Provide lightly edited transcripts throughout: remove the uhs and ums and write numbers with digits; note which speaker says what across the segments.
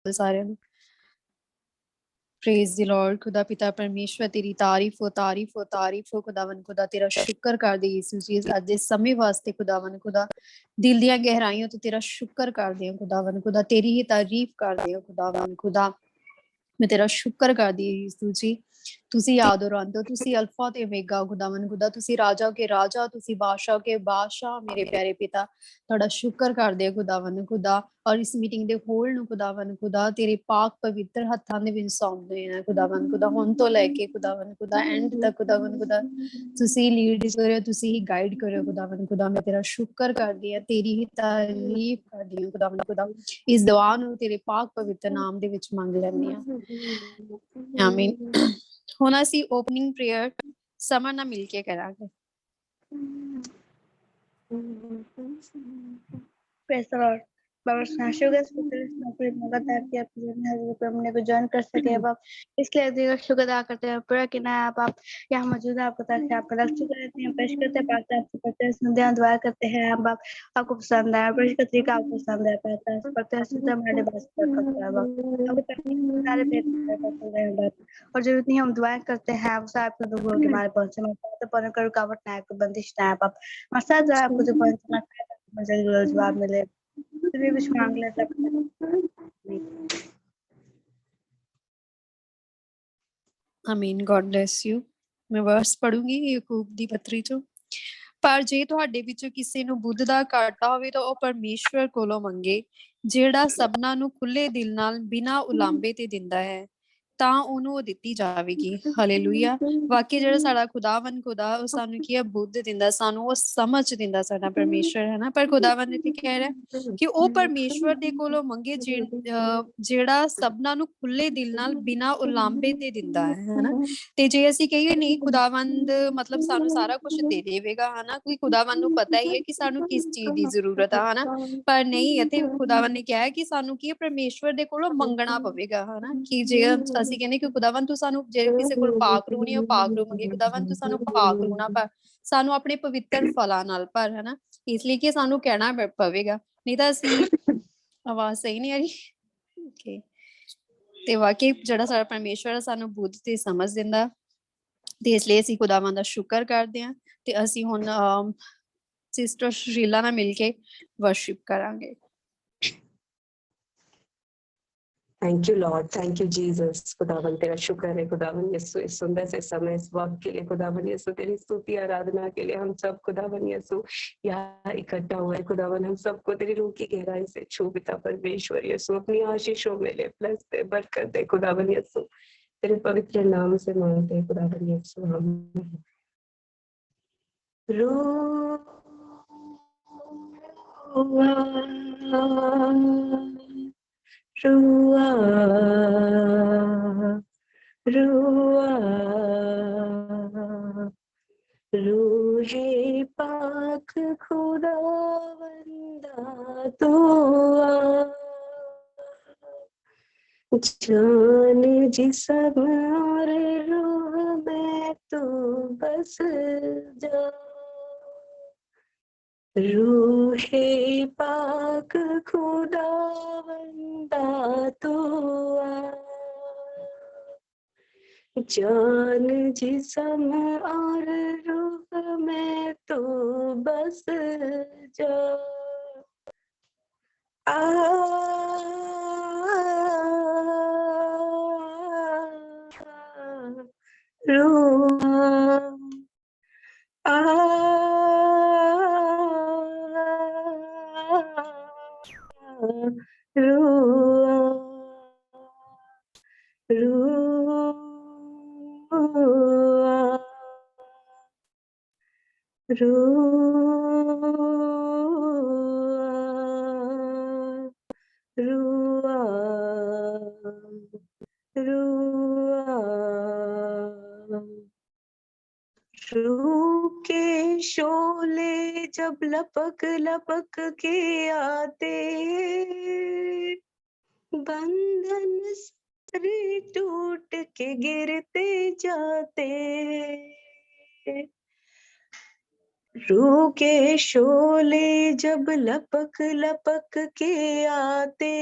Speaker 1: सारे praise the Lord. खुदा पिता परमेश्वर तेरी तारीफ हो तारीफ हो तारीफ हो खुदावन खुदा, तेरा शुक्र कर दे यीशु जी अज इस समय वास्ते खुदावन खुदा, दिल दियां गहराइयों तो तेरा शुक्र कर दे खुदावन खुदा, तेरी ही तारीफ कर दे खुदावन खुदा। मैं तेरा शुक्र करदी यीशु जी, तुसी याद और अंत हो, तुसी अल्फा ते ओमेगा खुदावन खुदा, तुसी राजा के राजा, तुसी बादशाह के बादशाह मेरे प्यारे पिता। तुहाडा शुक्र करदे खुदावन खुदा, और इस मीटिंग दे होल नु खुदावन खुदा तेरे पाक पवित्र हत्थां दे विच सौंपदे हैं खुदावन खुदा, हुण तो लेके खुदावन खुदा एंड तक खुदावन खुदा तुसी लीड करो, तुसी ही गाइड करो खुदावन खुदा। मैं तेरा शुक्र करदी हां, तेरी ही तारीफ करदी हां खुदावन खुदा। इस दुआ नु तेरे पाक पवित्र नाम दे विच मंग लैंदी हां, आमीन। ਹੁਣ ਅਸੀਂ ਓਪਨਿੰਗ ਪ੍ਰੇਅਰ ਸਮਰ ਨਾਲ ਮਿਲ ਕੇ ਕਰਾਂਗੇ।
Speaker 2: Praise the Lord. बाबा शुक्र नौकरी मौका था कि आप हमने को ज्वाइन कर सके। अब आप इसलिए दिल का शुक्र अदा करते हैं, पूरा कि ना आप यहाँ मौजूद हैं, आपको ताकि आपका लक्ष्य करते हैं, पेश करते हैं, पाते हैं, आपसे पढ़ते हैं, सुनते हैं, दुआ करते हैं। अब आपको पसंद है, पेश का तरीका आपको पसंद है, पढ़ते हैं, सुनते हैं, हमारे बात करते हैं। अब सारे पेपर और जो इतनी हम दुआएं करते हैं वो आपको दुआ के हमारे पहुंचे पढ़ने का रुकावट ना है, कोई बंदिश ना है। आप मसा जो आपको जो पहुंचना है जवाब मिले भी कुछ मांग लेता।
Speaker 1: ਆਮੀਨ। God bless you. ਮੈਂ ਵਰਸ ਪੜੂੰਗੀ ਯਾਕੂਬ ਦੀ ਪੱਤਰੀ ਚੋਂ। ਪਰ ਜੇ ਤੁਹਾਡੇ ਵਿੱਚੋਂ ਕਿਸੇ ਨੂੰ ਬੁੱਧ ਦਾ ਘਾਟਾ ਹੋਵੇ ਤਾਂ ਉਹ ਪਰਮੇਸ਼ਵਰ ਕੋਲੋਂ ਮੰਗੇ, ਜਿਹੜਾ ਸਭਨਾਂ ਨੂੰ ਖੁੱਲੇ ਦਿਲ ਨਾਲ ਬਿਨਾਂ ਉਲਾਂਭੇ ਤੇ ਦਿੰਦਾ ਹੈ, ਤਾਂ ਉਹਨੂੰ ਉਹ ਦਿੱਤੀ ਜਾਵੇਗੀ। ਹਾਲੇਲੂਇਆ। ਵਾਕਈ ਜਿਹੜਾ ਸਾਡਾ ਖੁਦਾਵੰਦ ਖੁਦਾ, ਉਹ ਸਾਨੂੰ ਕੀ ਹੈ, ਬੁੱਧ ਦਿੰਦਾ, ਸਾਨੂੰ ਉਹ ਸਮਝ ਦਿੰਦਾ, ਸਾਡਾ ਪਰਮੇਸ਼ਵਰ ਹੈ ਨਾ। ਪਰ ਖੁਦਾਵੰਦ ਇੱਥੇ ਕਹਿ ਰਿਹਾ ਕਿ ਉਹ ਪਰਮੇਸ਼ਵਰ ਦੇ ਕੋਲੋਂ ਮੰਗੇ ਜਿਹੜਾ ਸਭਨਾਂ ਨੂੰ ਖੁੱਲੇ ਦਿਲ ਨਾਲ ਬਿਨਾਂ ਉਲਾਂਭੇ ਤੇ ਦਿੰਦਾ ਹੈ, ਹਨਾ। ਤੇ ਜੇ ਅਸੀਂ ਕਹੀਏ ਨਹੀਂ ਖੁਦਾਵੰਦ ਮਤਲਬ ਸਾਨੂੰ ਸਾਰਾ ਕੁਝ ਦੇ ਦੇਵੇਗਾ, ਹਨਾ, ਕਿਉਂਕਿ ਖੁਦਾਵੰਦ ਨੂੰ ਪਤਾ ਹੀ ਹੈ ਕਿ ਸਾਨੂੰ ਕਿਸ ਚੀਜ਼ ਦੀ ਜ਼ਰੂਰਤ ਆ, ਹਨਾ। ਪਰ ਨਹੀਂ, ਇੱਥੇ ਖੁਦਾਵੰਦ ਨੇ ਕਿਹਾ ਕਿ ਸਾਨੂੰ ਕੀ ਪਰਮੇਸ਼ਵਰ ਦੇ ਕੋਲੋਂ ਮੰਗਣਾ ਪਵੇਗਾ, ਹਨਾ। ਕਿ ਜੇ ਅਸੀਂ ਕਹਿੰਦੇ ਕਿ ਖੁਦਾਵੰਦ ਤੂੰ ਸਾਨੂੰ, ਜੇ ਕਿਸੇ ਕੋਲ ਪਾਕ ਰੂਹ ਨਹੀਂ, ਉਹ ਪਾਕ ਰੂਹ ਮੰਗੇ, ਖੁਦਾਵੰਦ ਤੂੰ ਸਾਨੂੰ ਪਾਕ ਰੂਹ ਨਾ ਭਰ, ਸਾਨੂੰ ਆਪਣੇ ਪਵਿੱਤਰ ਫਲਾਂ ਨਾਲ ਭਰ, ਹਨਾ। ਇਸ ਲਈ ਕਿ ਸਾਨੂੰ ਕਹਿਣਾ ਪਵੇਗਾ, ਨਹੀਂ ਤਾਂ ਅਸੀਂ ਆਵਾਜ਼ ਸਹੀ ਨਹੀਂ ਆ ਰਹੀ। ਓਕੇ। ਤੇ ਵਾਕਈ ਜਿਹੜਾ ਸਾਡਾ ਪਰਮੇਸ਼ਵਰ ਸਾਨੂੰ ਬੁੱਧ ਤੇ ਸਮਝ ਦਿੰਦਾ, ਤੇ ਇਸ ਲਈ ਅਸੀਂ ਖੁਦਾਵੰਦ ਦਾ ਸ਼ੁਕਰ ਕਰਦੇ ਹਾਂ। ਤੇ ਅਸੀਂ ਹੁਣ ਸਿਸਟਰ ਸ਼ੀਲਾ ਨਾਲ ਮਿਲ ਕੇ ਵਰਸ਼ਿਪ ਕਰਾਂਗੇ।
Speaker 3: Thank you Lord, thank you Jesus. खुदावन तेरा शुक्र है खुदावन यीशु, इस सुंदर से समय, इस वक्त के लिए खुदावन यीशु, तेरी स्तुति आराधना के लिए हम सब खुदावन यीशु यहाँ इकट्ठा हुए खुदावन, हम सबको तेरी रूह की गहराई से छू पिता परमेश्वर यीशु, अपनी आशीषों में ले, प्लस दे, बरकत दे खुदावन यीशु, तेरे पवित्र नाम से मांगते हैं खुदावन यीशु, आमीन। रुआ रुआ रूहे पाक खुदावंदा तू जान जिस्म और रूह में तू बस जा, रूहे पाक खुदावंदा तू जान जिस्म और रूह में तू बस जा, रूह के शोले जब लपक लपक के आते, बंधन सारे टूट के गिरते जाते, रूह के शोले जब लपक लपक के आते,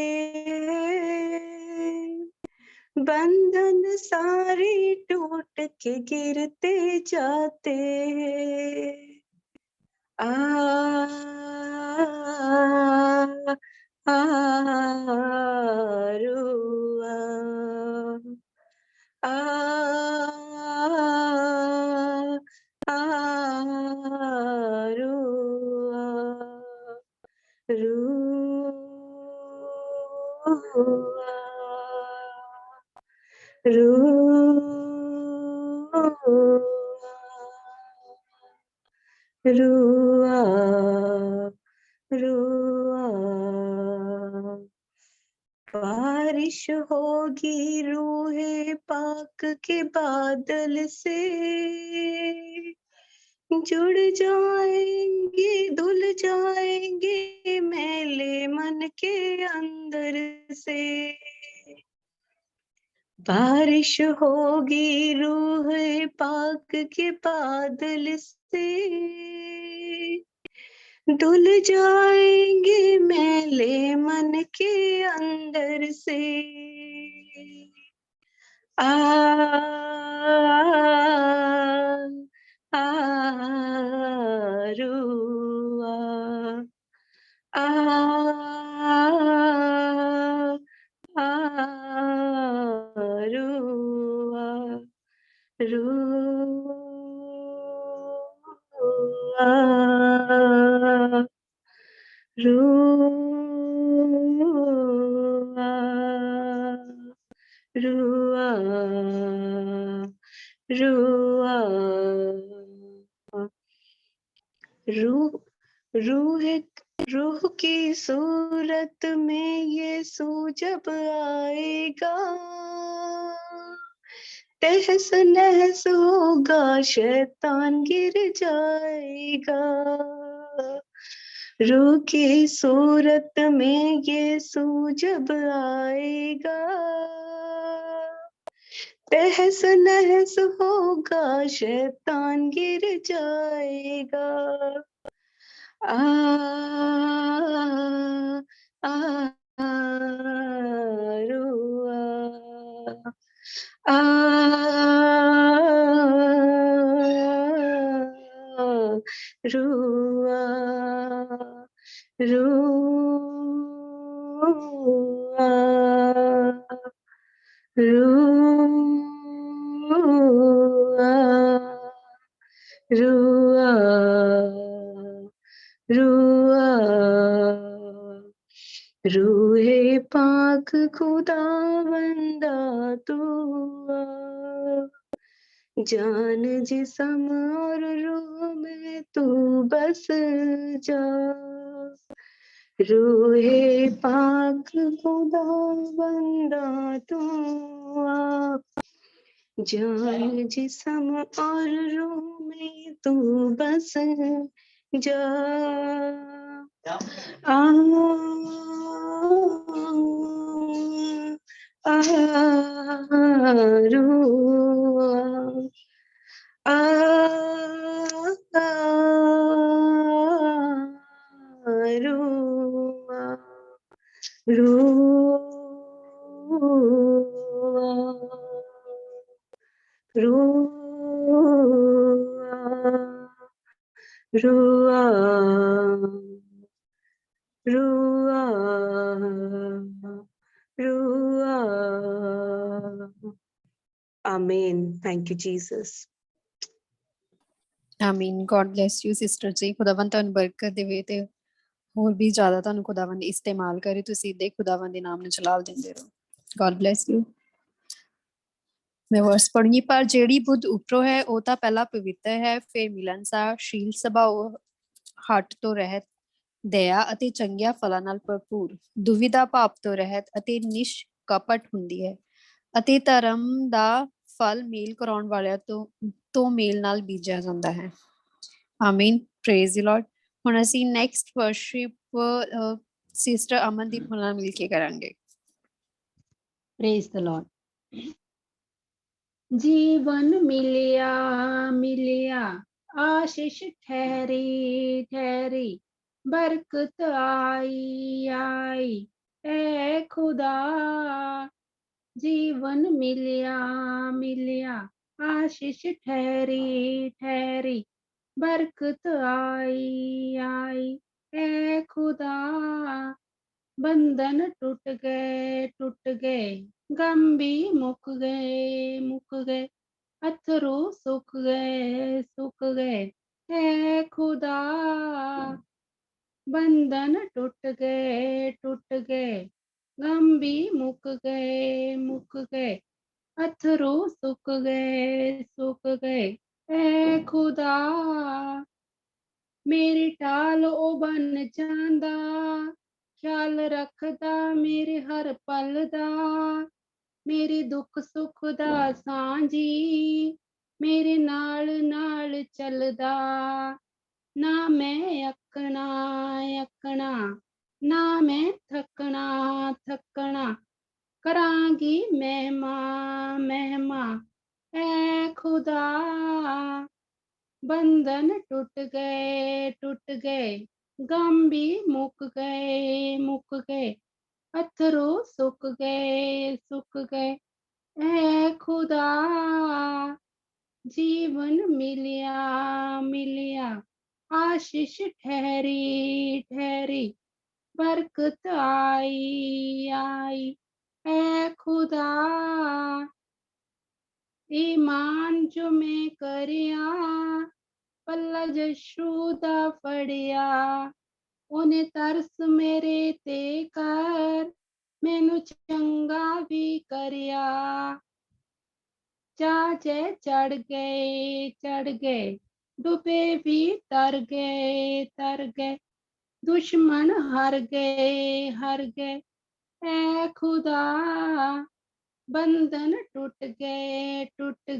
Speaker 3: बंधन सारे टूट के गिरते जाते। आ रुआ, रुआ, रुआ, रुआ। बारिश होगी रूहे पाक के बादल से, जुड़ जाएंगे धुल जाएंगे मैले मन के अंदर से। बारिश होगी रूह पाक के बादल से, धुल जाएंगे मैले मन के अंदर से। आ रुआ, रुआ, रुआ, रुआ। रूह की सूरत में यीशु जब आएगा, तहस नहस होगा शैतान गिर जाएगा। रूह की सूरत में यीशु जब आएगा, तहस नहस होगा शैतान गिर जाएगा। आ रुआ, रुआ, रुआ, रुआ, रुआ, रूहे पाक खुदावंदा तू आ, जान जिस्म और रूह में तू बस जा। रूहे पाक खुदावंदा तू आ, जान जिस्म और रूह में तू बस जा। रुआ, रुआ, रुआ। आमीन। Thank you Jesus.
Speaker 1: ਆਮੀਨ। God bless you sister ji. ਖੁਦਾਵੰਦ ਤੁਹਾਨੂੰ ਬਰਕਤ ਦੇਵੇ ਤੇ ਹੋਰ ਵੀ ਜ਼ਿਆਦਾ ਤੁਹਾਨੂੰ ਖੁਦਾਵੰਦ ਇਸਤੇਮਾਲ ਕਰੇ। ਤੁਸੀਂ ਦੇ ਖੁਦਾਵੰਦ ਦੇ ਨਾਮ ਨੂੰ ਜਲਾਲ ਦਿੰਦੇ ਰਹੋ। God bless you. ਮੈਂ ਵਰਸ ਪੜੂੰਗੀ। ਪਰ ਜਿਹੜੀ ਬੁੱਧ ਉੱਪਰੋਂ ਹੈ ਉਹ ਤਾਂ ਪਹਿਲਾਂ ਪਵਿੱਤਰ ਹੈ, ਫਿਰ ਮਿਲਨਸਾਰ, ਸ਼ੀਲ ਸੁਭਾਅ, ਹੱਟ ਤੋਂ ਰਹਿਤ, ਦਇਆ ਅਤੇ ਚੰਗੀਆਂ ਫਲਾਂ ਨਾਲ ਭਰਪੂਰ, ਦੁਵਿਧਾ ਭਾਵ ਤੋਂ ਰਹਿਤ ਅਤੇ ਨਿਸ਼ਕਪਟ ਹੁੰਦੀ ਹੈ, ਅਤੇ ਧਰਮ ਦਾ ਫਲ ਮੇਲ ਕਰਾਉਣ ਵਾਲਿਆਂ ਤੋਂ ਮੇਲ ਨਾਲ ਬੀਜਿਆ ਜਾਂਦਾ ਹੈ। ਆਮੀਨ। Praise the Lord. ਹੁਣ ਅਸੀਂ ਨੈਕਸਟ ਵਰਸ਼ਿਪ ਸਿਸਟਰ ਅਮਨਦੀਪ ਨਾਲ ਮਿਲ ਕੇ ਕਰਾਂਗੇ।
Speaker 4: Praise the Lord. जीवन मिलिया मिलिया
Speaker 5: आशीष ठहरी ठहरी बरकत आई आई ए खुदा जीवन मिलिया मिलिया आशीष ठहरी ठहरी बरकत आई आई ए खुदा बंधन टूट गए गम भी मुक गए अथरू सुख गए है खुदा बंधन टूट गए गम भी मुक गए अथरू सुख गए है खुदा मेरी टाल ओ बन जांदा ख्याल रखदा मेरे हर पल दा मेरे दुख सुख दा सांझी मेरे नाल नाल चलदा ना मैं अकना ना मैं थकना करांगी महिमा ऐ खुदा बंधन टूट गए गम भी मुक गए अथरू सुख गए ऐ खुदा जीवन मिलिया आशीष ठहरी बरकत आई ऐ खुदा ईमान जो मैं करिया पल्ला जशू दा फड़िया ਉਹਨੇ ਤਰਸ ਮੇਰੇ ਤੇ ਕਰ ਮੈਨੂੰ ਚੰਗਾ ਵੀ ਕਰਿਆ ਚਾਚੇ ਚੜ ਗਏ ਡੁੱਬੇ ਵੀ ਤਰ ਗਏ ਦੁਸ਼ਮਨ ਹਰ ਗਏ ਐ ਖੁਦਾ ਬੰਧਨ ਟੁੱਟ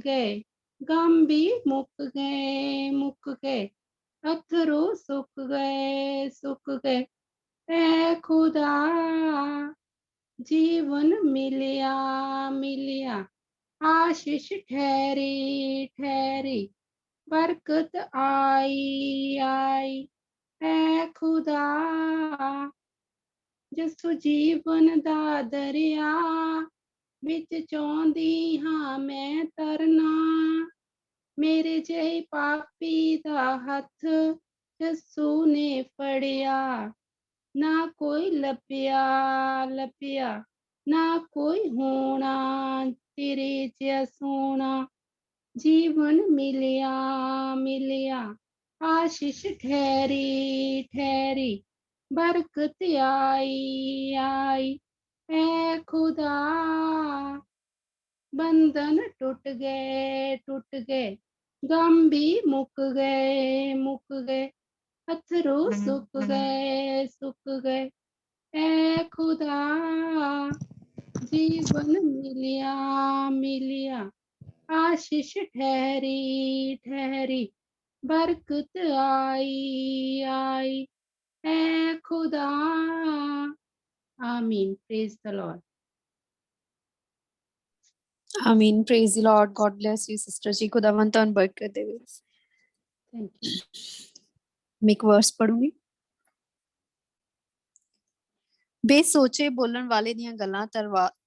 Speaker 5: ਗਏ ਗਮ ਵੀ ਮੁੱਕ ਗਏ अथरू सुख गए ऐ खुदा जीवन मिलिया आशीष ठहरी बरकत आई ऐ खुदा जसु जीवन दा दरिया विच चाहुंदी हां मैं तरना मेरे जय पापी दा हथ जस्सू ने फड़िया ना कोई लपिया ना कोई होना तेरे जैसा सोना जीवन मिलिया आशीष ठहरी बरकत आई ऐ खुदा बंधन टूट गए गम भी मुक गए अथरू सुख गए ऐ खुदा जीवन मिलिया आशीष ठहरी बरकत आई ऐ खुदा आमीन प्रेज द लॉर्ड
Speaker 1: ਆਮੀਨ praise the Lord God bless you sister ji ਖੁਦਾਵੰਦ ਤੁਹਾਨੂੰ ਬਰਕਤ ਦੇਵੇ
Speaker 5: थैंक यू
Speaker 1: ਮੈਂ ਇੱਕ ਵਰਸ ਪੜੂੰਗੀ ਬੇਸੋਚੇ ਬੋਲਣ ਵਾਲੇ ਦੀਆਂ ਗੱਲਾਂ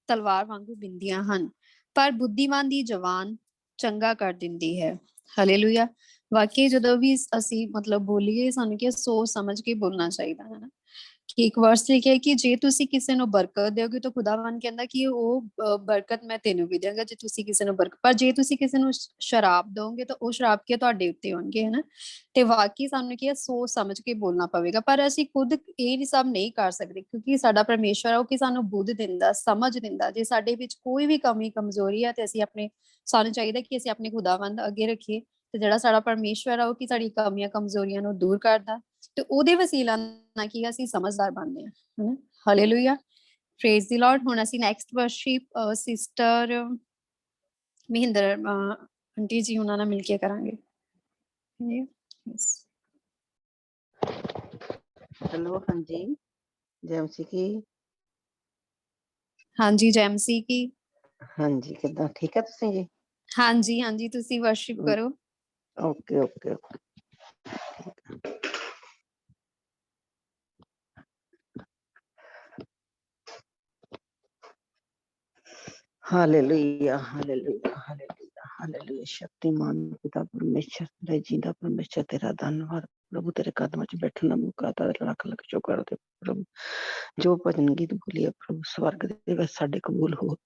Speaker 1: ਤਲਵਾਰ ਵਾਂਗੂ ਬਿੰਦੀਆਂ ਹਨ ਪਰ ਬੁੱਧੀਮਾਨ ਦੀ ਜ਼ੁਬਾਨ ਚੰਗਾ ਕਰ ਦਿੰਦੀ ਹੈ ਹਾਲੇਲੂਇਆ ਵਾਕਈ ਜਦੋਂ ਵੀ ਅਸੀਂ ਮਤਲਬ ਬੋਲੀਏ ਸਾਨੂੰ ਕੀ ਸੋਚ ਸਮਝ ਕੇ ਬੋਲਣਾ ਚਾਹੀਦਾ ਹੈ ਨਾ ਕਿ ਇੱਕ ਵਰਸ ਲਿਖਿਆ ਕਿ ਜੇ ਤੁਸੀਂ ਕਿਸੇ ਨੂੰ ਬਰਕਤ ਦਿਓਗੇ ਤਾਂ ਖੁਦਾਵੰਦ ਕਹਿੰਦਾ ਕਿ ਉਹ ਬਰਕਤ ਮੈਂ ਤੈਨੂੰ ਵੀ ਦਿਆਂਗਾ ਜੇ ਤੁਸੀਂ ਕਿਸੇ ਨੂੰ ਬਰਕਤ ਪਰ ਜੇ ਤੁਸੀਂ ਕਿਸੇ ਨੂੰ ਸ਼ਰਾਬ ਦੋਗੇ ਤਾਂ ਉਹ ਸ਼ਰਾਬ ਕੀ ਤੁਹਾਡੇ ਉੱਤੇ ਹੋਣਗੇ ਹਨਾ ਤੇ ਵਾਕਈ ਸਾਨੂੰ ਕੀ ਸੋਚ ਸਮਝ ਕੇ ਬੋਲਣਾ ਪਵੇਗਾ ਪਰ ਅਸੀਂ ਖੁਦ ਇਹ ਸਭ ਨਹੀਂ ਕਰ ਸਕਦੇ ਕਿਉਂਕਿ ਸਾਡਾ ਪਰਮੇਸ਼ਵਰ ਆ ਉਹ ਕਿ ਸਾਨੂੰ ਬੁੱਧ ਦਿੰਦਾ ਸਮਝ ਦਿੰਦਾ ਜੇ ਸਾਡੇ ਵਿੱਚ ਕੋਈ ਵੀ ਕਮੀ ਕਮਜ਼ੋਰੀ ਹੈ ਤੇ ਅਸੀਂ ਸਾਨੂੰ ਚਾਹੀਦਾ ਕਿ ਅਸੀਂ ਆਪਣੇ ਖੁਦਾਵੰਦ ਅੱਗੇ ਰੱਖੀਏ ਤੇ ਜਿਹੜਾ ਸਾਡਾ ਪਰਮੇਸ਼ਵਰ ਆ ਉਹ ਕਿ ਸਾਡੀ ਕਮੀਆਂ ਕਮਜ਼ੋਰੀਆਂ ਨੂੰ ਦੂਰ ਕਰਦਾ ਤੇ ਉਹਦੇ ਵਸੀਲਾ ਨਾਲ ਕੀ ਅਸੀਂ ਸਮਝਦਾਰ ਬਣਦੇ ਹਾਂ ਹਨਾ ਹਾਲੇਲੂਇਆ ਪ੍ਰੇਜ਼ ਦੀ ਲਾਰਡ ਹੁਣ ਅਸੀਂ next worship sister Mahinder aunty ji ਉਹਨਾਂ ਨਾਲ ਮਿਲ ਕੇ ਕਰਾਂਗੇ
Speaker 6: हेलो हाँ जी जैमसी की
Speaker 1: ਹਾਂਜੀ ਜੈਮਸੀ ਕੀ
Speaker 6: हाँ जी किदा ठीक है तुसी जी
Speaker 1: ਹਾਂਜੀ ਹਾਂਜੀ ਤੁਸੀਂ ਵਰਸ਼ਿਪ ਕਰੋ
Speaker 6: okay okay okay hallelujah hallelujah hallelujah hallelujah. Shaktimaan पिता परमेश्वर, तेरा जिंदा परमेश्वर, तेरा धन्यवाद प्रभु। तेरे कदमों च बैठने का मौका आता है, लख लख शुक्र दे प्रभु। जो भजन गीत बोलिए प्रभु स्वर्ग दे ਵਿੱਚ ਸਾਡੇ ਕਬੂਲ ਹੋ,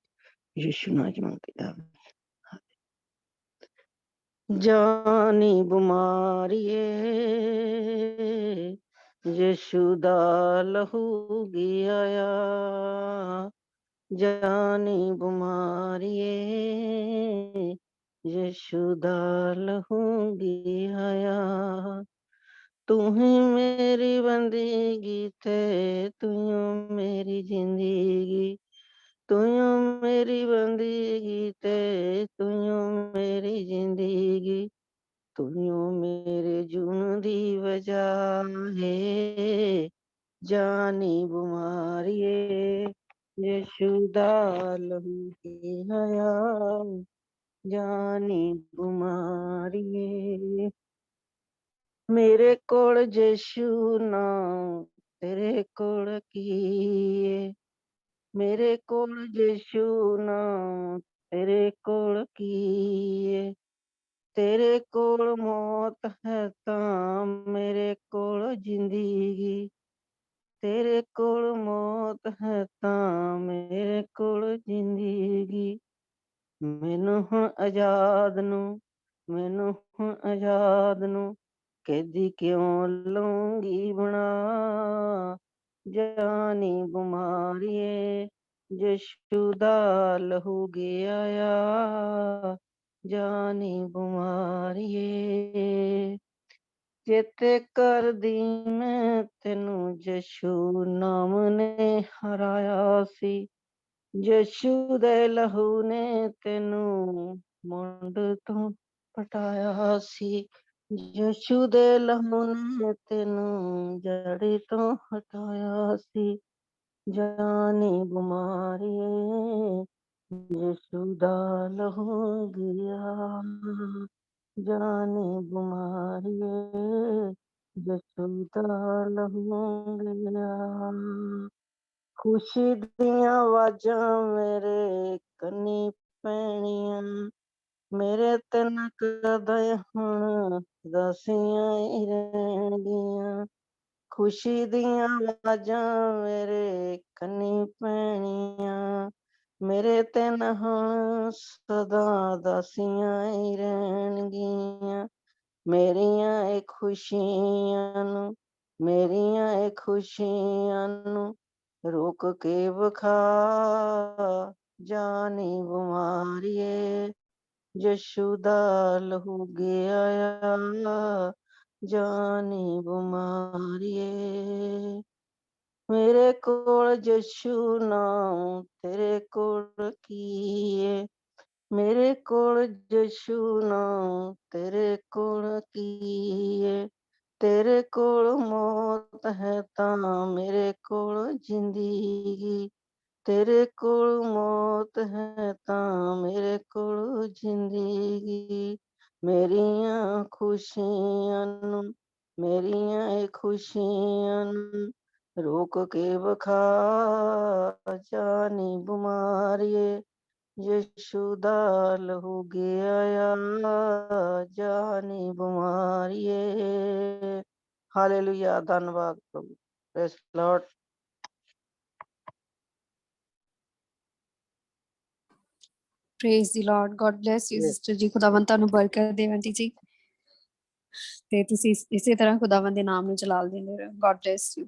Speaker 6: ਯਿਸੂ ਨਾਮ ਚ ਮੰਗਦੇ ਆ। ਜਾਨੀ ਬਿਮਾਰੀਏ ਯਿਸੂ ਦਾ ਲਹੂ ਗਿਆ ਆ। ਜਾਨੀ ਬਿਮਾਰੀਏ ਯਿਸੂ ਦਾ ਲਹੂ ਗਿਆ ਆ। तू ही मेरी बंदगी थे, तू मेरी जिंदगी, तू मेरी बंदगी थे, तू मेरी जिंदगी, तू मेरे जून दी वजह है। जानी बीमारिए यीशु दा लहू आया। जानी बीमारिए मेरे कोल यीशु नाम, तेरे कोल की है। मेरे कोल यीशु नाम, तेरे कोल की है। तेरे कोल मौत है तां मेरे कोल जिंदगी, तेरे कोल मौत है तां मेरे कोल जिंदगी। मैनू हुण आजाद नू, मैनू हुण आजाद नू कैदी क्यों लूंगी बना। जानी बीमारिए यीशु दा लहू गया आ। जानी बीमारिए चेते कर दी मैं तेनू यीशु नाम ने हराया सी। यीशु दे लहू ने तेनू मुंड तो पटाया सी। यीशु दे लहू ने तेनू जड़ी तो हटाया सी। जानी बीमारिए यीशु दा लहू गया। जानी बीमारिए यीशु दा लहू गया। खुशी दियां आवाजां मेरे कन्नी पैणियां, मेरे तन कदे हुण दसियां ही रहणगियां। खुशी दियां आवाजां मेरे कन्नी पैणियां, मेरे तन हुण सदा दसियां ही रहणगियां। मेरियां ए खुशियां नू, मेरियां ए खुशियां नू रोक के बखा। जानी बीमारिए यीशु दा लहू गया आ। जानी बीमारिए मेरे कोल यीशु नाम, तेरे कोल की है। मेरे कोल यीशु नाम, तेरे कोल की है। तेरे कोल मौत है तां मेरे कोल जिंदगी, तेरे कोल मौत है तां मेरे कोल जिंदगी। मेरियां खुशियां नू, मेरियां ए खुशियां नू रोक के बखा। जानी बीमारिए यीशु दा लहू गया आ। जानी बीमारिए हालेलुया। धन्यवाद प्रभु। Praise Lord.
Speaker 1: Praise the Lord. God bless you sister ji. ਖੁਦਾਵੰਦ ਤੁਹਾਨੂੰ ਬਰਕਤ ਦੇਵੇ ਆਂਟੀ ਜੀ, ਤੇ ਤੁਸੀਂ ਇਸੇ ਤਰ੍ਹਾਂ ਖੁਦਾਵੰਦ ਦੇ ਨਾਮ ਨੂੰ ਜਲਾਲ ਦਿੰਦੇ ਰਹੋ। ਗॉड ਬlesਸ ਯੂ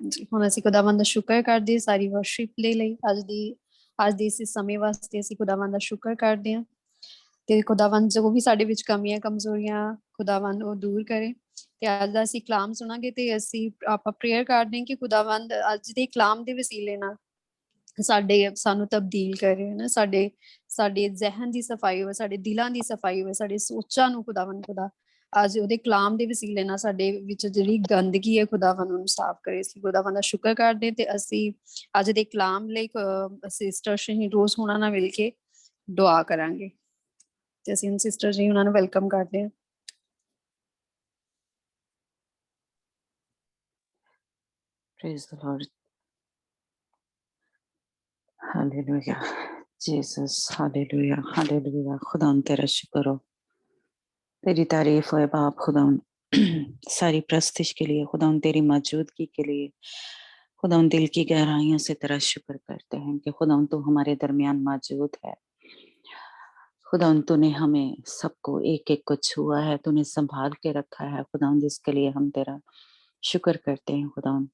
Speaker 1: ਜੀ। ਹੁਣ ਅਸੀਂ ਖੁਦਾਵੰਦ ਦਾ ਸ਼ੁਕਰ ਕਰਦੇ ਸਾਰੀ ਵਰਸ਼ਿਪ ਲਈ ਅੱਜ ਦੇ ਇਸ ਸਮੇਂ ਵਾਸਤੇ ਅਸੀਂ ਖੁਦਾਵੰਦ ਦਾ ਸ਼ੁਕਰ ਕਰਦੇ ਹਾਂ। ਤੇ ਖੁਦਾਵੰਦ ਜੋ ਵੀ ਸਾਡੇ ਵਿੱਚ ਕਮੀਆਂ ਕਮਜ਼ੋਰੀਆਂ ਖੁਦਾਵੰਦ ਉਹ ਦੂਰ ਕਰੇ। ਤੇ ਅੱਜ ਦਾ ਅਸੀਂ ਕਲਾਮ ਸੁਣਾਂਗੇ ਤੇ ਅਸੀਂ ਆਪਾਂ ਪ੍ਰੇਅਰ ਕਰਦੇ ਹਾਂ ਕਿ ਖੁਦਾਵੰਦ ਅੱਜ ਦੇ ਕਲਾਮ ਦੇ ਵਸੀਲੇ ਨਾਲ ਸਾਨੂੰ ਤਬਦੀਲ ਕਰੇ ਨਾ। ਸਾਡੇ ਜ਼ਹਿਨ ਦੀ ਸਫਾਈ ਹੋਵੇ, ਸਾਡੇ ਦਿਲਾਂ ਦੀ ਸਫਾਈ ਹੋਵੇ, ਸਾਡੇ ਸੋਚਾਂ ਨੂੰ ਖੁਦਾ ਅੱਜ ਉਹਦੇ ਕਲਾਮ ਦੇ ਵਸੀਲੇ ਨਾਲ ਸਾਡੇ ਵਿੱਚ ਜਿਹੜੀ ਗੰਦਗੀ ਹੈ ਖੁਦਾਵੰਦ ਨੂੰ ਸਾਫ਼ ਕਰੇ। ਅਸੀਂ ਖੁਦਾਵੰਦ ਦਾ ਸ਼ੁਕਰ ਕਰਦੇ ਤੇ ਅਸੀਂ ਅੱਜ ਦੇ ਕਲਾਮ ਲਈ ਸਿਸਟਰ ਸ਼ਹੀਨ ਰੋਜ਼ ਹੋਣਾ ਨਾਲ ਮਿਲ ਕੇ ਦੁਆ ਕਰਾਂਗੇ। ਤੇ ਅਸੀਂ ਹੁਣ ਸਿਸਟਰ ਜੀ ਉਹਨਾਂ ਨੂੰ ਵੈਲਕਮ ਕਰਦੇ ਹਾਂ।
Speaker 7: Praise the Lord. Hallelujah. Jesus, hallelujah, hallelujah. खुदाम तेरा शुक्र हो, तेरी तारीफ है बाप खुदाम सारी प्रस्तिश के लिए, खुदाम तेरी मौजूदगी के लिए, खुदाम दिल की गहराइयों से तेरा शुक्र करते हैं कि खुदाम तू हमारे दरमियान मौजूद है। खुदाम तूने हमें सबको एक एक को छुआ है, तूने संभाल के रखा है खुदाम, जिसके लिए हम तेरा शुक्र करते हैं खुदाम।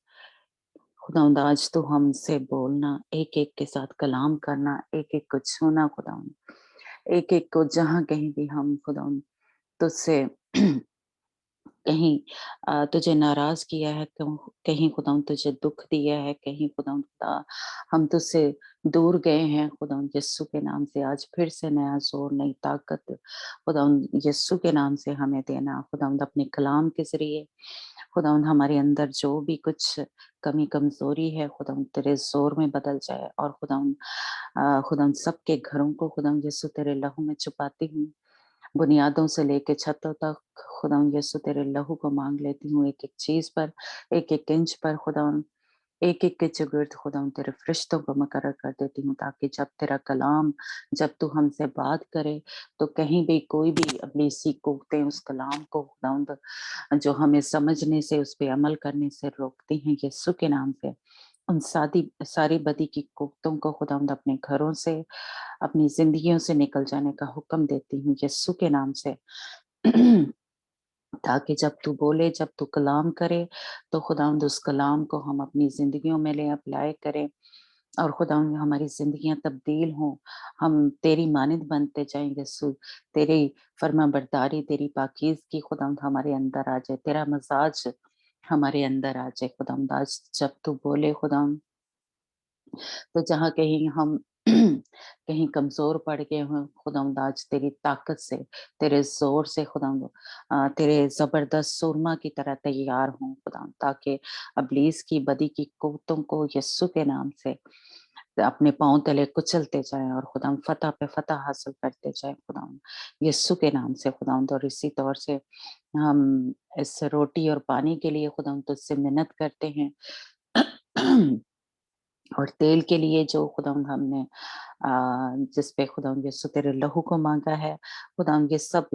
Speaker 7: खुदावंद आज तो हमसे बोलना, एक एक के साथ कलाम करना, एक एक को छूना खुदावंद, एक एक को जहाँ कहीं भी हम खुदावंद तुझसे कहीं तुझे नाराज किया है, कहीं खुदावंद तुझे दुख दिया है, कहीं खुदावंद खुदा हम तुझसे दूर गए हैं खुदावंद, यीशु के नाम से आज फिर से नया जोर, नई ताकत खुदावंद यीशु के नाम से हमें देना खुदावंद, अपने कलाम के जरिए खुदावंद हमारे अंदर जो भी कुछ कमी कमजोरी है खुदावंद तेरे जोर में बदल जाए, और खुदावंद सबके घरों को खुदावंद यीशु तेरे लहू में छुपाती हूँ, बुनियादों से लेके छतों तक खुदावंद यीशु तेरे लहू को मांग लेती हूँ, एक एक चीज पर, एक एक इंच पर खुदावंद, एक एक के चुगिर्द खुदावंद तेरे फरिश्तों को मुकर्रर कर देती हूँ, ताकि जब तेरा कलाम, जब तू हमसे बात करे तो कहीं भी कोई भी अपनी सी कोकते उस कलाम को खुदावंद जो हमें समझने से, उस पे अमल करने से रोकती हैं, यीशु के नाम से उन सारी बदी की कोफ्तों को खुदावंद अपने घरों से, अपनी जिंदगियों से निकल जाने का हुक्म देती हूँ यीशु के नाम से ताकि जब तू बोले, जब तू कलाम करे तो खुदावंद उस कलाम को हम अपनी जिंदगियों में ले अप्लाई करें, और खुदावंद हमारी जिंदगियां तब्दील हों, हम तेरी मानद बनते जाएं यीशु, तेरी फर्माबरदारी, तेरी पाकीज़गी खुदावंद हमारे अंदर आ जाए, तेरा मजाज हमारे अंदर आ जाए खुदावंद। आज जब तू बोले खुदावंद, तो जहाँ कहीं हम कहीं कमजोर पड़ गए हों खुदावंद, आज तेरी ताकत से, तेरे जोर से खुदावंद तेरे जबरदस्त सुरमा की तरह तैयार हों खुदावंद, ताकि अबलीस की बदी की कुव्वतों को यीशु के नाम से अपने पांव तले कुचलते जाएं, और खुदाम फतह पे फतह हासिल करते जाएं खुदाम यीशु के नाम से खुदाम। और इसी तौर से हम इस रोटी और पानी के लिए खुदाम तुझसे मिन्नत करते हैं और तेल के लिए जो खुदाम हमने जिस पे खुदाम यीशु तेरे लहू को मांगा है खुदाम, ये सब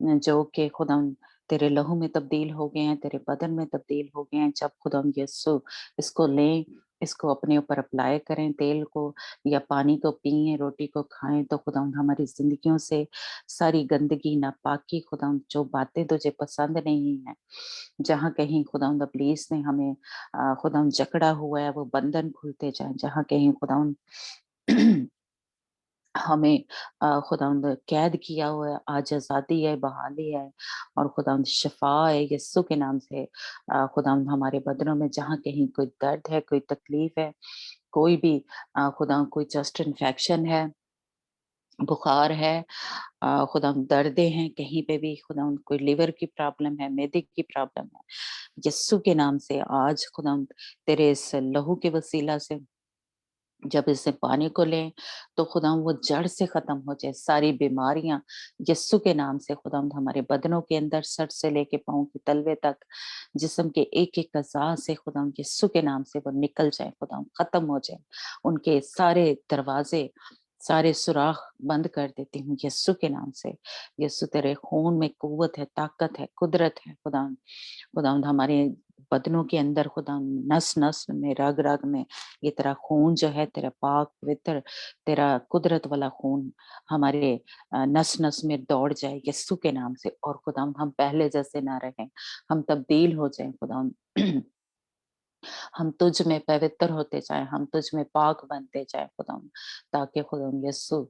Speaker 7: जो कि खुदाम तेरे लहू में तब्दील हो गए हैं, तेरे बदन में तब्दील हो गए हैं, जब खुदाम यीशु इसको लें, इसको अपने ऊपर अप्लाई करें, तेल को या पानी को पिएं, रोटी को खाएं, तो खुदाम हमारी जिंदगियों से सारी गंदगी, नापाकी खुदाम, जो बातें तुझे पसंद नहीं है, जहाँ कहीं खुदाम इब्लीस ने हमें खुदाम जकड़ा हुआ है, वो बंधन खुलते जाएं, जहाँ कहीं खुदाम हमें खुदावंद कैद किया हुआ है, आज आज़ादी है, बहाली है, और खुदावंद शिफा है यीशु के नाम से। खुदावंद हमारे बदनों में जहाँ कहीं कोई दर्द है, कोई तकलीफ है, कोई भी खुदावंद कोई चेस्ट इन्फेक्शन है, बुखार है, खुदावंद दर्दें हैं कहीं पे भी, खुदावंद कोई लिवर की प्रॉब्लम है, मैदे की प्रॉब्लम है, यीशु के नाम से आज खुदावंद तेरे इस लहू के वसीला से जब इसे पानी को लें तो खुदा वो जड़ से खत्म हो जाए, सारी बीमारियां यीशु के नाम से खुदा हमारे बदनों के अंदर सर से लेके पाँव के तलवे तक, जिस्म के एक एक अज़ा से खुदा यीशु के नाम से वो निकल जाए, खुदा खत्म हो जाए, उनके सारे दरवाजे, सारे सुराख बंद कर देती हूँ यीशु के नाम से। यीशु तेरे खून में कुव्वत है, ताकत है, कुदरत है खुदा, खुदावंद हमारे बदनों के अंदर खुदा नस नस में, रग रग में ये तेरा खून जो है, तेरा पाक पवित्र, तेरा कुदरत वाला खून हमारे नस नस में दौड़ जाए यीशु के नाम से, और खुदावंद हम पहले जैसे ना रहें, हम तब्दील हो जाएं खुदावंद हम तुझ में पवित्र होते जाएं, हम तुझ में पाक बनते जाएं खुदावंद, ताकि खुदावंद यीशु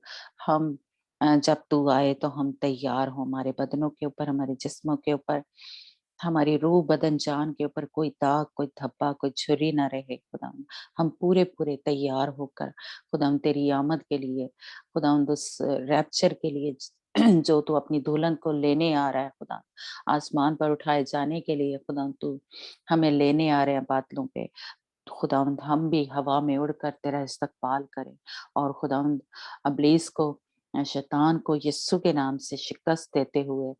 Speaker 7: हम जब तू आए तो हम तैयार हो, हमारे बदनों के ऊपर, हमारे जिस्मों के ऊपर, हमारी रूह बदन जान के ऊपर कोई दाग, कोई धब्बा, कोई छुरी ना रहे खुदावंद, हम पूरे पूरे तैयार होकर खुदावंद तेरी आमद के लिए, खुदावंद उस रैप्चर के लिए जो तू अपनी दुल्हन को लेने आ रहा है खुदा, आसमान पर उठाए जाने के लिए खुदा तू हमें लेने आ रहे हैं बादलों पे, खुदावंद हम भी हवा में उड़कर तेरा इस्तकबाल करें, और खुदावंद अबलीस को शैतान को यीशु के नाम से शिकस्त देते हुए,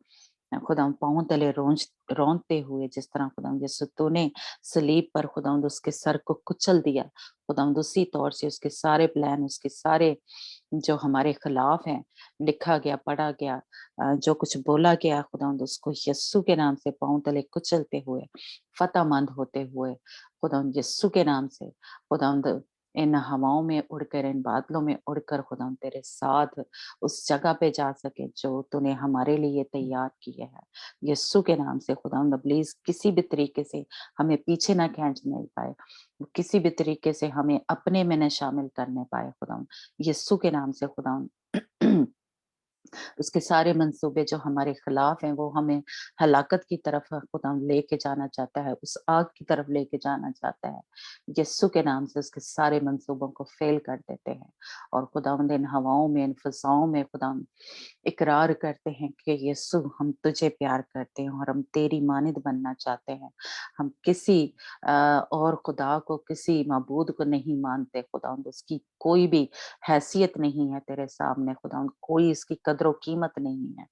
Speaker 7: खुदावंद पाँव तले रौंदते हुए, जिस तरह खुदावंद यीशु तूने सलीब पर खुदावंद उसके सर को कुचल दिया, खुदावंद उसी तौर से उसके सारे प्लान, उसके सारे जो हमारे खिलाफ हैं, लिखा गया, पढ़ा गया, जो कुछ बोला गया, खुदावंद उसको यीशु के नाम से पाँव तले कुचलते हुए, फतेहमंद होते हुए, खुदावंद यीशु के नाम से, खुदावंद इन हवाओं में उड़कर, इन बादलों में उड़कर खुदावंद तेरे साथ उस जगह पे जा सके जो तूने हमारे लिए तैयार किया है, यीशु के नाम से। खुदावंद प्लीज किसी भी तरीके से हमें पीछे ना खींच नहीं पाए, किसी भी तरीके से हमें अपने में न शामिल करने पाए, खुदावंद यीशु के नाम से। खुदावंद उसके सारे मंसूबे जो हमारे खिलाफ हैं, वो हमें हलाकत की तरफ खुदावंद लेके जाना चाहता है, उस आग की तरफ लेके जाना चाहता है, यीशु के नाम से उसके सारे मंसूबों को फेल कर देते हैं। और खुदावंद इन हवाओं में, इन फिजाओं में खुदावंद इकरार करते हैं कि यीशु हम तुझे प्यार करते हैं और हम तेरी मानिद बनना चाहते हैं। हम किसी और खुदा को, किसी माबूद को नहीं मानते खुदावंद, उसकी कोई भी हैसियत नहीं है तेरे सामने खुदावंद, कोई इसकी कदर कीमत नहीं है।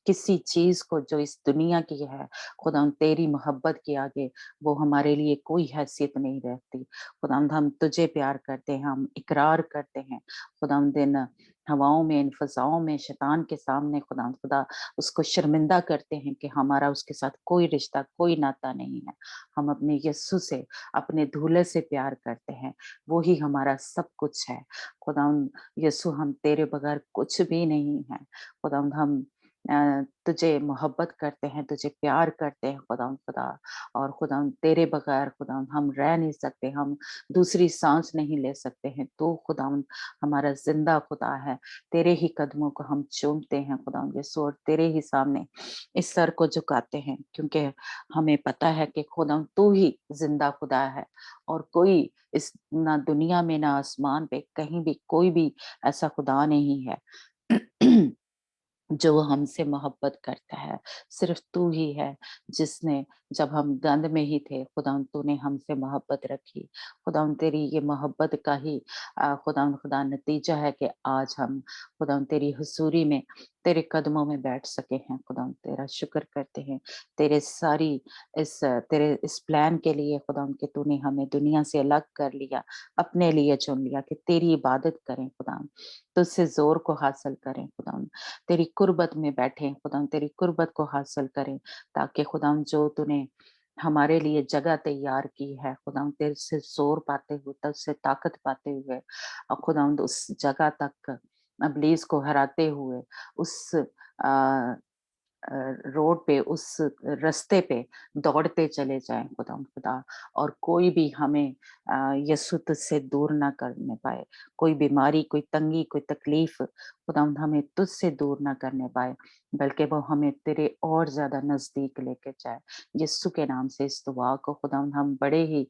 Speaker 7: किसी चीज को जो इस दुनिया की है खुदावंद, तेरी मोहब्बत के आगे वो हमारे लिए कोई हैसियत नहीं रहती। खुदावंद हम तुझे प्यार करते हैं, हम इकरार करते हैं खुदावंद इन हवाओं में, इन फजाओं में, शैतान के सामने खुदा उसको शर्मिंदा करते हैं कि हमारा उसके साथ कोई रिश्ता, कोई नाता नहीं है। हम अपने यीशु से, अपने दूल्हे से प्यार करते हैं, वो ही हमारा सब कुछ है। खुदावंद यीशु हम तेरे बगैर कुछ भी नहीं है। खुदावंद हम तुझे मोहब्बत करते हैं, तुझे प्यार करते हैं खुदावंद खुदा। और खुदावंद तेरे बगैर खुदावंद हम रह नहीं सकते, हम दूसरी सांस नहीं ले सकते हैं। तो खुदावंद हमारा जिंदा खुदा है, तेरे ही कदमों को हम चूमते हैं खुदावंद यीशु, और तेरे ही सामने इस सर को झुकाते हैं, क्योंकि हमें पता है कि खुदावंद तू ही जिंदा खुदा है, और कोई इस ना दुनिया में, ना आसमान पे, कहीं भी कोई भी ऐसा खुदा नहीं है जो हमसे मोहब्बत करता है। सिर्फ तू ही है जिसने, जब हम गंद में ही थे खुदावंद, तूने हमसे मोहब्बत रखी। खुदावंद तेरी ये मोहब्बत का ही खुदावंद खुदा नतीजा है कि आज हम खुदावंद तेरी हुजूरी में, तेरे कदमों में बैठ सके हैं। खुदावंद तेरा शुक्र करते हैं तेरे सारी तेरे इस प्लान के लिए खुदावंद कि तूने हमें दुनिया से अलग कर लिया, अपने लिए चुन लिया कि तेरी इबादत करें खुदावंद, तुझसे जोर को हासिल करें खुदावंद, तेरी कुर्बत में बैठे खुदावंद, तेरी कुर्बत को हासिल करें, ताकि खुदावंद जो तूने हमारे लिए जगह तैयार की है खुदावंद, तेरे से जोर पाते हुए, तुझसे ताकत पाते हुए, और खुदावंद उस जगह तक इब्लीस को हराते हुए, उस आ, रोड पे, उस रास्ते पे दौड़ते चले जाएं खुदावंद खुदा। और कोई भी हमें यीशु तुझसे दूर ना करने पाए, कोई बीमारी, कोई तंगी, कोई तकलीफ खुदावंद हमें तुझसे दूर ना करने पाए, बल्कि वो हमें तेरे और ज्यादा नजदीक लेके जाए। यीशु के नाम से इस दुआ को खुदावंद हम बड़े ही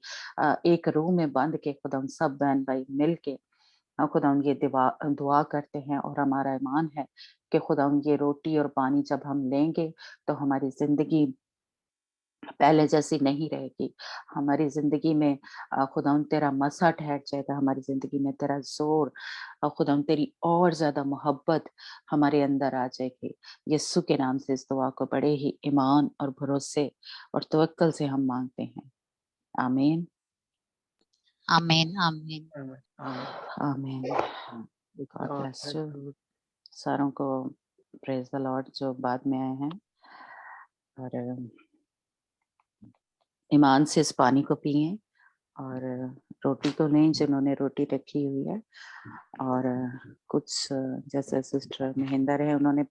Speaker 7: एक रूम में बंद के खुदावंद सब बहन भाई मिल के खुदावंद ये दुआ करते हैं, और हमारा ईमान है कि खुदावंद ये रोटी और पानी जब हम लेंगे तो हमारी जिंदगी पहले जैसी नहीं रहेगी। हमारी जिंदगी में खुदावंद तेरा मसा ठहर जाएगा, हमारी जिंदगी में तेरा जोर, खुदावंद तेरी और ज्यादा मोहब्बत हमारे अंदर आ जाएगी। यीशु के नाम से इस दुआ को बड़े ही ईमान और भरोसे और तवक्कल से हम मांगते हैं। आमीन
Speaker 8: आमीन आमीन।
Speaker 7: आमीन। गॉड ब्लेस यू सारों को। प्रेज द लॉर्ड जो बाद में आए हैं, और ईमान से इस पानी को पिए, और रोटी तो नहीं जिन्होंने रोटी रखी हुई है, और कुछ जैसे सिस्टर महेंद्र है, उन्होंने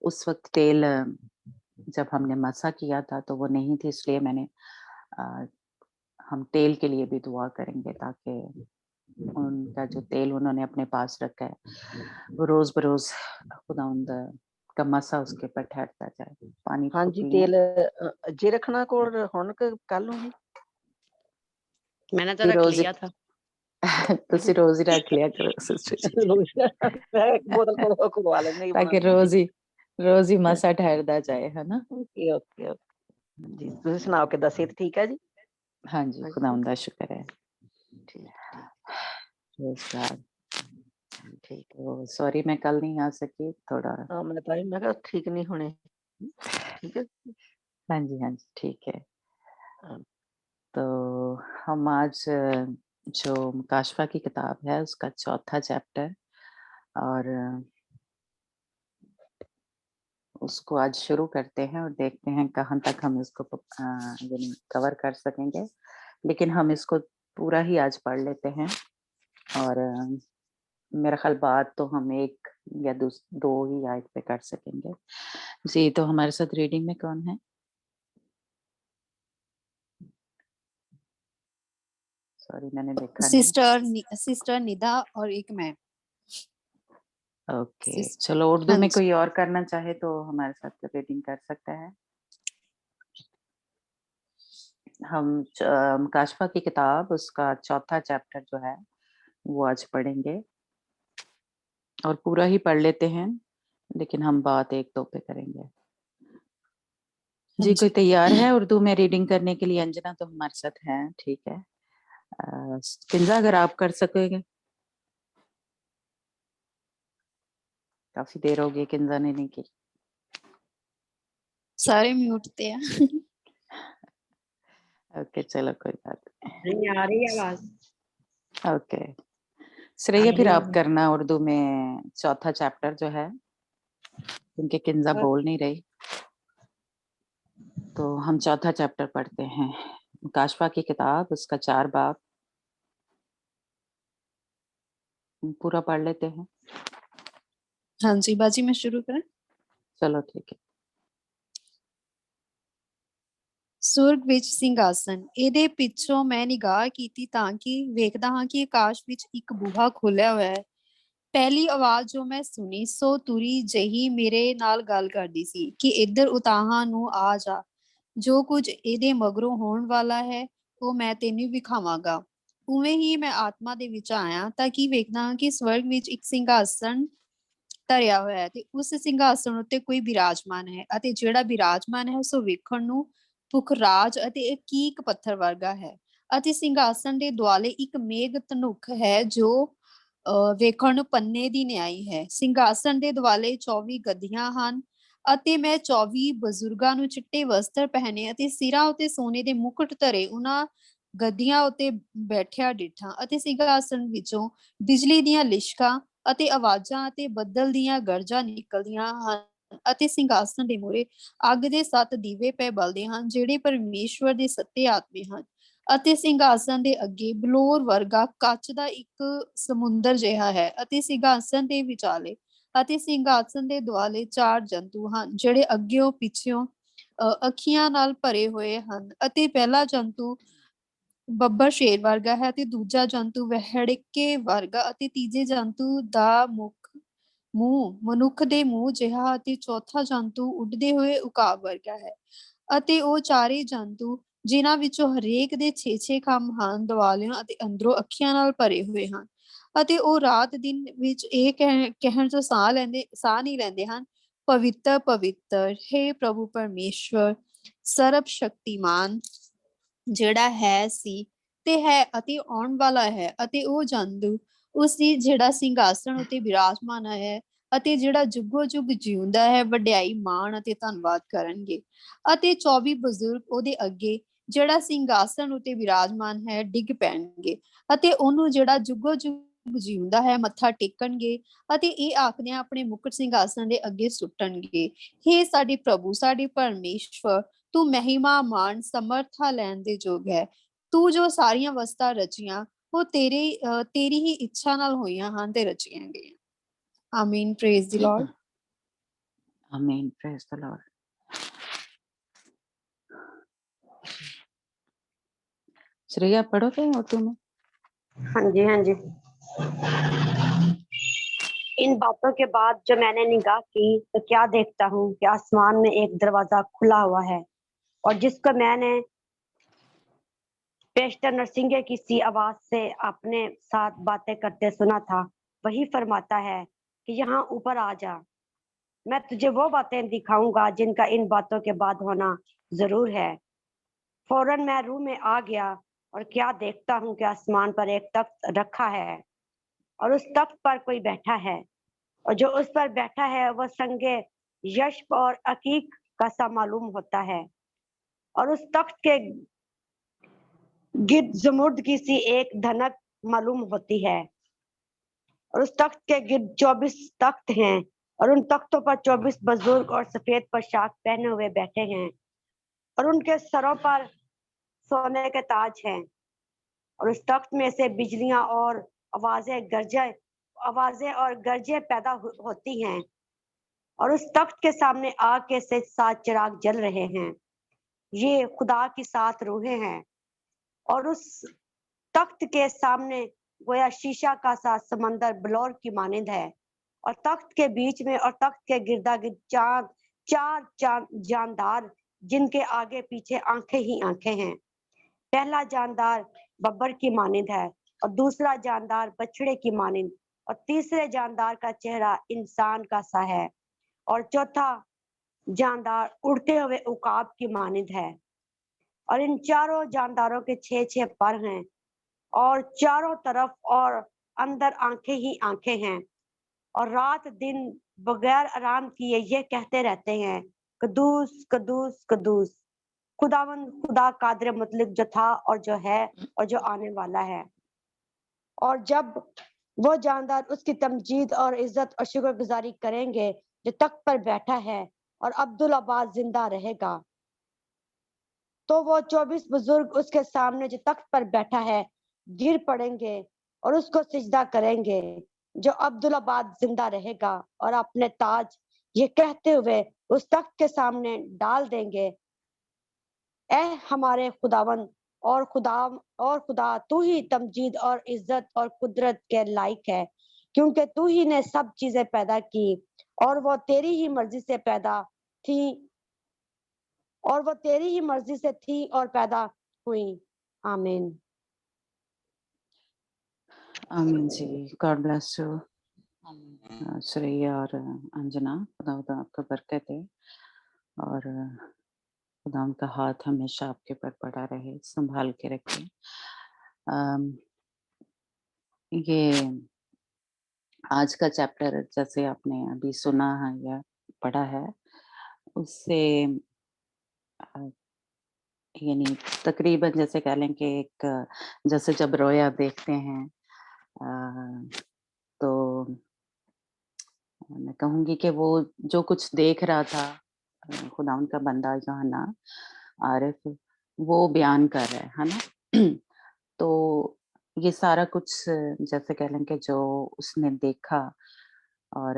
Speaker 7: उस वक्त तेल जब हमने मसा किया था तो वो नहीं थी, इसलिए मैंने हम तेल के लिए भी दुआ करेंगे, ताकि उनका जो तेल उन्होंने अपने पास रखा है वो रोज बरोज खुदावंद का मसा उसके ऊपर ठहरता जाए। पानी
Speaker 6: हाँ जी, तेल जे रखना कोल हुण कल नूं ही
Speaker 9: मैंने तो रख लिया था।
Speaker 7: तुसी रोज ही रख लिया करो सिस्टर जी,
Speaker 6: बोतल खुलवा लेंगे
Speaker 7: ताकि रोज ही मसा ठहरदा जाए, है ना।
Speaker 6: ओके ओके जी, तुसी सुनाओ कि सेहत ठीक है जी।
Speaker 7: हाँ जी, खुदावंद दा शुक्र है।
Speaker 6: ठीक
Speaker 7: Praise God.
Speaker 6: ठीक है।
Speaker 7: तो सॉरी मैं कल नहीं आ सकी थोड़ा।
Speaker 6: हाँ मैं ताई मैं कहा ठीक नहीं होने। ठीक है।
Speaker 7: हाँ जी, हाँ जी, ठीक है।
Speaker 6: हाँ।
Speaker 7: तो हम आज जो काशफा की किताब है उसका चौथा चैप्टर और उसको आज शुरू करते हैं और देखते हैं कहाँ तक हम इसको यानी कवर कर सकेंगे। लेकिन हम इसको पूरा ही आज पढ़ लेते हैं और मेरा ख्याल बात तो हम 1 या 2 ही आयत पे कर सकेंगे। जी, तो हमारे साथ रीडिंग में कौन है? सॉरी मैंने देखा नहीं।
Speaker 1: सिस्टर निदा और एक मैं।
Speaker 7: ओके, चलो उर्दू
Speaker 1: हाँ
Speaker 7: में
Speaker 1: जी।
Speaker 7: कोई और करना चाहे तो हमारे साथ रीडिंग कर सकता है। हम काशफा की किताब उसका चौथा चैप्टर जो है वो आज पढ़ेंगे और पूरा ही पढ़ लेते हैं, लेकिन हम बात 1-2 पे करेंगे। जी, कोई तैयार है उर्दू में रीडिंग करने के लिए? अंजना तो हमारे साथ है, ठीक है। किंजा अगर आप कर सकोगे। काफी देर हो गई किंजा ने नहीं की।
Speaker 1: सारे म्यूट थे आ।
Speaker 7: ओके चलो कोई बात
Speaker 9: नहीं आ रही आवाज।
Speaker 7: नहीं। ओके श्रेया फिर आप करना उर्दू में चौथा चैप्टर जो है, क्योंकि किंजा बोल नहीं रही तो हम चौथा चैप्टर पढ़ते हैं। काशफा की किताब उसका 4 बाब पूरा पढ़ लेते हैं।
Speaker 1: हाँ जी बाजी मैं शुरू करें।
Speaker 7: चलो ठीक है।
Speaker 1: ਸੁਰਗ ਵਿੱਚ ਸਿੰਘਾਸਨ, ਇਹਦੇ ਪਿੱਛੋਂ ਮੈਂ ਨਿਗਾਹ ਕੀਤੀ ਤਾਂ ਕਿ ਵੇਖਦਾ ਹਾਂ ਕਿ ਆਕਾਸ਼ ਵਿੱਚ ਇੱਕ ਬੂਹਾ ਖੁੱਲਿਆ ਹੋਇਆ ਹੈ। ਪਹਿਲੀ ਆਵਾਜ਼ ਜੋ ਮੈਂ ਸੁਣੀ ਸੋ ਤੁਰੀ ਜਿਹੀ ਮੇਰੇ ਨਾਲ ਗੱਲ ਕਰਦੀ ਸੀ ਕਿ ਇੱਧਰ ਉਤਾਹਾਂ ਨੂੰ ਆ ਜਾ, ਜੋ ਕੁਝ ਇਹਦੇ ਮਗਰੋਂ ਹੋਣ ਵਾਲਾ ਹੈ ਉਹ ਮੈਂ ਤੈਨੂੰ ਵਿਖਾਵਾਂਗਾ। ਉਵੇਂ ਹੀ ਮੈਂ ਆਤਮਾ ਦੇ ਵਿੱਚ ਆਇਆ ਤਾਂ ਕਿ ਵੇਖਦਾ ਹਾਂ ਕਿ ਸਵਰਗ ਵਿੱਚ ਇੱਕ ਸਿੰਘਾਸਨ ਧਰਿਆ ਹੋਇਆ ਹੈ ਤੇ ਉਸ ਸਿੰਘਾਸਨ ਉੱਤੇ ਕੋਈ ਬਿਰਾਜਮਾਨ ਹੈ ਅਤੇ ਜਿਹੜਾ ਬਿਰਾਜਮਾਨ ਹੈ ਸੋ ਵੇਖਣ ਨੂੰ ਪੁਖਰਾਜ ਅਤੇ ਅਕੀਕ ਪੱਥਰ ਵਰਗਾ ਹੈ ਅਤੇ ਸਿੰਘਾਸਨ ਦੇ ਦੁਆਲੇ ਇੱਕ ਮੇਘ ਧਨੁਖ ਹੈ ਜੋ ਵੇਖਣ ਨੂੰ ਪੰਨੇ ਦੀ ਨਿਆਈ ਹੈ। ਸਿੰਘਾਸਨ ਦੇ ਦੁਆਲੇ 24 ਗੱਦੀਆਂ ਹਨ ਅਤੇ ਮੈਂ 24 ਬਜ਼ੁਰਗਾਂ ਨੂੰ ਚਿੱਟੇ ਵਸਤਰ ਪਹਿਨੇ ਅਤੇ ਸਿਰਾਂ ਉੱਤੇ ਸੋਨੇ ਦੇ ਮੁਕਟ ਧਰੇ ਉਹਨਾਂ ਗੱਦੀਆਂ ਉੱਤੇ ਬੈਠਿਆ ਡਿਠਾ ਅਤੇ ਸਿੰਘਾਸਨ ਵਿੱਚੋਂ ਬਿਜਲੀ ਦੀਆਂ ਲਿਸ਼ਕਾਂ ਅਤੇ ਆਵਾਜ਼ਾਂ ਅਤੇ ਬੱਦਲ ਦੀਆਂ ਗਰਜਾਂ ਨਿਕਲਦੀਆਂ ਹਨ ਅਤੇ ਸਿੰਘਾਸਨ ਦੇ ਮੂਹਰੇ ਅੱਗ ਦੇ 7 ਦੀਵੇ ਪਏ ਬਲਦੇ ਹਨ ਜਿਹੜੇ ਪਰਮੇਸ਼ਵਰ ਦੇ ਸੱਤੇ ਆਤਮੇ ਹਨ ਅਤੇ ਸਿੰਘਾਸਨ ਦੇ ਅੱਗੇ ਬਲੌਰ ਵਰਗਾ ਕੱਚ ਦਾ ਇੱਕ ਸਮੁੰਦਰ ਜਿਹਾ ਹੈ ਅਤੇ ਸਿੰਘਾਸਨ ਦੇ ਵਿਚਾਲੇ ਅਤੇ ਸਿੰਘਾਸਨ ਦੇ ਦੁਆਲੇ 4 ਜੰਤੂ ਹਨ ਜਿਹੜੇ ਅੱਗਿਓਂ ਪਿੱਛਿਓਂ ਅੱਖੀਆਂ ਨਾਲ ਭਰੇ ਹੋਏ ਹਨ ਅਤੇ ਪਹਿਲਾ ਜੰਤੂ ਬੱਬਰ ਸ਼ੇਰ ਵਰਗਾ ਹੈ ਤੇ ਦੂਜਾ ਜੰਤੂ ਵਹਿੜਕੇ ਵਰਗਾ ਅਤੇ ਤੀਜੇ ਜੰਤੂ ਦਾ ਮੂੰਹ ਮਨੁੱਖ ਦੇ ਮੂੰਹ ਜਿਹਾ ਅਤੇ ਚੌਥਾ ਜੰਤੂ ਉੱਡਦੇ ਹੋਏ ਉਕਾਬ ਵਰਗਾ ਹੈ ਅਤੇ ਉਹ ਚਾਰੇ ਜੰਤੂ ਜਿਨ੍ਹਾਂ ਵਿੱਚੋਂ ਹਰੇਕ ਦੇ 6-6 ਖੰਭ ਹਨ ਦੁਆਲਿਆਂ ਅਤੇ ਅੰਦਰੋਂ ਅੱਖੀਆਂ ਨਾਲ ਭਰੇ ਹੋਏ ਹਨ ਅਤੇ ਉਹ ਰਾਤ ਦਿਨ ਵਿੱਚ ਇਹ ਕਹਿਣ ਤੋਂ ਸਾਹ ਨਹੀਂ ਲੈਂਦੇ ਹਨ, ਪਵਿੱਤਰ ਪਵਿੱਤਰ ਹੈ ਪ੍ਰਭੂ ਪਰਮੇਸ਼ਵਰ ਸਰਬ ਸ਼ਕਤੀਮਾਨ ਜਿਹੜਾ ਹੈ ਸੀ ਤੇ ਹੈ ਅਤੇ ਆਉਣ ਵਾਲਾ ਹੈ ਅਤੇ ਉਹ ਜੰਤੂ ਉਸ ਦੀ ਜਿਹੜਾ ਸਿੰਘਾਸਣ ਉਤੇ ਬਿਰਾਜਮਾਨ ਹੈ ਅਤੇ ਜਿਹੜਾ ਜੁਗੋ ਜੁਗ ਜਿਉਂਦਾ ਹੈ ਵਡਿਆਈ ਮਾਣ ਅਤੇ ਧੰਨਵਾਦ ਕਰਨਗੇ ਅਤੇ 24 ਬਜ਼ੁਰਗ ਉਹਦੇ ਅੱਗੇ ਜਿਹੜਾ ਸਿੰਘਾਸਣ ਉਤੇ ਬਿਰਾਜਮਾਨ ਹੈ ਡਿੱਗ ਪੈਣਗੇ ਅਤੇ ਉਹਨੂੰ ਜਿਹੜਾ ਜੁਗੋ ਜੁਗ ਜਿਉਂਦਾ ਹੈ ਮੱਥਾ ਟੇਕਣਗੇ ਅਤੇ ਇਹ ਆਖਦਿਆਂ ਆਪਣੇ ਮੁਕਟ ਸਿੰਘਾਸਣ ਦੇ ਅੱਗੇ ਸੁੱਟਣਗੇ, ਹੇ ਸਾਡੇ ਪ੍ਰਭੂ ਸਾਡੇ ਪਰਮੇਸ਼ਵਰ ਤੂੰ ਮਹਿਮਾ ਮਾਣ ਸਮਰਥਾ ਲੈਣ ਦੇ ਯੋਗ ਹੈ। ਤੂੰ ਜੋ ਸਾਰੀਆਂ ਵਸਤਾਂ ਰਚੀਆਂ ਉਹ ਤੇਰੀ ਹੀ ਇੱਛਾ ਨਾਲ ਹੋਈਆਂ ਹਨ ਤੇ ਰਚੀਆਂ ਗਈਆਂ। ਆਮੀਨ। Praise the Lord.
Speaker 7: आमीन। Praise the Lord. श्रेया पढ़ोगे उर्दू में?
Speaker 9: हाँ जी हाँ जी। इन बातों के बाद जो मैंने निगाह की तो क्या देखता हूँ कि आसमान में एक दरवाजा खुला हुआ है और जिसको मैंने पेशतर नरसिंगे की सी आवाज से अपने साथ बातें करते सुना था वही फरमाता है कि यहाँ ऊपर आ जा, मैं तुझे वो बातें दिखाऊंगा जिनका इन बातों के बाद होना जरूर है। फौरन मैं रूह में आ गया और क्या देखता हूँ कि आसमान पर एक तख्त रखा है और उस तख्त पर कोई बैठा है, और जो उस पर बैठा है वह संगे यश्ब और अकीक का सा मालूम होता है, और उस तख्त के गिर्द जमुर्द की सी एक धनक मालूम होती है, और उस तख्त के गिर्द 24 तख्त हैं, और उन तख्तों पर 24 बुजुर्ग और सफेद पोशाक पहने हुए बैठे हैं, और उनके सरों पर सोने के ताज हैं, और उस तख्त में से बिजलियां और आवाजें और गरजे पैदा होती हैं, और उस तख्त के सामने आग के से 7 चिराग जल रहे हैं, ये खुदा की 7 रूहें हैं, और उस तख्त के सामने गोया शीशा का सा समंदर बलौर की मानिंद है, और तख्त के बीच में और तख्त के गिरदा गिर्द चार जानदार, जिनके आगे पीछे आंखें ही आंखें हैं। पहला जानदार बब्बर की मानिंद है, और दूसरा जानदार बछड़े की मानिंद, और तीसरे जानदार का चेहरा इंसान का सा है, और चौथा जानदार उड़ते हुए उकाब की मानिंद है, और इन चारों जानदारों के 6 पर हैं, और चारों तरफ और अंदर आंखें ही आंखें हैं, और रात दिन बगैर आराम किए ये कहते रहते हैं, कदूस कदूस कदूस खुदावंद खुदा कादर मुतलक, जो था और जो है और जो आने वाला है। और जब वो जानदार उसकी तमजीद और इज्जत और शुक्रगुजारी करेंगे जो तख्त पर बैठा है, और अब्दुल अब्बास जिंदा रहेगा, तो वो 24 बुजुर्ग उसके सामने जो तख्त पर बैठा है गिर पड़ेंगे और उसको सिजदा करेंगे, जो अब्दुल अब्बास जिंदा रहेगा, और अपने ताज ये कहते हुए उस तख्त के सामने डाल देंगे, ए हमारे खुदावंद और खुदा तू ही तमजीद और इज्जत और कुदरत के लायक है, क्योंकि तू ही ने सब चीजें पैदा की, और वो तेरी ही मर्जी से पैदा थी, और वो तेरी ही मर्जी से थी और पैदा हुई। आमीन।
Speaker 7: आमीन जी। गॉड ब्लेस यू
Speaker 8: आमीन।
Speaker 7: श्रेया और अंजना, खुदा आपका बरकत है, और खुदा उनका हाथ हमेशा आपके पर पड़ा रहे, संभाल के रखे। ये आज का चैप्टर जैसे आपने अभी सुना है या पढ़ा है, उससे यानी तकरीबन जैसे कह लें कि एक जैसे जब रोया देखते हैं, तो मैं कहूँगी कि वो जो कुछ देख रहा था खुदा उनका बंदा यूहन्ना आरिफ, वो बयान कर रहा है ना। तो ये सारा कुछ जैसे कह लें कि जो उसने देखा, और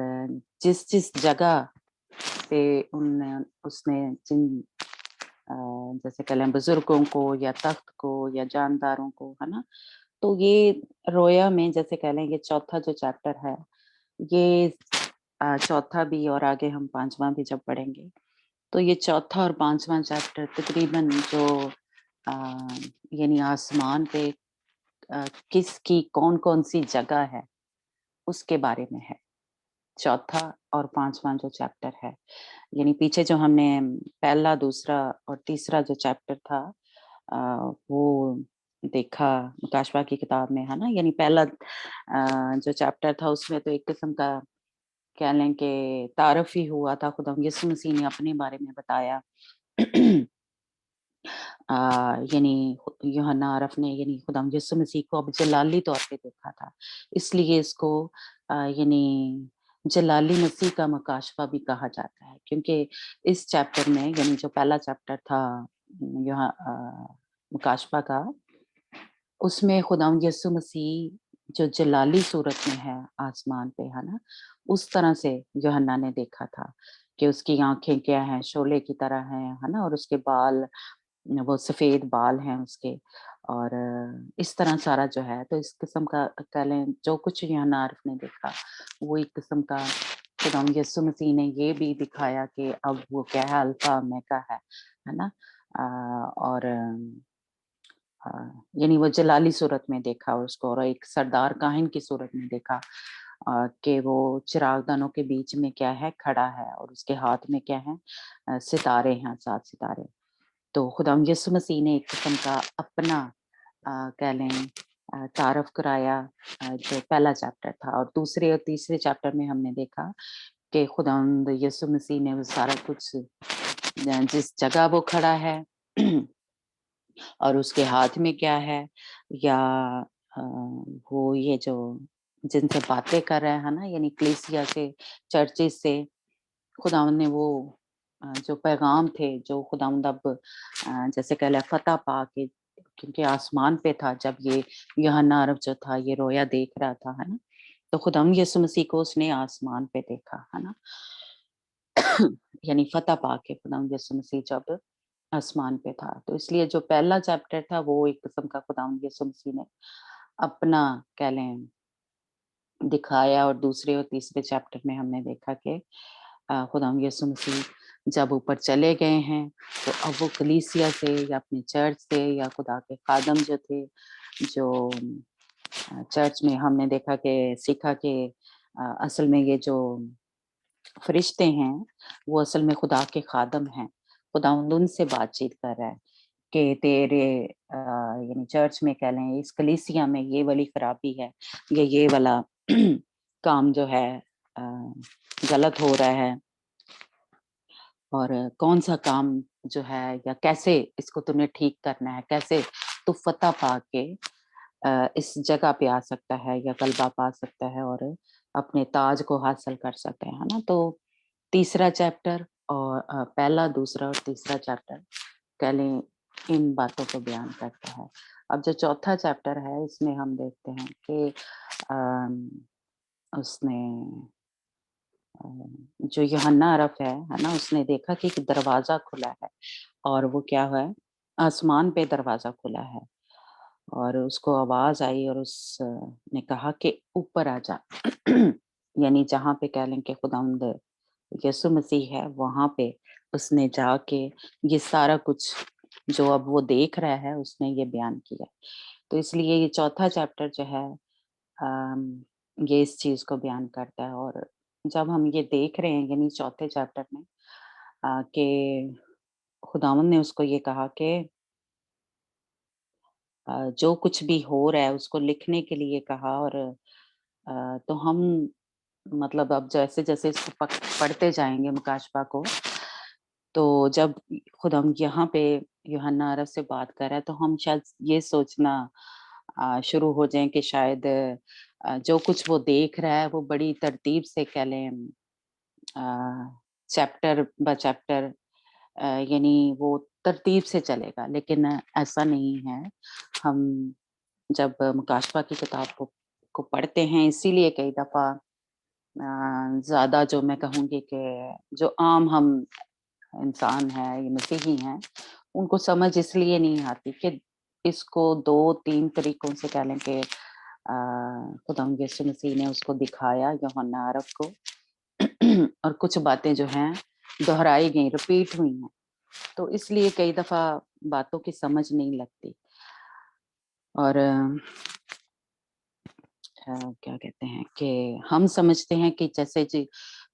Speaker 7: जिस जगह पे उसने जिन जैसे कह लें बुजुर्गों को या तख्त को या जानदारों को, है ना, तो ये रोया में जैसे कह लें ये चौथा जो चैप्टर है, ये चौथा भी और आगे हम 5वां भी जब पढ़ेंगे, तो ये चौथा और 5वां चैप्टर तकरीबन जो यानी आसमान पे किसकी कौन-कौन सी जगह है उसके बारे में है। चौथा और 5वां जो चैप्टर है, यानी पीछे जो हमने पहला, दूसरा और तीसरा जो चैप्टर था वो देखा मुकाशवा की किताब में, है ना, यानी पहला जो चैप्टर था उसमें तो एक किस्म का कह लें कि तारफ ही हुआ था, खुदा यीशु मसीह ने अपने बारे में बताया। यानी यूहन्ना आरफ ने यानी खुदा यीशु मसीह को अब जलाली तौर पे देखा था, इसलिए इसको यानी जलाली मसीह का मुकाशवा भी कहा जाता है, क्योंकि इस चैप्टर में यानी जो पहला चैप्टर था यहाँ मुकाशवा का, उसमें खुदा यीशु मसीह जो जलाली सूरत में है आसमान पे, है ना, उस तरह से यूहन्ना ने देखा था कि उसकी आंखें क्या हैं, शोले की तरह हैं, है ना, और उसके बाल वो सफेद बाल हैं उसके, और इस तरह सारा जो है, तो इस किस्म का कह लें जो कुछ यूहन्ना आरिफ ने देखा, वो एक किस्म का खुदा यीशु मसीह ने ये भी दिखाया कि अब वो क्या है, अल्फा ओमेगा है ना, और यानी वो जलाली सूरत में देखा उसको, और एक सरदार काहिन की सूरत में देखा कि वो चिरागदानों के बीच में क्या है, खड़ा है, और उसके हाथ में क्या है, सितारे हैं, 7 सितारे। तो खुदा यीशु मसीह ने एक किस्म का अपना कह लें तारफ कराया जो पहला चैप्टर था, और दूसरे और तीसरे चैप्टर में हमने देखा कि खुदावंद यीशु मसीह ने वो सारा कुछ जिस जगह वो खड़ा है और उसके हाथ में क्या है, या वो ये जो जिनसे बातें कर रहे हैं ना, यानी कलीसिया से, चर्चेस से, खुदावंद ने वो जो पैगाम थे जो खुदावंद अब जैसे कह लें फतह पा के, क्योंकि आसमान पे था जब ये यूहन्ना अरब जो था ये रोया देख रहा था, है ना, तो खुदावंद यीशु मसीह को उसने आसमान पे देखा, है ना। यानी फतह पा के खुदावंद यीशु मसीह जब आसमान पे था, तो इसलिए जो पहला चैप्टर था वो एक किस्म का खुदावंद यीशु मसीह ने अपना कह लें दिखाया, और दूसरे और तीसरे चैप्टर में हमने देखा कि खुदावंद यीशु मसीह जब ऊपर चले गए हैं, तो अब वो कलीसिया से या अपने चर्च से या खुदा के खादम जो थे, जो चर्च में हमने देखा कि सीखा कि असल में ये जो फरिश्ते हैं वो असल में खुदा के खादम हैं। खुदावंद उनसे बातचीत कर रहा है कि तेरे यानी चर्च में कह लें, इस कलीसिया में ये वाली खराबी है, ये वाला काम जो है गलत हो रहा है, और कौन सा काम जो है या कैसे इसको तूने ठीक करना है, कैसे तू फतह पा के इस जगह पे आ सकता है या गलबा पा सकता है और अपने ताज को हासिल कर सकते हैं, है ना। तो तीसरा चैप्टर और पहला, दूसरा और तीसरा चैप्टर कह लें इन बातों को बयान करता है। अब जो चौथा चैप्टर है इसमें हम देखते हैं कि उसने जो यूहन्ना अरब है ना, उसने देखा कि एक दरवाजा खुला है, और वो क्या है, आसमान पे दरवाजा खुला है, और उसको आवाज आई और उसने कहा कि ऊपर आ जा। यानी जहाँ पे कह लें कि खुदावंद यीशु मसीह है, वहां पे उसने जाके ये सारा कुछ जो अब वो देख रहा है उसने ये बयान किया। तो इसलिए ये चौथा चैप्टर जो है ये इस चीज को बयान करता है। और जब हम ये देख रहे हैं यानी चौथे चैप्टर में कि खुदावंद ने उसको ये कहा कि जो कुछ भी हो रहा है उसको लिखने के लिए कहा, और तो हम मतलब अब जैसे जैसे इसको पढ़ते जाएंगे मुकाशबा को, तो जब खुदावंद यहाँ पे यूहन्ना अरब से बात कर रहा है, तो हम शायद ये सोचना शुरू हो जाएं कि शायद जो कुछ वो देख रहा है वो बड़ी तरतीब से कह लें चैप्टर ब चैप्टर यानी वो तरतीब से चलेगा, लेकिन ऐसा नहीं है। हम जब मुकाशबा की किताब को पढ़ते हैं, इसीलिए कई दफा ज्यादा जो मैं कहूँगी कि जो आम हम इंसान है, ये मसीही हैं, उनको समझ इसलिए नहीं आती कि इसको 2-3 तरीकों से कह लें कि खुदावंद यीशु मसीह ने उसको दिखाया यूहन्ना अरब को और कुछ बातें जो हैं दोहराई गई, रिपीट हुई हैं, तो इसलिए कई दफा बातों की समझ नहीं लगती। और क्या कहते हैं कि हम समझते हैं कि जैसे जी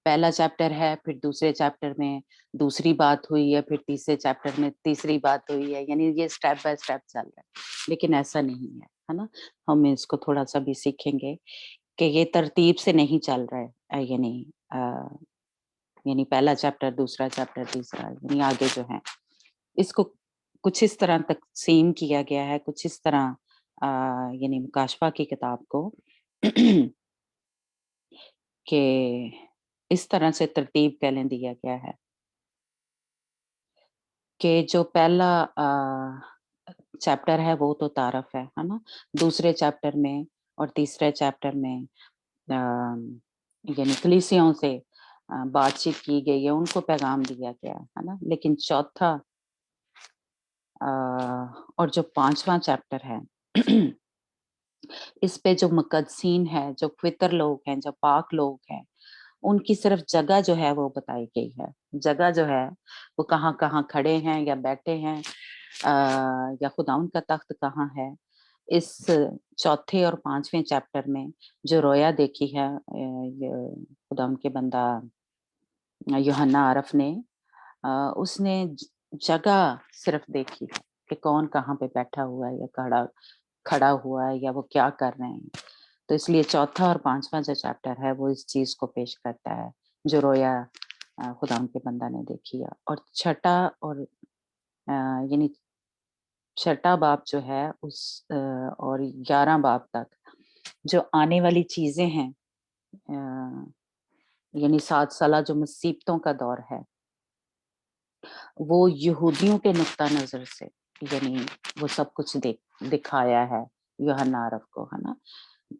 Speaker 7: पहला चैप्टर है, फिर दूसरे चैप्टर में दूसरी बात हुई है, फिर तीसरे चैप्टर में तीसरी बात हुई है, यानी ये स्टेप बाय स्टेप चल रहा है, लेकिन ऐसा नहीं है ना। हम इसको थोड़ा सा भी सीखेंगे कि ये तरतीब से नहीं चल रहा है, यानी पहला चैप्टर, दूसरा चैप्टर, तीसरा, यानी आगे जो है इसको कुछ इस तरह तकसीम किया गया है, कुछ इस तरह यानी मुकाशबा की किताब को कि इस तरह से तरतीब कह लें दिया गया है कि जो पहला चैप्टर है वो तो तारफ है ना। दूसरे चैप्टर में और तीसरे चैप्टर में यानी कलीसियाओं से बातचीत की गई है, उनको पैगाम दिया गया है ना। लेकिन चौथा और जो 5वां चैप्टर है इस पे जो मुकद्दसीन है, जो पवित्र लोग हैं, जो पाक लोग हैं, उनकी सिर्फ जगह जो है वो बताई गई है। जगह जो है वो कहाँ-कहाँ खड़े हैं या बैठे हैं, या खुदावंद का तख्त कहाँ है। इस चौथे और 5वें चैप्टर में जो रोया देखी है खुदावंद के बंदा यूहन्ना अरफ ने, उसने जगह सिर्फ देखी है कि कौन कहाँ पे बैठा हुआ है या खड़ा खड़ा हुआ है या वो क्या कर रहे हैं। तो इसलिए चौथा और पांचवा जो चैप्टर है वो इस चीज को पेश करता है जो रोया खुदा के बंदा ने देखी है। और छठा और यानी छठा बाब जो है उस और 11 बाब तक जो आने वाली चीजें हैं, यानी 7 साल जो मुसीबतों का दौर है, वो यहूदियों के नुक्ता नजर से यानी वो सब कुछ दिखाया है यूहन्ना अरब को, है ना,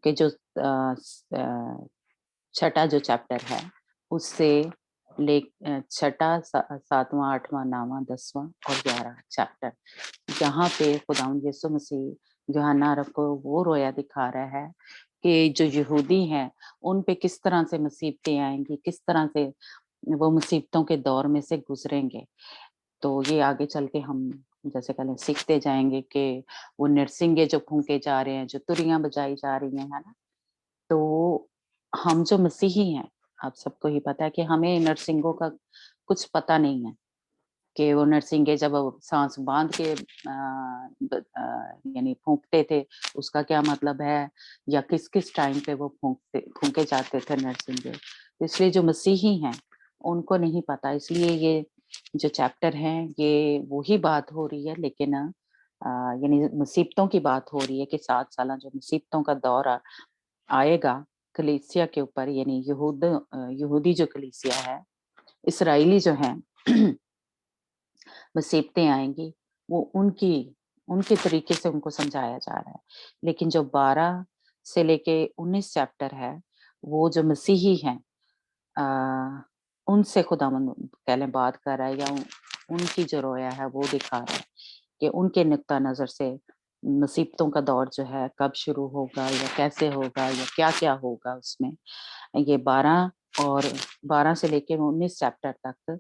Speaker 7: कि जो छठा जो चैप्टर है उससे ले छठा, सातवां, आठवां, नौवां, 10वां और 11 चैप्टर, यहाँ पे खुदावंद यीशु मसीह यूहन्ना अरब को वो रोया दिखा रहा है कि जो यहूदी हैं उन पे किस तरह से मुसीबतें आएंगी, किस तरह से वो मुसीबतों के दौर में से गुजरेंगे। तो ये आगे चल के हम जैसे कहलें सीखते जाएंगे कि वो नरसिंगे जो फूंके जा रहे हैं, जो तुरियां बजाई जा रही हैं, है ना, तो हम जो मसीही हैं, आप सबको ही पता है कि हमें नरसिंगों का कुछ पता नहीं है कि वो नरसिंगे जब वो सांस बांध के यानी फूंकते थे उसका क्या मतलब है, या किस किस टाइम पे वो फूंके जाते थे नरसिंगे। इसलिए जो मसीही हैं उनको नहीं पता, इसलिए ये जो चैप्टर है ये वही बात हो रही है, लेकिन यानी मुसीबतों की बात हो रही है कि 7 साल जो मुसीबतों का दौर आएगा कलीसिया के ऊपर, यानी यहूदी जो कलीसिया है, इसराइली जो है मुसीबतें आएंगी, वो उनके तरीके से उनको समझाया जा रहा है। लेकिन जो 12 से लेके 19 चैप्टर है वो जो मसीही हैं उनसे खुदावंद कह लें बात कर रहा है, या उनकी जो रोया है वो दिखा रहा है कि उनके नुक्ता नजर से मुसीबतों का दौर जो है कब शुरू होगा या कैसे होगा या क्या क्या होगा उसमें। ये 12 से लेके 19 चैप्टर तक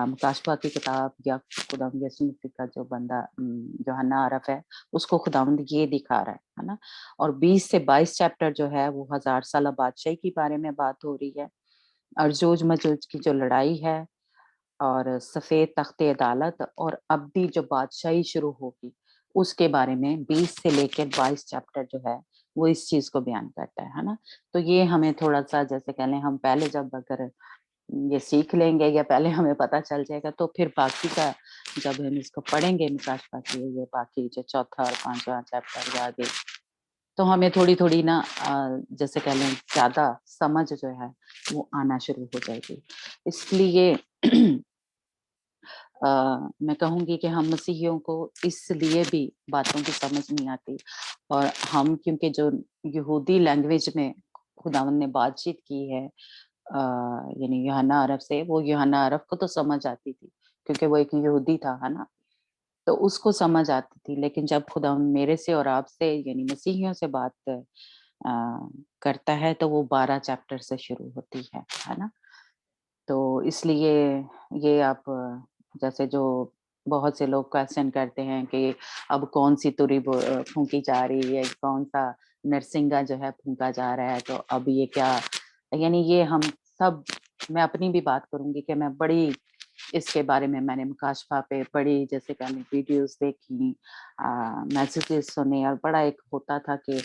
Speaker 7: मुकाशफा की किताब या खुदावंद यीशु मसीह का जो बंदा यूहन्ना अरब है उसको खुदावंद ये दिखा रहा है ना। और 20 से 22 चैप्टर जो है वो 1000 साल बादशाही के बारे में बात हो रही है, अर्जोज मजूज की जो लड़ाई है और सफेद तख्ते अदालत और अब्दी जो बादशाही शुरू होगी उसके बारे में 20 से लेकर 22 चैप्टर जो है वो इस चीज को बयान करता है ना। तो ये हमें थोड़ा सा जैसे कह लें हम पहले जब अगर ये सीख लेंगे या पहले हमें पता चल जाएगा तो फिर बाकी का जब हम इसको पढ़ेंगे मुकाशफा के ये बाकी जो चौथा और पांचवा चैप्टर या आगे, तो हमें थोड़ी थोड़ी ना जैसे कह लें ज्यादा समझ जो है वो आना शुरू हो जाएगी। इसलिए मैं कहूँगी कि हम मसीहियों को इसलिए भी बातों की समझ नहीं आती, और हम क्योंकि जो यहूदी लैंग्वेज में खुदावंद ने बातचीत की है यानी यूहन्ना अरब से, वो यूहन्ना अरब को तो समझ आती थी क्योंकि वो एक यहूदी था, है ना, तो उसको समझ आती थी। लेकिन जब खुदावंद मेरे से और आपसे यानी मसीहियों से बात करता है तो वो 12 चैप्टर से शुरू होती है ना। तो इसलिए ये आप जैसे जो बहुत से लोग क्वेश्चन करते हैं कि अब कौन सी तुरी फूंकी जा रही है, कौन सा नरसिंगा जो है फूंका जा रहा है, तो अब ये क्या, यानी ये हम सब, मैं अपनी भी बात करूंगी कि मैं बड़ी इसके बारे में मैंने मुकाशफा पे बड़ी जैसे कहने वीडियोस देखी, मैसेजेस सुने, और बड़ा एक होता था कि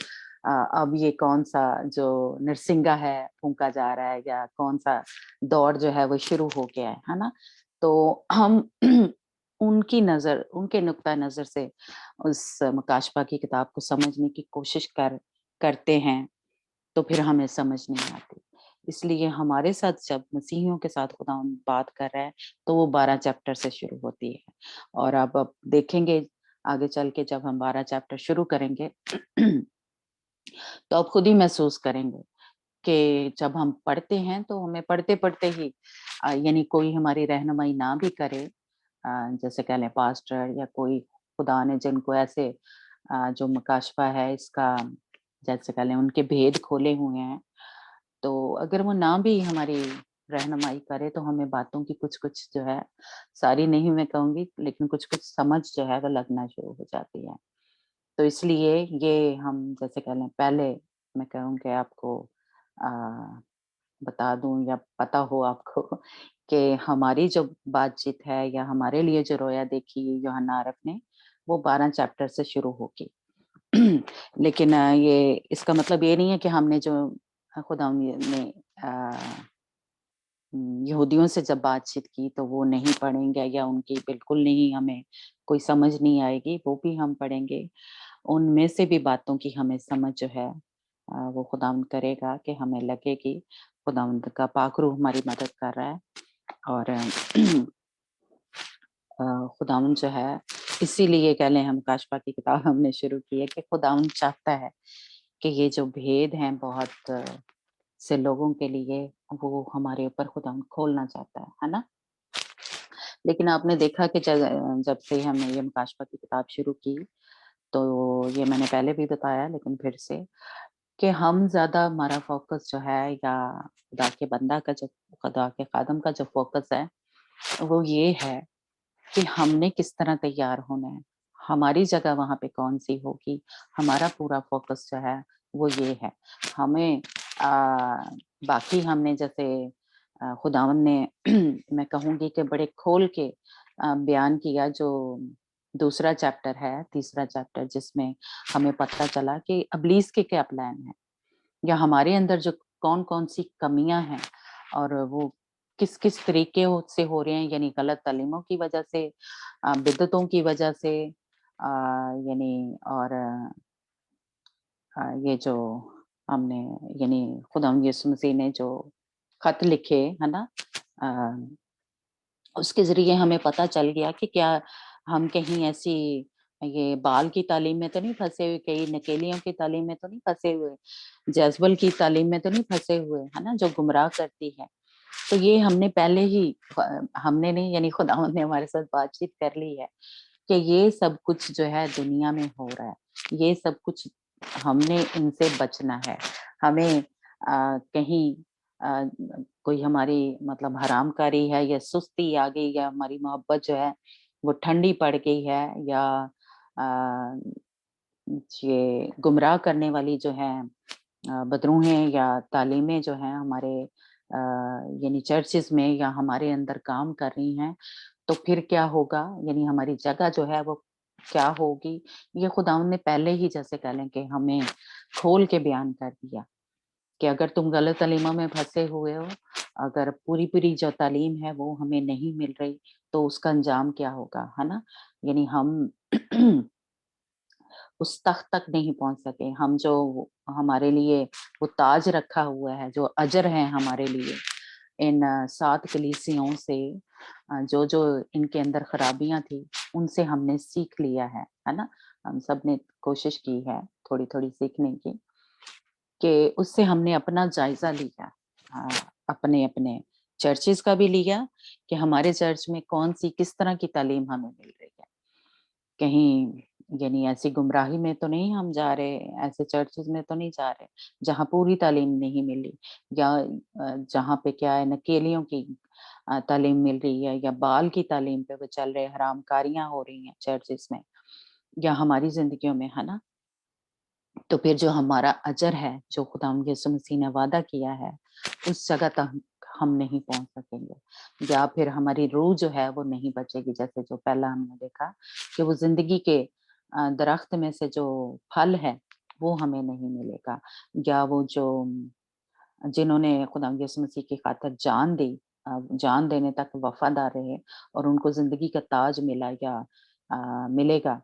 Speaker 7: अब ये कौन सा जो नरसिंगा है फूंका जा रहा है या कौन सा दौर जो है वो शुरू हो गया है ना। तो हम उनकी नजर, उनके नुक्ता नजर से उस मुकाशफा की किताब को समझने की कोशिश करते हैं तो फिर हमें समझ नहीं आती। इसलिए हमारे साथ जब मसीहियों के साथ खुदा बात कर रहा है तो वो 12 चैप्टर से शुरू होती है। और अब देखेंगे आगे चल के जब हम 12 चैप्टर शुरू करेंगे तो आप खुद ही महसूस करेंगे कि जब हम पढ़ते हैं तो हमें पढ़ते पढ़ते ही यानी कोई हमारी रहनुमाई ना भी करे, जैसे कह लें पास्टर या कोई खुदा ने जिनको ऐसे जो मुकाशफा है इसका जैसे कह लें उनके भेद खोले हुए हैं, तो अगर वो ना भी हमारी रहनुमाई करे तो हमें बातों की कुछ कुछ जो है, सारी नहीं मैं कहूँगी, लेकिन कुछ कुछ समझ जो है वो लगना शुरू हो जाती है। तो इसलिए ये हम जैसे कह लें पहले मैं कहूँगी आपको आ, बता दूं या पता हो आपको कि हमारी जो बातचीत है या हमारे लिए जो रोया देखी यूहन्ना अरब ने वो 12 चैप्टर से शुरू होगी لیکن یہ اس کا مطلب یہ نہیں ہے کہ ہم نے جو خدا نے یہودیوں سے جب بات چیت کی تو وہ نہیں پڑھیں گے یا ان کی بالکل نہیں ہمیں کوئی سمجھ نہیں آئے گی، وہ بھی ہم پڑھیں گے۔ ان میں سے بھی باتوں کی ہمیں سمجھ جو ہے وہ خداوند کرے گا کہ ہمیں لگے گی خداوند کا پاک روح ہماری مدد کر رہا ہے۔ اور خداوند جو ہے، اسی لیے کہہ لیں ہم کاشفا کی کتاب ہم نے شروع کی ہے کہ خداوند چاہتا ہے کہ یہ جو بھید ہیں بہت سے لوگوں کے لیے وہ ہمارے اوپر خداوند کھولنا چاہتا ہے نا۔ لیکن آپ نے دیکھا کہ جب سے ہم نے یہ مکاشفہ کی کتاب شروع کی تو یہ میں نے پہلے بھی بتایا لیکن پھر سے کہ ہم زیادہ ہمارا فوکس جو ہے یا خدا کے بندہ کا جو خدا کے خادم کا جو فوکس ہے وہ یہ ہے کہ ہم نے کس طرح تیار ہونا ہے، ہماری جگہ وہاں پہ کون سی ہوگی۔ ہمارا پورا فوکس جو ہے وہ یہ ہے۔ ہمیں باقی ہم نے جیسے خداوند نے میں کہوں گی کہ بڑے کھول کے بیان کیا جو دوسرا چیپٹر ہے، تیسرا چیپٹر، جس میں ہمیں پتہ چلا کہ ابلیس کے کیا پلان ہے یا ہمارے اندر جو کون کون سی کمیاں ہیں اور وہ کس کس طریقے سے ہو رہے ہیں، یعنی غلط تعلیموں کی وجہ سے، بدعتوں کی وجہ سے، یعنی اور یہ جو ہم نے یعنی خدا یسوع مسیح نے جو خط لکھے ہے نا، اس کے ذریعے ہمیں پتہ چل گیا کہ کیا ہم کہیں ایسی یہ بال کی تعلیم میں تو نہیں پھنسے ہوئے، کئی نکیلیوں کی تعلیم میں تو نہیں پھنسے ہوئے، جیزبل کی تعلیم میں تو نہیں پھنسے ہوئے ہے نا، جو گمراہ کرتی ہے۔ تو یہ ہم نے پہلے ہی ہم نے نہیں یعنی خداوند نے ہمارے ساتھ بات چیت کر لی ہے کہ یہ سب کچھ جو ہے دنیا میں ہو رہا ہے، یہ سب کچھ ہم نے ان سے بچنا ہے۔ ہمیں کہیں کوئی ہماری مطلب حرام کاری ہے یا سستی آ گئی یا ہماری محبت جو ہے وہ ٹھنڈی پڑ گئی ہے یا یہ گمراہ کرنے والی جو ہے بدروہیں یا تعلیمیں جو ہیں ہمارے یعنی چرچز میں یا ہمارے اندر کام کر رہی ہیں، تو پھر کیا ہوگا، یعنی ہماری جگہ جو ہے وہ کیا ہوگی۔ یہ خداوند نے پہلے ہی جیسے کہہ لیں کہ ہمیں کھول کے بیان کر دیا کہ اگر تم غلط تعلیموں میں پھنسے ہوئے ہو، اگر پوری جو تعلیم ہے وہ ہمیں نہیں مل رہی تو اس کا انجام کیا ہوگا، ہے نا۔ یعنی ہم اس تخت تک نہیں پہنچ سکے، ہم جو ہمارے لیے وہ تاج رکھا ہوا ہے، جو اجر ہے ہمارے لیے ان 7 کلیسیوں سے، جو ان کے اندر خرابیاں تھی ان سے ہم نے سیکھ لیا ہے نا۔ ہم سب نے کوشش کی ہے تھوڑی تھوڑی سیکھنے کی، کہ اس سے ہم نے اپنا جائزہ لیا، اپنے چرچز کا بھی لیا کہ ہمارے چرچ میں کون سی کس طرح کی تعلیم ہمیں مل رہی ہے۔ کہیں یعنی ایسی گمراہی میں تو نہیں ہم جا رہے، ایسے چرچز میں تو نہیں جا رہے جہاں پوری تعلیم نہیں ملی، یا جہاں پہ کیا ہے نکیلیوں کی تعلیم مل رہی ہے یا بال کی تعلیم پہ وہ چل رہے، حرام کاریاں ہو رہی ہیں چرچز میں یا ہماری زندگیوں میں، ہے نا۔ تو پھر جو ہمارا اجر ہے جو خدا یسوع مسیح نے وعدہ کیا ہے اس جگہ تک ہم نہیں پہنچ سکیں گے، یا پھر ہماری روح جو ہے وہ نہیں بچے گی، جیسے جو پہلا ہم نے دیکھا کہ وہ زندگی کے درخت میں سے جو پھل ہے وہ ہمیں نہیں ملے گا، یا وہ جو جنہوں نے خدا یسوع مسیح کی خاطر جان دی، جان دینے تک وفادار رہے اور ان کو زندگی کا تاج ملا یا ملے گا،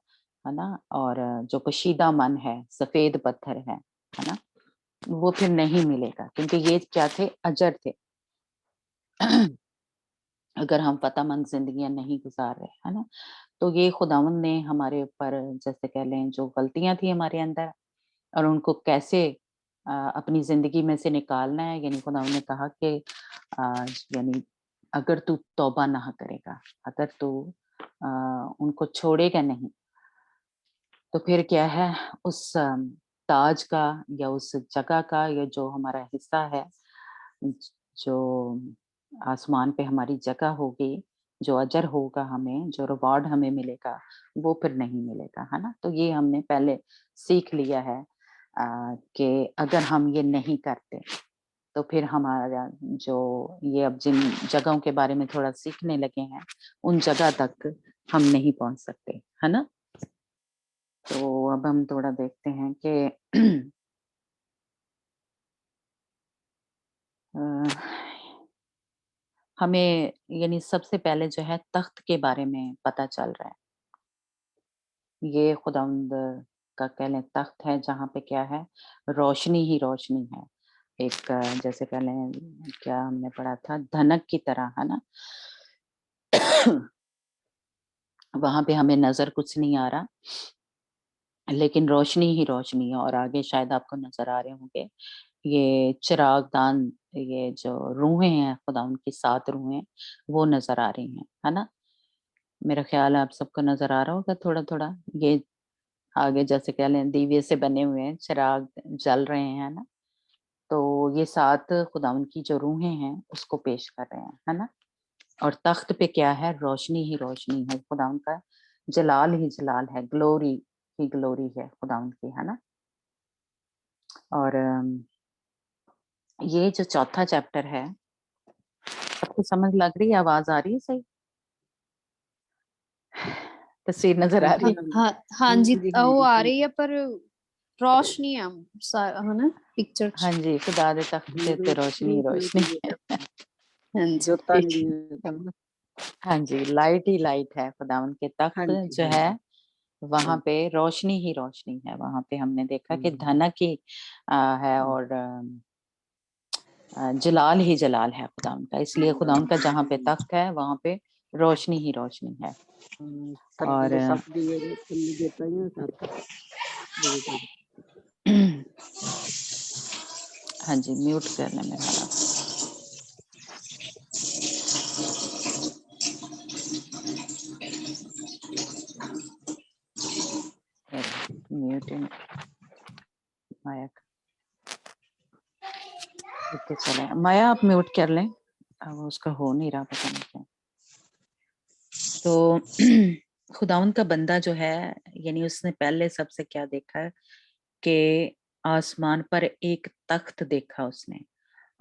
Speaker 7: ہے نا۔ اور جو کشیدہ من ہے، سفید پتھر ہے نا، وہ پھر نہیں ملے گا، کیونکہ یہ کیا تھے، اجر تھے۔ اگر ہم فتح مند زندگیاں نہیں گزار رہے، ہے نا، تو یہ خداوند نے ہمارے اوپر جیسے کہہ لیں جو غلطیاں تھیں ہمارے اندر اور ان کو کیسے اپنی زندگی میں سے نکالنا ہے، یعنی خداوند نے کہا کہ یعنی اگر تو توبہ نہ کرے گا، اگر تو ان کو چھوڑے گا نہیں، تو پھر کیا ہے، اس تاج کا یا اس جگہ کا یا جو ہمارا حصہ ہے، جو آسمان پہ ہماری جگہ ہوگی، جو اجر ہوگا ہمیں، جو ریوارڈ ہمیں ملے گا، وہ پھر نہیں ملے گا، ہے نا۔ تو یہ ہم نے پہلے سیکھ لیا ہے کہ اگر ہم یہ نہیں کرتے تو پھر ہمارا جو یہ اب جن جگہوں کے بارے میں تھوڑا سیکھنے لگے ہیں ان جگہ تک ہم نہیں پہنچ سکتے، ہے نا۔ तो अब हम थोड़ा देखते हैं कि हमें यानी सबसे पहले जो है तख्त के बारे में पता चल रहा है। ये खुदावंद का कह लें तख्त है जहाँ पे क्या है, रोशनी ही रोशनी है। एक जैसे कह लें क्या हमने पढ़ा था, धनक की तरह, है ना? वहाँ पे हमें नज़र कुछ नहीं आ रहा, लेकिन रोशनी ही रोशनी है। और आगे शायद आपको नज़र आ रहे होंगे, ये चिरागदान, ये जो रूहें हैं खुदावंद की 7 रूहें, वो नज़र आ रही हैं, है ना? मेरा ख़्याल है आप सबको नज़र आ रहा होगा थोड़ा-थोड़ा। ये आगे जैसे कह लें दिव्य से बने हुए हैं, चिराग जल रहे हैं, है ना? तो ये 7 खुदावंद की जो रूहें हैं, उसको पेश कर रहे हैं, है ना? और तख्त पे क्या है, रोशनी ही रोशनी है, खुदावंद का जलाल ही जलाल है, ग्लोरी ही ग्लोरी है खुदावंद की, है ना? और ये जो चौथा चैप्टर है, सबको समझ लग रही है? आवाज़ आ रही है सही? तस्वीर नज़र आ रही है?
Speaker 1: हाँ जी,
Speaker 6: जी,
Speaker 1: वो आ
Speaker 6: जी।
Speaker 1: रही है पर रोशनी है है ना पिक्चर
Speaker 7: हाँ
Speaker 1: च।
Speaker 7: जी, खुदा दे तख्त पे तो रोशनी ही रोशनी है।
Speaker 1: हाँ जी,
Speaker 6: जोता
Speaker 7: ठीक
Speaker 6: नहीं
Speaker 7: है।
Speaker 6: है तब।
Speaker 7: हाँ जी, लाइट ही लाइट है, खुदावंद के
Speaker 6: हाँ
Speaker 7: तख्त
Speaker 6: जी,
Speaker 7: जो
Speaker 6: हाँ
Speaker 7: है,
Speaker 6: जी।
Speaker 7: वहाँ पे रोशनी ही रोशनी है। वहाँ पे हमने देखा कि
Speaker 6: हम्म,
Speaker 7: धनक ही है और जलाल ही जलाल है खुदावंद का। इसलिए खुदावंद का जहाँ पे तख्त है, वहाँ पे रोशनी ही रोशनी है। और
Speaker 6: तो सब दिए तुमने देता ही है साथ।
Speaker 7: हाँ जी, म्यूट कर लें मेरा वाला। म्यूटिंग माया का। ठीक है, चलें। माया आप म्यूट कर लें, अब उसका हो नहीं रहा, पता नहीं क्यों। तो खुदावंद का बंदा जो है, यानी उसने पहले सबसे क्या देखा कि आसमान पर एक तख्त देखा उसने।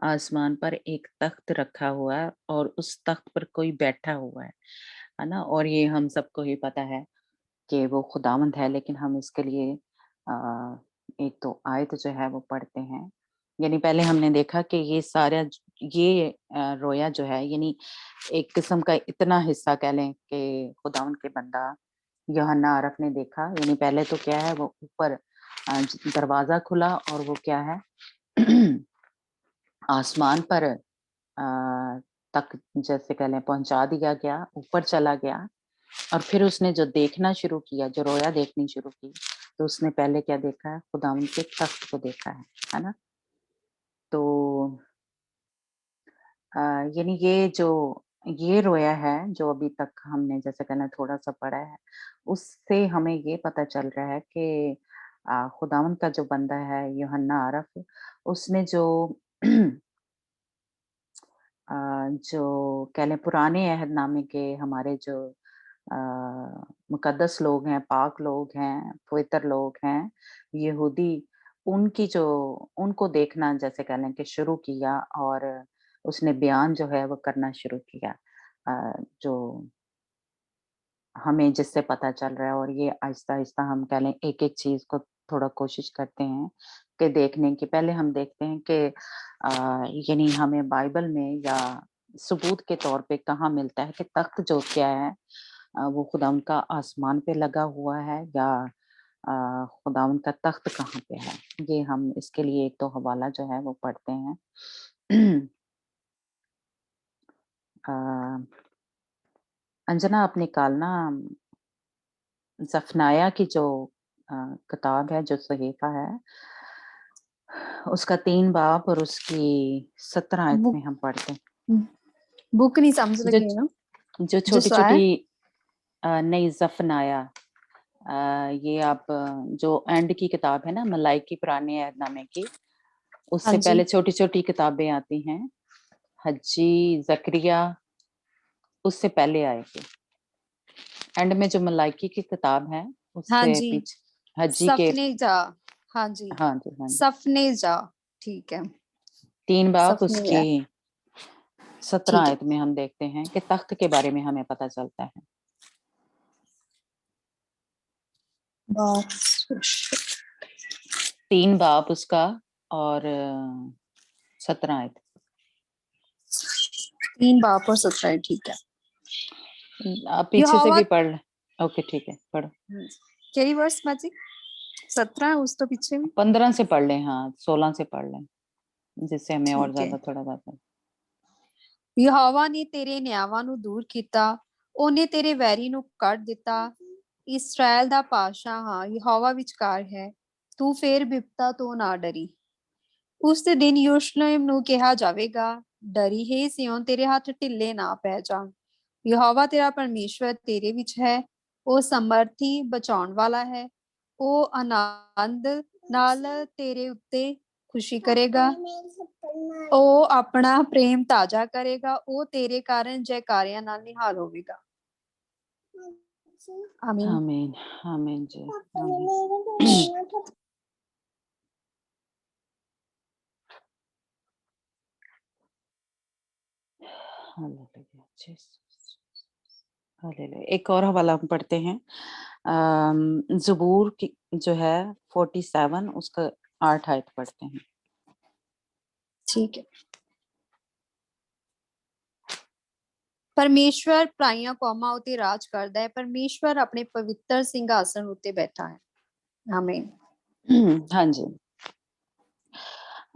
Speaker 7: आसमान पर एक तख्त रखा हुआ है और उस तख्त पर कोई बैठा हुआ है ना? और ये हम सबको ही पता है कि वो खुदावंद है, लेकिन हम इसके लिए एक तो आयत जो है वो पढ़ते हैं। यानी पहले हमने देखा कि ये सारा ये रोया जो है, यानी एक किस्म का इतना हिस्सा कह लें कि खुदावंद के बंदा यूहन्ना आरफ ने देखा। यानी पहले तो क्या है, वो ऊपर दरवाजा खुला और वो क्या है आसमान पर तक जैसे कह लें पहुंचा दिया गया, ऊपर चला गया। और फिर उसने जो देखना शुरू किया, जो रोया देखनी शुरू की, तो उसने पहले क्या देखा है, खुदावंद के तख्त को देखा है ना? तो यानी ये रोया है जो अभी तक हमने जैसे कहना थोड़ा सा पढ़ा है, उससे हमें ये पता चल रहा है कि खुदावंद का जो बंदा है यूहन्ना आरफ, उसने जो कह लें पुराने अहदनामे के हमारे जो अ, मुकद्दस लोग हैं, पाक लोग हैं, पवित्र लोग हैं, यहूदी, उनको देखना जैसे कह लें कि शुरू किया और उसने बयान जो है वो करना शुरू किया। जो हमें जिससे पता चल रहा है, और ये आहिस्ता-आहिस्ता हम कह लें एक-एक चीज़ को थोड़ा कोशिश करते हैं कि देखने की। पहले हम देखते हैं कि यानी हमें बाइबल में या सबूत के तौर पे कहाँ मिलता है कि तख्त जो क्या है, वो खुदावंद का आसमान पे लगा हुआ है या खुदावंद का तख्त कहाँ पे है। ये हम इसके लिए एक तो हवाला जो है वो पढ़ते हैं। अ, अंजना आप निकालना ज़फ़नाया की जो किताब है, जो सहीफ़ा है, उसका 3 बाब और उसकी 17 आयत
Speaker 1: बुक
Speaker 7: में हम पढ़ते हैं।
Speaker 1: बुक नहीं समझ
Speaker 7: जो
Speaker 1: लगी है ना
Speaker 7: जो
Speaker 1: जसवाया।
Speaker 7: छोटी-छोटी नहीं ज़फ़नाया, ये आप जो एंड की किताब है ना मलाइकी पुराने अहदनामे की,
Speaker 1: हाँ
Speaker 7: उससे
Speaker 1: जी,
Speaker 7: पहले छोटी-छोटी किताबें आती हैं। हज्जी, ज़करिया, उससे पहले आए थे। एंड में जो मलाइकी की किताब है,
Speaker 1: हाँ
Speaker 7: उससे
Speaker 1: जी,
Speaker 7: पीछे हज्जी के।
Speaker 1: सपने जा। हाँ जी,
Speaker 7: हाँ जी, हाँ जी।
Speaker 1: सपने जा, ठीक है,
Speaker 7: 3 बाब
Speaker 1: सपने
Speaker 7: उसकी
Speaker 1: जा,
Speaker 7: 17
Speaker 1: ठीक है।
Speaker 7: आयत में हम देखते हैं कि तख्त के बारे में हमें पता चलता है। 3 बाब उसका और 17 आयत।
Speaker 1: 3 बाप और 17, ठीक है।
Speaker 7: आप पीछे से
Speaker 1: यहोवा
Speaker 7: भी पढ़ लें। ओके ठीक है, पढ़ो।
Speaker 1: केड़ी वर्स बाजी? 17 उस तो पीछे भी
Speaker 7: 15 से पढ़ लें, हाँ 16 से पढ़ लें, जिससे हमें और
Speaker 1: ठीक है।
Speaker 7: ज्यादा थोड़ा ज्यादा।
Speaker 1: ਯਹੋਵਾ ਨੇ ਤੇਰੇ ਨਿਆਵਾਂ ਨੂੰ ਦੂਰ ਕੀਤਾ, ਉਹਨੇ ਤੇਰੇ ਵੈਰੀ ਨੂੰ ਕੱਢ ਦਿੱਤਾ। ਇਸਰਾਇਲ ਦਾ ਪਾਤਸ਼ਾਹ ਹਾਂ, ਯਹੋਵਾ ਵਿਚਕਾਰ ਹੈ, ਤੂੰ ਫੇਰ ਬਿਪਤਾ ਤੋਂ ਨਾ ਡਰੀ। ਉਸ ਦੇ ਦਿਨ ਯਰੂਸ਼ਲਮ ਨੂੰ ਕਿਹਾ ਜਾਵੇਗਾ, ਡਰੀ ਹੈ ਸਿਯੋਨ, ਤੇਰੇ ਹੱਥ ਢਿੱਲੇ ਨਾ ਪੈ ਜਾਣ। ਯਹੋਵਾ ਤੇਰਾ ਪਰਮੇਸ਼ਵਰ ਤੇਰੇ ਵਿੱਚ ਹੈ, ਉਹ ਸਮਰਥੀ ਬਚਾਉਣ ਵਾਲਾ ਹੈ, ਉਹ ਆਨੰਦ ਨਾਲ ਤੇਰੇ ਉੱਤੇ ਖੁਸ਼ੀ ਕਰੇਗਾ, ਉਹ ਆਪਣਾ ਪ੍ਰੇਮ ਤਾਜ਼ਾ ਕਰੇਗਾ, ਉਹ ਤੇਰੇ ਕਾਰਨ ਜੈਕਾਰਿਆਂ ਨਾਲ ਨਿਹਾਲ ਹੋਵੇਗਾ। ਆਮੀਨ।
Speaker 7: आमीन आमीन जी आमीन। Hallelujah, Jesus, hallelujah. एक और हवाला हम पढ़ते हैं, ज़बूर की जो है 47 उसका 8 आयत पढ़ते हैं।
Speaker 1: ਠੀਕ ਹੈ। ਪਰਮੇਸ਼ਵਰ ਪ੍ਰਾਈਆਂ ਕੌਮਾਂ ਉਤੇ ਰਾਜ ਕਰਦਾ ਹੈ, ਪਰਮੇਸ਼ਵਰ ਆਪਣੇ ਪਵਿੱਤਰ ਸਿੰਘਾਸਨ ਉਤੇ बैठा है। आमीन।
Speaker 7: हाँ जी,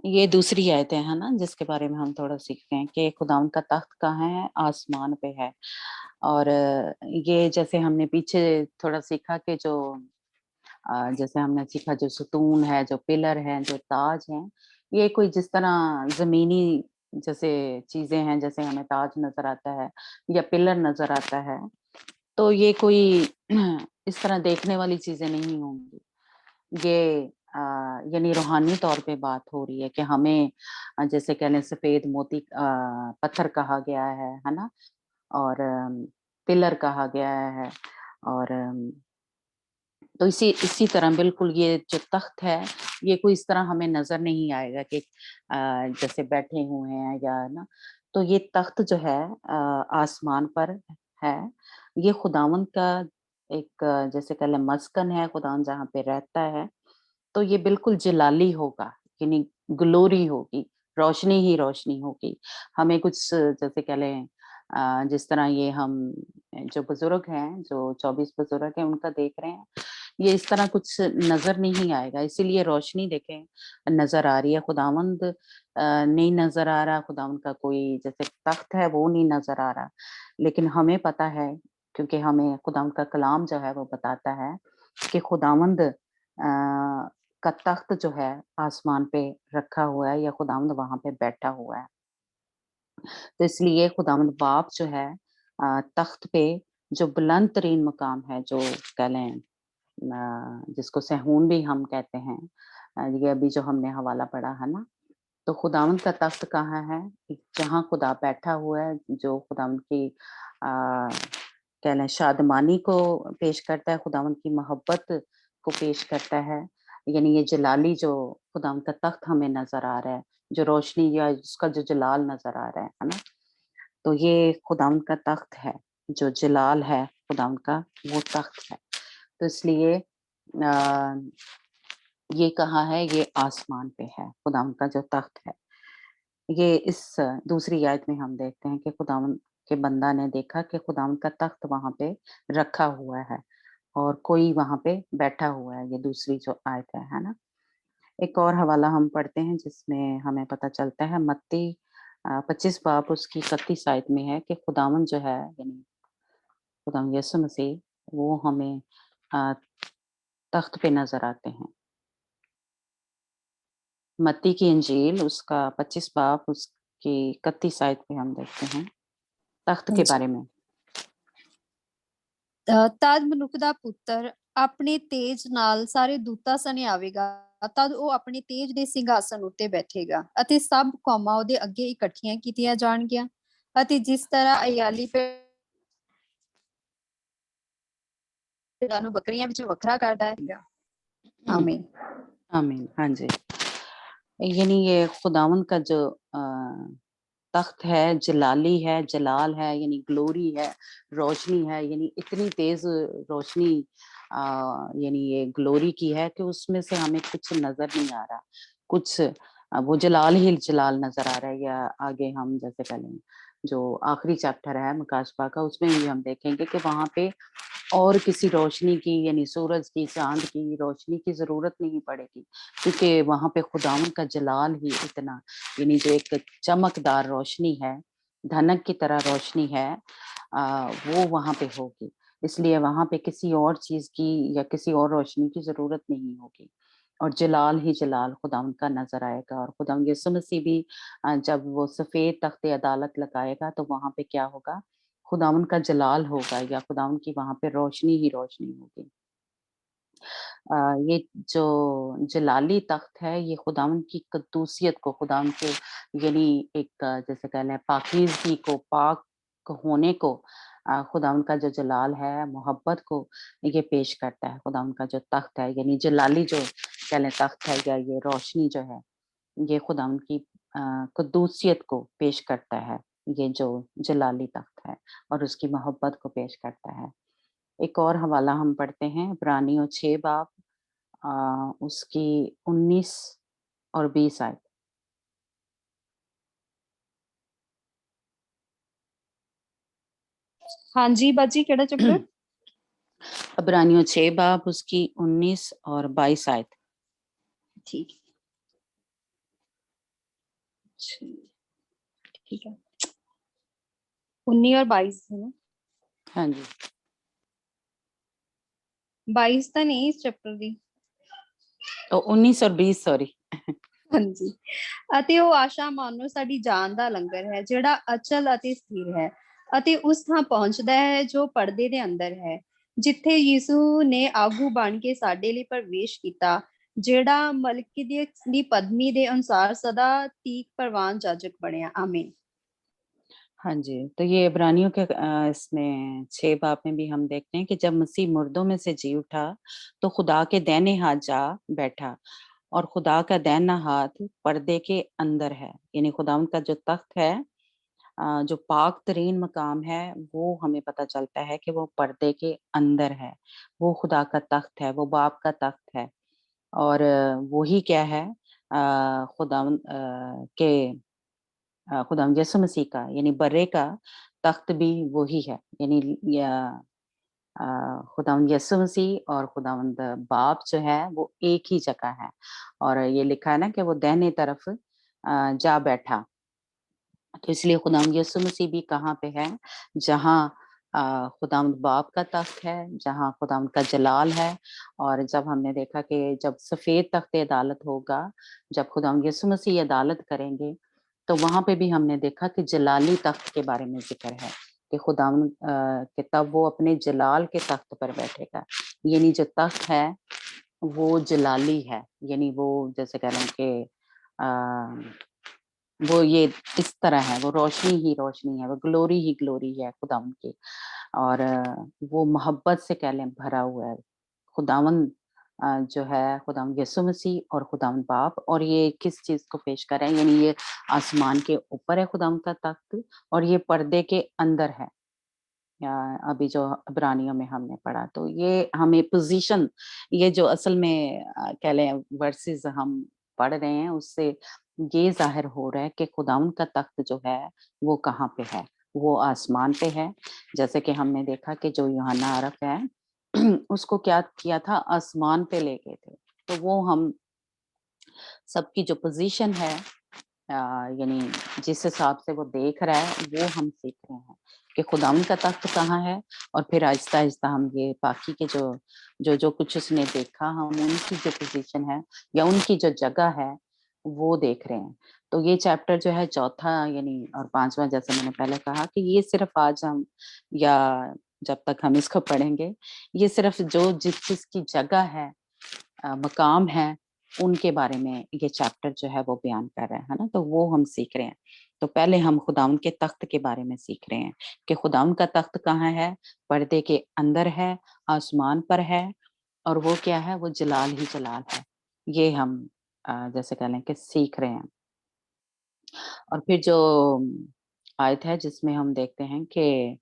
Speaker 7: ये दूसरी आयतें है ना, जिसके बारे में हम थोड़ा सीखते हैं कि खुदावंद का तख्त कहाँ है, आसमान पे है। और ये जैसे हमने पीछे थोड़ा सीखा कि जो जैसे हमने सीखा जो सुतून है, जो पिलर है, जो ताज है, ये कोई जिस तरह जमीनी जैसे चीजें हैं, जैसे हमें ताज नजर आता है या पिलर नजर आता है, तो ये कोई इस तरह देखने वाली चीजें नहीं होंगी। ये यानी रूहानी तौर पे बात हो रही है कि हमें जैसे कह लें सफेद मोती पत्थर कहा गया है ना, और पिलर कहा गया है। और तो इसी तरह बिल्कुल ये जो तख्त है, ये कोई इस तरह हमें नजर नहीं आएगा कि जैसे बैठे हुए हैं या ना। तो ये तख्त जो है आसमान पर है, ये खुदावंद का एक जैसे कह लें मस्कन है, खुदावंद जहाँ पे रहता है। तो ये बिल्कुल जलाली होगा, यानी ग्लोरी होगी, रोशनी ही रोशनी होगी। हमें कुछ जैसे कह लें जिस तरह ये हम जो बुजुर्ग हैं, जो 24 बुजुर्ग हैं, उनका देख रहे हैं, ये इस तरह कुछ नजर नहीं आएगा। इसीलिए रोशनी देखें नजर आ रही है, खुदावंद नहीं नजर आ रहा, खुदावंद का कोई जैसे तख्त है वो नहीं नजर आ रहा। लेकिन हमें पता है, क्योंकि हमें खुदावंद का कलाम जो है वो बताता है कि खुदावंद का तख्त जो है आसमान पे रखा हुआ है, या खुदावंद वहां पे बैठा हुआ है। तो इसलिए खुदावंद बाप जो है तख्त पे जो बुलंद तरीन मकाम है, जो कह लें जिसको सहून भी हम कहते हैं, ये अभी जो हमने हवाला पढ़ा है ना, तो खुदावंद का तख्त कहाँ है? जहाँ खुदा बैठा हुआ है, जो खुदावंद की कह लें शादमानी को पेश करता है, खुदावंद की मोहब्बत को पेश करता है। यानी ये जलाली जो खुदावंद का तख्त हमें नजर आ रहा है, जो रोशनी या उसका जो जलाल नजर आ रहा है ना, तो ये खुदावंद का तख्त है, जो जलाल है खुदावंद का, वो तख्त है। तो इसलिए ये कहाँ है? ये आसमान पे है, खुदावंद का जो तख्त है। ये इस दूसरी आयत में हम देखते हैं कि खुदावंद के बंदा ने देखा कि खुदावंद का तख्त वहां पे रखा हुआ है और कोई वहां पे बैठा हुआ है। ये दूसरी जो आयत है ना। एक और हवाला हम पढ़ते हैं जिसमें हमें पता चलता है, मत्ती 25 बाब उसकी 31 आयत में है कि खुदावंद जो है, यानी खुदावंद यीशु मसीह, वो हमें तख्त पे नजर आते हैं। मत्ती की इंजील उसका 25 बाब उसकी 31 आयत पे हम देखते हैं तख्त के बारे में।
Speaker 1: ਤਦ ਮਨੁੱਖ ਦਾ ਪੁੱਤਰ ਆਪਣੇ ਤੇਜ ਨਾਲ ਸਾਰੇ ਦੂਤਾਂ ਸਣੇ ਆਵੇਗਾ, ਤਦ ਉਹ ਆਪਣੇ ਤੇਜ ਦੇ ਸਿੰਘਾਸਨ ਉੱਤੇ ਬੈਠੇਗਾ ਅਤੇ ਸਭ ਕੌਮਾਂ ਉਹਦੇ ਅੱਗੇ ਇਕੱਠੀਆਂ ਕੀਤੀਆਂ ਜਾਣਗੀਆਂ। ਅਤੇ ਜਿਸ ਤਰ੍ਹਾਂ ਅਯਾਲੀ ਭੇਡਾਂ ਨੂੰ ਬੱਕਰੀਆਂ ਵਿੱਚੋਂ ਵੱਖਰਾ करता है। आमीन।
Speaker 7: आमीन। हाँ जी, यानी ये खुदावंद का जो तख्त है, जलाली है, जलाल है, यानी ग्लोरी है, रोशनी है, यानी इतनी तेज रोशनी यानी ये ग्लोरी की है कि उसमें से हमें कुछ नजर नहीं आ रहा, कुछ वो जलाल ही जलाल नजर आ रहा है। या आगे हम जैसे पहले जो आखिरी चैप्टर है मुकाशफा का, उसमें भी हम देखेंगे कि वहां पे और किसी रोशनी की यानी सूरज की, चांद की रोशनी की जरूरत नहीं पड़ेगी, क्योंकि वहां पे खुदावन का जलाल ही इतना, यानी जो एक चमकदार रोशनी है, धनक की तरह रोशनी है, वो वहां पे होगी। इसलिए वहां पे किसी और चीज की या किसी और रोशनी की जरूरत नहीं होगी, और जलाल ही जलाल खुदावन का नजर आएगा। और खुदावन यीशु मसीह भी जब वो सफेद तख्ते अदालत लगाएगा तो वहां पे क्या होगा, खुदावन का जलाल होगा, या खुदावन की वहां पे रोशनी ही रोशनी होगी। ये जो जलाली तख्त है, ये खुदावन की कद्दूसियत को, खुदावन के यानी एक जैसे कह लें पाकीज़गी को, पाक होने को, खुदावन का जो जलाल है, मोहब्बत को ये पेश करता है। खुदावन का जो तख्त है, यानी जलाली जो कह लें तख्त है, या ये रोशनी जो है, ये खुदावन की कद्दूसियत को पेश करता है, ये जो जलाली तख्त है, और उसकी मोहब्बत को पेश करता है। एक और हवाला हम पढ़ते हैं, इब्रानियों 6 बाब उसकी 19 और 20 आयत।
Speaker 1: हाँ जी बाजी, केड़ा चैप्टर?
Speaker 7: इब्रानियों 6 बाब उसकी 19 और 22 आयत।
Speaker 1: ठीक है, ठीक है। 19 और 22 है ना?
Speaker 7: हाँ जी,
Speaker 1: 22 ਤਾਂ ਨਹੀਂ ਇਸ ਚੈਪਟਰ ਦੀ।
Speaker 7: तो 19 और 20 सॉरी।
Speaker 1: ਹਾਂਜੀ। ਅਤੇ ਉਹ ਆਸ਼ਾ ਮਾਨੋ ਸਾਡੀ ਜਾਨ ਦਾ ਲੰਗਰ ਹੈ, ਜਿਹੜਾ ਅਚਲ ਅਤੇ ਸਥਿਰ ਹੈ, ਅਤੇ ਉਸ ਥਾਂ ਪਹੁੰਚਦਾ ਹੈ ਜੋ ਪਰਦੇ ਦੇ ਅੰਦਰ ਹੈ, ਜਿੱਥੇ ਯਿਸੂ ਨੇ ਆਗੂ ਬਣ ਕੇ ਸਾਡੇ ਲਈ ਪ੍ਰਵੇਸ਼ ਕੀਤਾ, ਜਿਹੜਾ ਮਲਕੀਦੇਕ ਦੀ ਪਦਮੀ ਦੇ ਅਨੁਸਾਰ ਸਦਾ ਤੀਕ ਪ੍ਰਵਾਨ ਜਾਜਕ ਬਣਿਆ। ਆमीन।
Speaker 7: हाँ जी, तो ये इब्रानियों के इसमें 6 बाब में भी हम देखते हैं कि जब मसीह मुर्दों में से जी उठा तो खुदा के दाहिने हाथ जा बैठा, और खुदा का दाहिना हाथ पर्दे के अंदर है, यानी खुदावन का जो तख्त है, जो पाक तरीन मकाम है, वो हमें पता चलता है कि वो पर्दे के अंदर है। वो खुदा का तख्त है, वो बाप का तख्त है, और वही क्या है, खुदावन के खुदावन यीशु मसीह का यानी बर्रे का तख्त भी वही है, यानी या खुदावन यीशु मसीह और खुदावंद बाप जो है वो एक ही जगह है। और ये लिखा है ना कि वो दाहिने तरफ जा बैठा, तो इसलिए खुदावंद यीशु मसीह भी कहाँ पे है, जहाँ खुदावंद बाप का तख्त है, जहाँ खुदावंद का जलाल है। और जब हमने देखा कि जब सफेद तख्ते अदालत होगा, जब खुदावंद यीशु मसीह अदालत करेंगे, तो वहां पे भी हमने देखा कि जलाली तख्त के बारे में जिक्र है कि खुदावंद कि तब वो अपने जलाल के तख्त पर बैठेगा, यानी जो तख्त है वो जलाली है, यानी वो जैसे कह रहे हैं कि वो ये इस तरह है, वो रोशनी ही रोशनी है, वो ग्लोरी ही ग्लोरी है खुदावंद की, और वो मोहब्बत से कह लें भरा हुआ है। खुदावंद जो है खुदावंद यीशु मसीह और खुदावंद बाप, और ये किस चीज को पेश कर रहे हैं, यानी ये आसमान के ऊपर है खुदावंद का तख्त, और ये पर्दे के अंदर है। अभी जो इब्रानियों में हमने पढ़ा, तो ये हमें पोजीशन, ये जो असल में कह लें वर्सेस हम पढ़ रहे हैं, उससे ये जाहिर हो रहा है कि खुदावंद का तख्त जो है वो कहाँ पे है, वो आसमान पे है। जैसे कि हमने देखा कि जो यूहन्ना अरफ है उसको क्या किया था, आसमान पे ले गए थे। तो वो हम सबकी जो पोजीशन है, यानी जिस हिसाब से वो देख रहा है, वो हम सीख रहे हैं कि खुदावंद का तख्त कहाँ है। और फिर आहिस्ता आहिस्ता हम ये बाकी के जो कुछ उसने देखा, हम उनकी जो पोजीशन है या उनकी जो जगह है वो देख रहे हैं। तो ये चैप्टर जो है चौथा यानी और 5वां, जैसे मैंने पहले कहा कि ये सिर्फ आज हम या जब तक हम इसको पढ़ेंगे, ये सिर्फ जो जिस जिसकी जगह है, मकाम है, उनके बारे में ये चैप्टर जो है वो बयान कर रहा है ना। तो वो हम सीख रहे हैं। तो पहले हम खुदावंद के तख्त के बारे में सीख रहे हैं कि खुदावंद का तख्त कहाँ है, पर्दे के अंदर है, आसमान पर है, और वो क्या है, वो जलाल ही जलाल है। ये हम जैसे कह लें कि सीख रहे हैं। और फिर जो आयत है जिसमें हम देखते हैं कि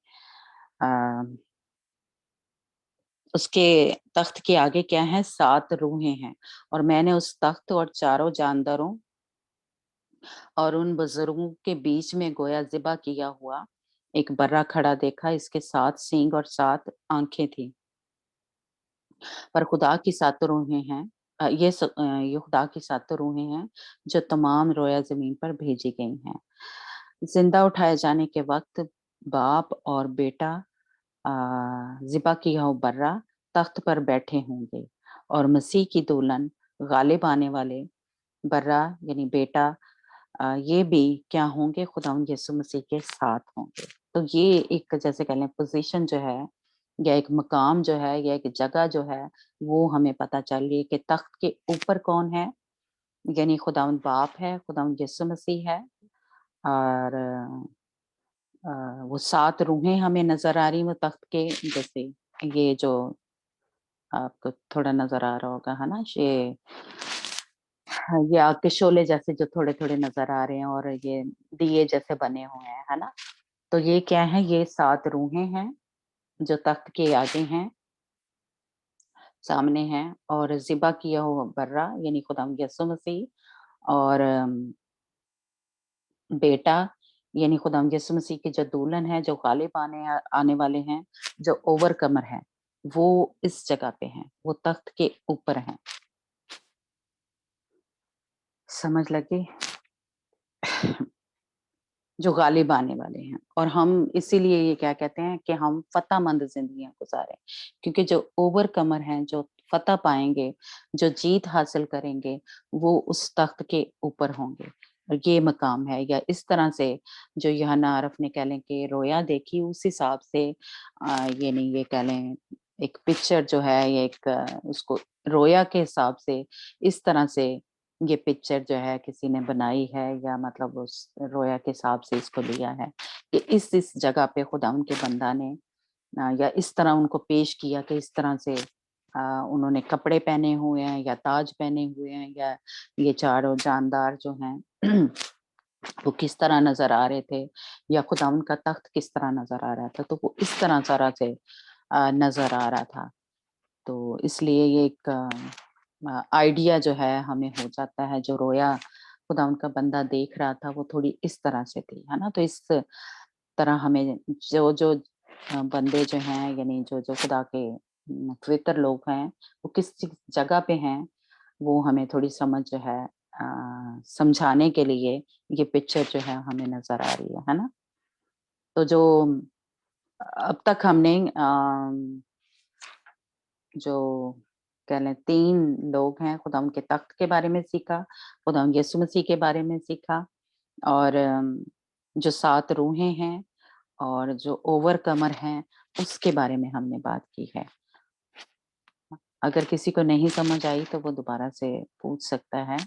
Speaker 7: اس کے تخت کے آگے کیا ہے؟ 7 روحیں ہیں، اور میں نے اس تخت اور چاروں جانداروں اور ان بزرگوں کے بیچ میں گویا ذبح کیا ہوا ایک برا کھڑا دیکھا، اس کے 7 سینگ اور 7 آنکھیں تھیں، پر خدا کی 7 روحیں ہیں، یہ خدا کی 7 روحیں ہیں جو تمام رویا زمین پر بھیجی گئی ہیں۔ زندہ اٹھائے جانے کے وقت باپ اور بیٹا ذبح کیا ہوا برا تخت پر بیٹھے ہوں گے، اور مسیح کی دولن غالب آنے والے برا یعنی بیٹا یہ بھی کیا ہوں گے؟ خداوند یسوع مسیح کے ساتھ ہوں گے۔ تو یہ ایک جیسے کہہ لیں پوزیشن جو ہے، یا ایک مقام جو ہے، یا ایک جگہ جو ہے، وہ ہمیں پتہ چل رہی ہے کہ تخت کے اوپر کون ہے، یعنی خداوند باپ ہے، خداوند یسوع مسیح ہے، اور وہ 7 روحیں ہمیں نظر آ رہی ہیں وہ تخت کے، جیسے یہ جو آپ کو تھوڑا نظر آ رہا ہوگا ہے نا، یہ آگ کے شعلے جیسے جو تھوڑے تھوڑے نظر آ رہے ہیں، اور یہ دیے جیسے بنے ہوئے ہیں ہے نا، تو یہ کیا ہے؟ یہ 7 روحیں ہیں جو تخت کے آگے ہیں، سامنے ہیں، اور ذبح کیا ہوا برا یعنی خداوند یسوع مسیح، اور بیٹا یعنی خداوند یسوع مسیح کے جو دولن ہے، جو غالب آنے والے ہیں، جو اوور کمر ہیں، وہ اس جگہ پہ ہیں، وہ تخت کے اوپر ہیں۔ سمجھ لگی؟ جو غالب آنے والے ہیں، اور ہم اسی لیے یہ کیا کہتے ہیں کہ ہم فتح مند زندگیاں گزاریں، کیونکہ جو اوور کمر ہیں، جو فتح پائیں گے، جو جیت حاصل کریں گے، وہ اس تخت کے اوپر ہوں گے، اور یہ مقام ہے۔ یا اس طرح سے جو یوحنا عارف نے کہہ لیں کہ رویا دیکھی، اس حساب سے یعنی یہ کہہ لیں ایک پکچر جو ہے، یا ایک اس کو رویا کے حساب سے اس طرح سے یہ پکچر جو ہے کسی نے بنائی ہے، یا مطلب اس رویا کے حساب سے اس کو لیا ہے کہ اس جگہ پہ خدا ان کے بندہ نے یا اس طرح ان کو پیش کیا کہ اس طرح سے انہوں نے کپڑے پہنے ہوئے ہیں، یا تاج پہنے ہوئے ہیں، یا یہ چاروں جاندار جو ہیں وہ کس طرح نظر آ رہے تھے، یا خدا ان کا تخت کس طرح نظر آ رہا تھا، تو وہ اس طرح سے نظر آ رہا تھا۔ تو اس لیے یہ ایک آئیڈیا جو ہے ہمیں ہو جاتا ہے، جو رویا خدا ان کا بندہ دیکھ رہا تھا وہ تھوڑی اس طرح سے تھی، ہے نا۔ تو اس طرح ہمیں جو بندے جو ہیں، یعنی جو خدا کے فطر لوگ ہیں، وہ کس جگہ پہ ہیں، وہ ہمیں تھوڑی سمجھ جو ہے سمجھانے کے لیے یہ پکچر جو ہے ہمیں نظر آ رہی ہے نا۔ تو جو اب تک ہم نے جو کہہ لیں 3 لوگ ہیں، خدا ان کے تخت کے بارے میں سیکھا، خدا ان یسوع مسیح کے بارے میں سیکھا، اور جو 7 روحیں ہیں اور جو اوور کمر ہیں اس کے بارے میں ہم نے بات کی ہے۔ اگر کسی کو نہیں سمجھ آئی تو وہ دوبارہ سے پوچھ سکتا ہے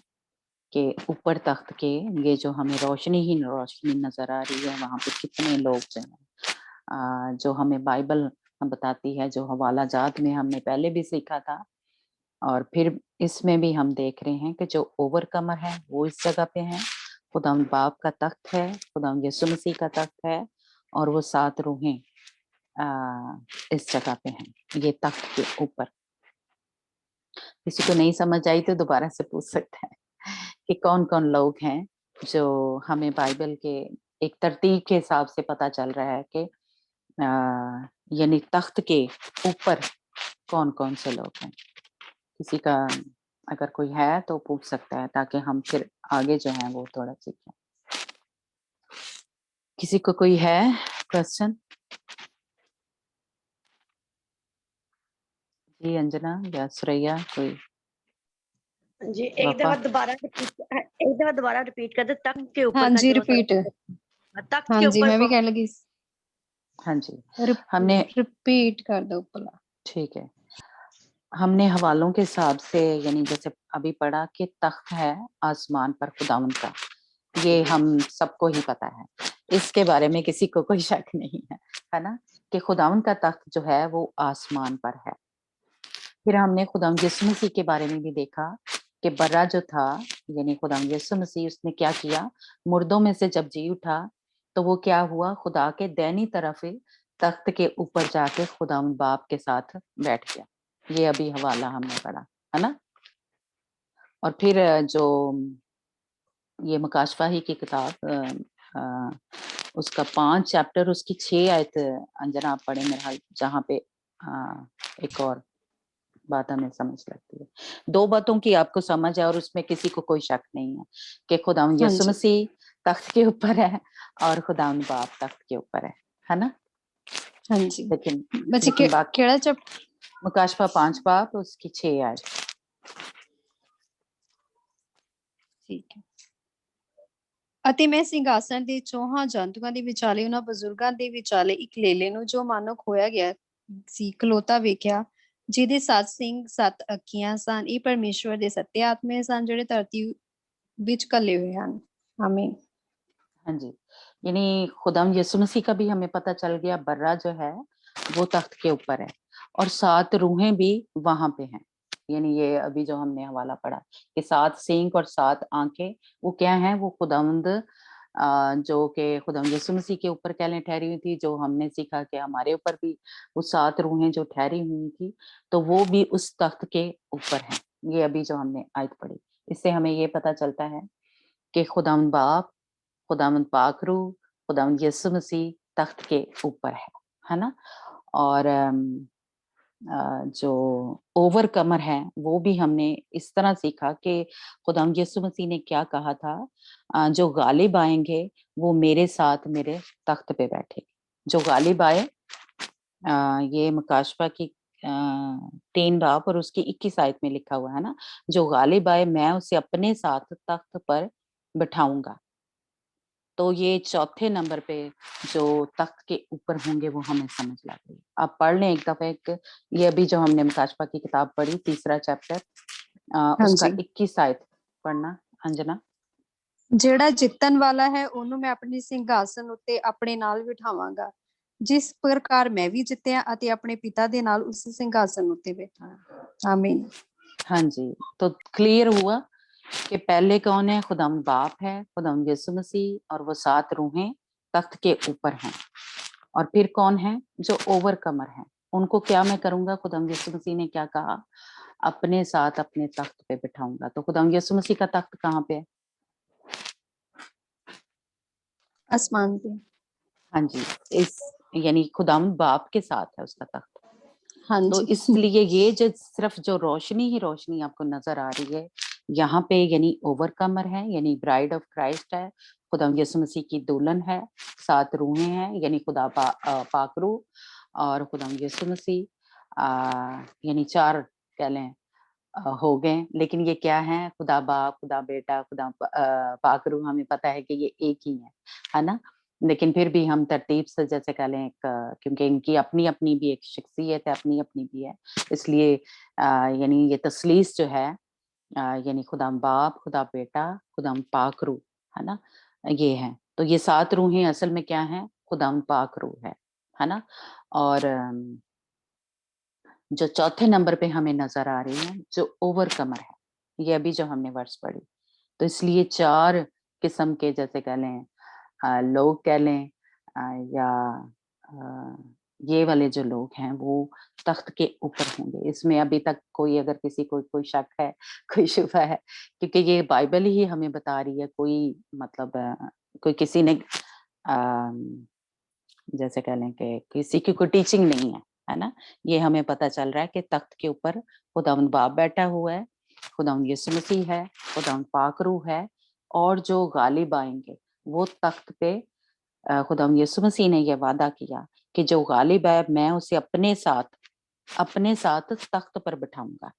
Speaker 7: کہ اوپر تخت کے یہ جو ہمیں روشنی نظر آ رہی ہے، وہاں پہ کتنے لوگ جو ہیں، جو ہمیں بائبل بتاتی ہے، جو حوالہ جات میں ہم نے پہلے بھی سیکھا تھا، اور پھر اس میں بھی ہم دیکھ رہے ہیں کہ جو اوور کمر ہے وہ اس جگہ پہ ہیں، خدا باپ کا تخت ہے، خدا یسوع مسیح کا تخت ہے، اور وہ 7 روحیں اس جگہ پہ ہیں، یہ تخت کے اوپر۔ کسی کو نہیں سمجھ آئی تو دوبارہ سے پوچھ سکتے ہیں کہ کون کون لوگ ہیں جو ہمیں بائبل کے ایک ترتیب کے حساب سے پتہ چل رہا ہے کہ یعنی تخت کے اوپر کون کون سے لوگ ہیں۔ کسی کا اگر کوئی ہے تو پوچھ سکتا ہے، تاکہ ہم پھر آگے جو ہیں وہ تھوڑا سیکھیں۔ کسی کو کوئی ہے کوشچن؟ جی انجنا یا سریا کوئی؟
Speaker 9: جی ایک دفعہ دوبارہ ریپیٹ کر دے، تخت کے اوپر
Speaker 1: ہاں
Speaker 9: کا
Speaker 1: جی
Speaker 9: جو
Speaker 1: ریپیٹ،
Speaker 9: تخت
Speaker 1: ہاں
Speaker 9: کے
Speaker 1: جی
Speaker 9: اوپر
Speaker 1: میں بھی کہنے لگی
Speaker 7: ہاں جی ہم نے
Speaker 1: ریپیٹ کر دو پلا۔
Speaker 7: ٹھیک ہے، ہم نے حوالوں کے حساب سے یعنی جیسے ابھی پڑھا کہ تخت ہے آسمان پر خداوند کا، یہ ہم سب کو ہی پتا ہے، اس کے بارے میں کسی کو کوئی شک نہیں ہے نا، کہ خداوند کا تخت جو ہے وہ آسمان پر ہے۔ پھر ہم نے خداوند یسوع مسیح کے بارے میں بھی دیکھا کہ برا جو تھا یعنی خداوند یسوع مسیح، اس نے کیا کیا، مردوں میں سے جب جی اٹھا تو وہ کیا ہوا، خدا کے دینی طرف तख्त के ऊपर जाके खुदावंद बाप के साथ बैठ गया। ये अभी हवाला हमने पढ़ा है ना। और फिर जो ये मुकाशफाही की किताब उसका 5 चैप्टर उसकी 6 आयत अंजना आप पढ़े मेरे हाल, जहाँ पे एक और बात हमें समझ लगती है। 2 बातों की आपको समझ है और उसमें किसी को कोई शक नहीं है कि खुदावंद
Speaker 1: हाँ
Speaker 7: यीशु
Speaker 1: जी।
Speaker 7: मसीह तख्त के ऊपर है और खुदावंद बाप तख्त के ऊपर है ना।
Speaker 1: हाँ जी। ਬੱਚੇ
Speaker 7: लेकिन बाकी
Speaker 1: ਕਿਹੜਾ ਚੈਪ
Speaker 7: मुकाशफा 5 बाप उसकी 6 आयत।
Speaker 1: ਠੀਕ ਹੈ। ਅਤੇ ਮੈਂ ਸਿੰਘਾਸਣ ਦੇ ਚੌਹਾਂ ਜੰਤੂਆਂ ਦੇ ਵਿਚਾਲੇ ਉਹਨਾਂ ਬਜ਼ੁਰਗਾਂ ਦੇ ਵਿਚਾਲੇ ਇੱਕ ਲੇਲੇ ਨੂੰ ਜੋ ਮਾਨੋ ਖੋਇਆ ਗਿਆ ਸੀ ਖਲੋਤਾ ਵੇਖਿਆ, ਜਿਹਦੇ 7 ਸਿੰਘ 7 ਅੱਖੀਆਂ ਸਨ। ਇਹ ਪਰਮੇਸ਼ਵਰ ਦੇ ਸੱਤੇ ਆਤਮੇ ਸਨ ਜਿਹੜੇ ਧਰਤੀ ਵਿੱਚ ਘੱਲੇ ਹੋਏ ਹਨ। ਆਮੀਨ।
Speaker 7: हाँ जी, यानी खुदाम यीशु मसीह का भी हमें पता चल गया, बर्रा जो है वो तख्त के ऊपर है और 7 रूहें भी वहां पे हैं। यानी ये अभी जो हमने हवाला पढ़ा कि 7 सींग और 7 आंखें वो क्या हैं, वो खुदावंद जो कि खुदावंद यीशु मसीह के ऊपर कहने ठहरी हुई थी, जो हमने सीखा कि हमारे ऊपर भी वो 7 रूहें जो ठहरी हुई थी, तो वो भी उस तख्त के ऊपर है। ये अभी जो हमने आयत पढ़ी, इससे हमें ये पता चलता है कि खुदावंद बाप, खुदावंद पाकरू, खुदावंद यीशु मसीह तख्त के ऊपर है ना। और जो ओवरकमर है वो भी हमने इस तरह सीखा कि खुदावंद यीशु मसीह ने क्या कहा था, जो गालिब आएंगे वो मेरे साथ मेरे तख्त पे बैठे। जो गालिब आए, ये मुकाशफा की 3 बाप और उसकी 21 आयत में लिखा हुआ है ना, जो गालिब आए मैं उसे अपने साथ तख्त पर बिठाऊंगा। तो ये चौथे नंबर पे जो तख्त के ऊपर होंगे वो हमें समझ लग रही। आप पढ़ लें एक दफा, एक ये अभी जो हमने मुकाशफा की किताब पढ़ी 3 चैप्टर उसका 21 आयत पढ़ना अंजना।
Speaker 1: ਜਿਹੜਾ ਜਿੱਤਣ ਵਾਲਾ ਹੈ ਉਹਨੂੰ ਮੈਂ ਆਪਣੇ ਸਿੰਘਾਸਨ ਉੱਤੇ ਆਪਣੇ ਨਾਲ ਬਿਠਾਵਾਂਗਾ, ਜਿਸ ਪ੍ਰਕਾਰ ਮੈਂ ਵੀ ਜਿੱਤਿਆ ਅਤੇ ਆਪਣੇ ਪਿਤਾ ਦੇ ਨਾਲ ਉਸ ਸਿੰਘਾਸਨ ਉੱਤੇ ਬੈਠਾ। ਆਮੀਨ।
Speaker 7: हाँ जी, तो क्लियर हुआ कि पहले कौन है, खुदावंद बाप है, खुदावंद यीशु मसीह और वो 7 रूहें तख्त के ऊपर हैं। और फिर कौन है, जो ओवरकमर है, उनको क्या मैं करूंगा, खुदावंद यीशु मसीह ने क्या कहा, अपने साथ अपने तख्त पे बिठाऊंगा। तो खुदावंद यीशु मसीह का तख्त कहाँ पे है?
Speaker 1: आसमान पे।
Speaker 7: हाँ जी, इस यानी खुदावंद बाप के साथ है उसका तख्त।
Speaker 1: हाँ
Speaker 7: तो
Speaker 1: जी।
Speaker 7: इसलिए ये जो सिर्फ जो रोशनी ही रोशनी आपको नजर आ रही है यहाँ पे, यानी ओवरकमर है, यानी ब्राइड ऑफ क्राइस्ट है, खुदावंद यीशु मसीह की दुल्हन है, 7 रूहें हैं, यानी खुदा पाकरू और खुदावंद यीशु मसीह यानी 4 कह लें हो गए। लेकिन ये क्या है, खुदा बाप, खुदा बेटा, खुदा पाकरू, हमें पता है कि ये एक ही है ना। लेकिन फिर भी हम तरतीब से जैसे कह लें, क्योंकि इनकी अपनी अपनी भी एक शख्सियत है, अपनी अपनी भी है, इसलिए यानी ये तसलीस जो है यानी खुदा बाप, खुदा बेटा, खुदा पाक रूह है ना, ये है। तो ये 7 रूहें असल में क्या है, खुदा पाक रूह है ना। और जो चौथे नंबर पे हमें नजर आ रही है जो ओवरकमर है, ये अभी जो हमने वर्ष पढ़ी। तो इसलिए 4 किस्म के जैसे कह लें लोग कह लें या ये वाले जो लोग हैं वो तख्त के ऊपर होंगे। इसमें अभी तक कोई अगर किसी को कोई शक है, कोई शुबा है, क्योंकि ये बाइबल ही हमें बता रही है, कोई मतलब कोई किसी ने जैसे कह लें कि किसी की कोई टीचिंग नहीं है ना। ये हमें पता चल रहा है कि तख्त के ऊपर खुदावंद बाप बैठा हुआ है, खुदावंद यीशु मसीह है, खुदावंद पाक रूह है, और जो गालिब आएंगे वो तख्त पे खुदावंद यीशु मसीह ने यह वादा किया कि जो गालिब है मैं उसे अपने साथ तख्त पर बिठाऊंगा।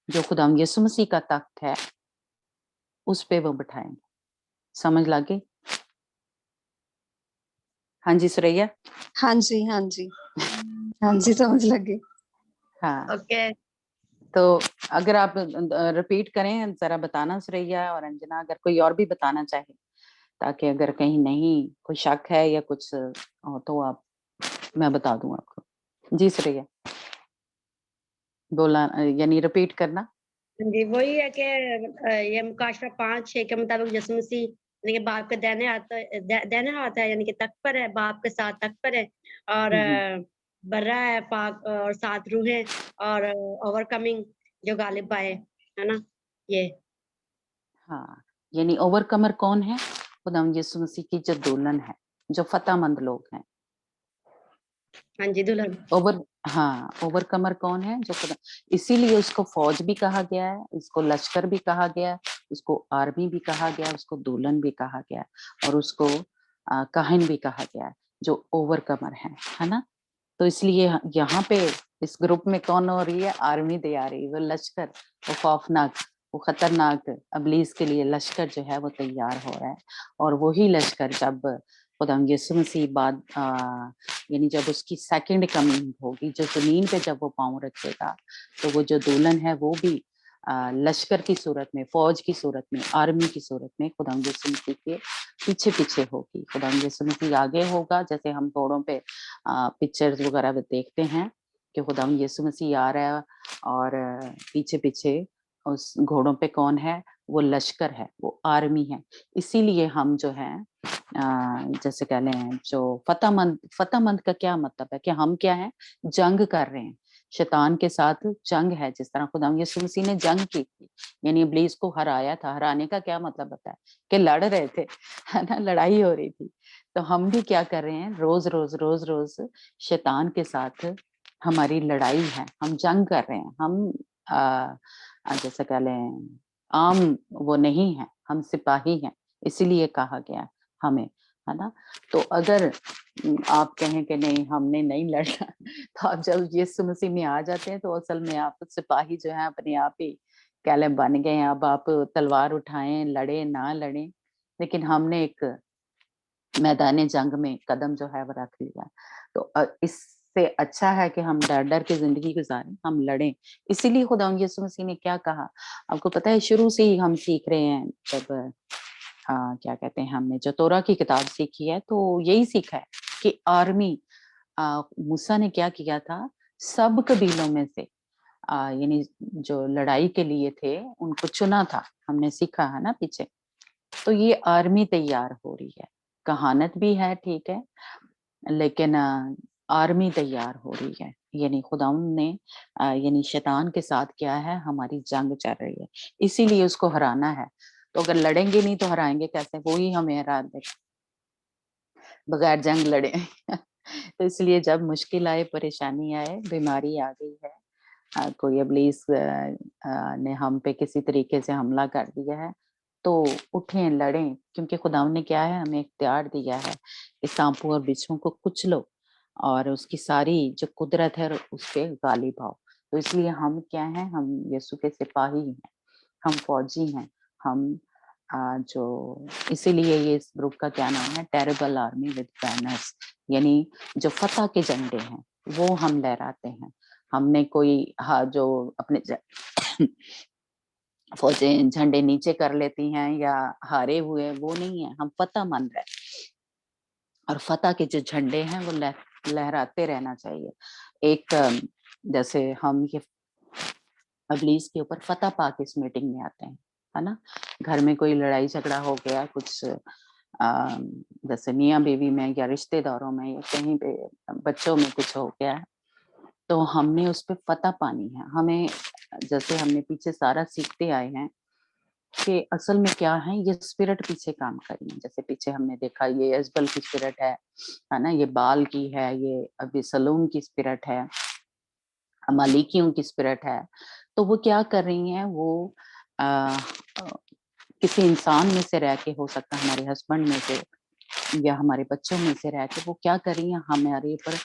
Speaker 7: जो खुदावंद यीशु मसीह का तख्त है उस पे वो बिठाएंगे। समझ लगे? हाँ जी सुरैया।
Speaker 1: हाँ जी, हाँ जी, हाँ जी, समझ लगे।
Speaker 7: हाँ
Speaker 2: ओके।
Speaker 7: तो अगर आप रिपीट करें जरा बताना सुरैया और अंजना, अगर कोई और भी बताना चाहे, ताकि अगर कहीं नहीं कोई शक है या कुछ हो तो आप मैं बता दूं आपको। जी सुरैया बोला, यानी रिपीट करना।
Speaker 9: जी वही है कि ये मुकाशफा 5:6 के मुताबिक यीशु मसीह यानी कि बाप के दाहिने हाथ है, यानी कि तख्त पर है, बाप के साथ तख्त पर है, और बर्रा है, पाक और 7 रूहें और ओवरकमिंग जो गालिब पाए, है ना ये।
Speaker 7: हाँ, यानी ओवरकमर कौन है? खुदावंद यीशु मसीह की जो दुल्हन है, जो फतेहमंद लोग हैं।
Speaker 9: हाँ जी, दुल्हन।
Speaker 7: ओवरकमर कौन है? जो खुदा, इसीलिए उसको फौज भी कहा गया है, उसको लश्कर भी कहा गया है, उसको आर्मी भी कहा गया है, उसको दुल्हन भी कहा गया है, और उसको काहिन भी कहा गया है, जो ओवरकमर है ना? तो इसलिए यहाँ पे इस ग्रुप में कौन हो रही है? आर्मी तैयार है, वो लश्कर, वो खौफनाक, वो खतरनाक इब्लीस के लिए लश्कर जो है वो तैयार हो रहा है। और वही लश्कर जब खुदावंद यीशु मसीह बाद यानी जब उसकी सेकंड कमिंग होगी, जो जमीन पे जब वो पाँव रखेगा, तो वो जो दुल्हन है वो भी लश्कर की सूरत में, फौज की सूरत में, आर्मी की सूरत में खुदावंद यीशु मसीह के पीछे पीछे होगी। खुदावंद यीशु मसीह आगे होगा, जैसे हम घोड़ों पे पिक्चर्स वगैरह में देखते हैं कि खुदावंद यीशु मसीह आ रहा है, और पीछे पीछे उस घोड़ों पे कौन है? वो लश्कर है, वो आर्मी है। इसीलिए हम जो है जैसे कह लें, जो फतेहमंद का क्या मतलब है कि हम क्या है? जंग कर रहे हैं, शैतान के साथ जंग है। जिस तरह खुदावंद यीशु मसीह ने जंग की थी, यानी इब्लीस को हराया था। हराने का क्या मतलब होता है? कि लड़ रहे थे, है ना, लड़ाई हो रही थी। तो हम भी क्या कर रहे हैं? रोज रोज शैतान के साथ हमारी लड़ाई है, हम जंग कर रहे हैं। हम जैसे कह लें आम वो नहीं है, हम सिपाही हैं, इसीलिए कहा गया हमें, है ना? तो अगर आप कहें कि नहीं हमने नहीं लड़ना, तो आप जब यीशु मसीह में आ जाते हैं तो असल में आप सिपाही जो है अपने आप ही कह लें बन गए हैं। अब आप तलवार उठाएं, लड़े ना लड़े, लेकिन हमने एक मैदान जंग में कदम जो है वो रख लिया। तो इससे अच्छा है कि हम डर डर के जिंदगी गुजारें, हम लड़ें। इसीलिए खुदावंद यीशु मसीह ने क्या कहा? आपको पता है, शुरू से ही हम सीख रहे हैं, जब क्या कहते हैं, हमने जो तोरा की किताब सीखी है तो यही सीखा है कि आर्मी मूसा ने क्या किया था? सब कबीलों में से यानी जो लड़ाई के लिए थे उनको चुना था। हमने सीखा है ना पीछे। तो ये आर्मी तैयार हो रही है, कहानत भी है, ठीक है, लेकिन आर्मी तैयार हो रही है। यानी खुदावंद ने यानी शैतान के साथ क्या है? हमारी जंग चल रही है, इसीलिए उसको हराना है। तो अगर लड़ेंगे नहीं तो हराएंगे कैसे? वो ही हमें हरा देगा बगैर जंग लड़े। तो इसलिए जब मुश्किल आए, परेशानी आए, बीमारी आ गई है, कोई इब्लीस ने हम पे किसी तरीके से हमला कर दिया है, तो उठें, लड़ें, क्योंकि खुदावंद ने क्या है? हमें इख्तियार दिया है कि सांपों और बिच्छुओं को कुचलो और उसकी सारी जो कुदरत है उस पे गालिब आओ। तो इसलिए हम क्या हैं? हम यीशु के सिपाही हैं, हम फौजी हैं, हम जो इसीलिए ये इस ग्रुप का क्या नाम है? टेरेबल आर्मी विद बैनर्स, यानी जो फतह के झंडे हैं वो हम लहराते हैं। हमने कोई जो अपने फौजें झंडे नीचे कर लेती हैं या हारे हुए, वो नहीं है, हम फतह मन रहे, और फतह के जो झंडे हैं वो लहराते रहना चाहिए। एक जैसे हम ये इब्लीस के ऊपर फतह पा के इस मीटिंग में आते हैं, है ना? घर में कोई लड़ाई झगड़ा हो गया, कुछ जैसे मियाँ बीवी में या रिश्तेदारों में या कहीं पे बच्चों में कुछ हो गया है, तो हमने उस पे फतह पानी है। हमें, जैसे हमने पीछे सारा सीखते आए हैं कि असल में क्या है, ये स्पिरिट पीछे काम करी है। जैसे पीछे हमने देखा ये यजबल की स्पिरिट है ना, ये बाल की है, ये अभी सलूम की स्पिरिट है, मालिकियों की स्पिरिट है। तो वो क्या कर रही हैं? वो किसी इंसान में से रह के, हो सकता है हमारे हस्बैंड में से या हमारे बच्चों में से रह के, वो क्या कर रही हैं? हमारे ऊपर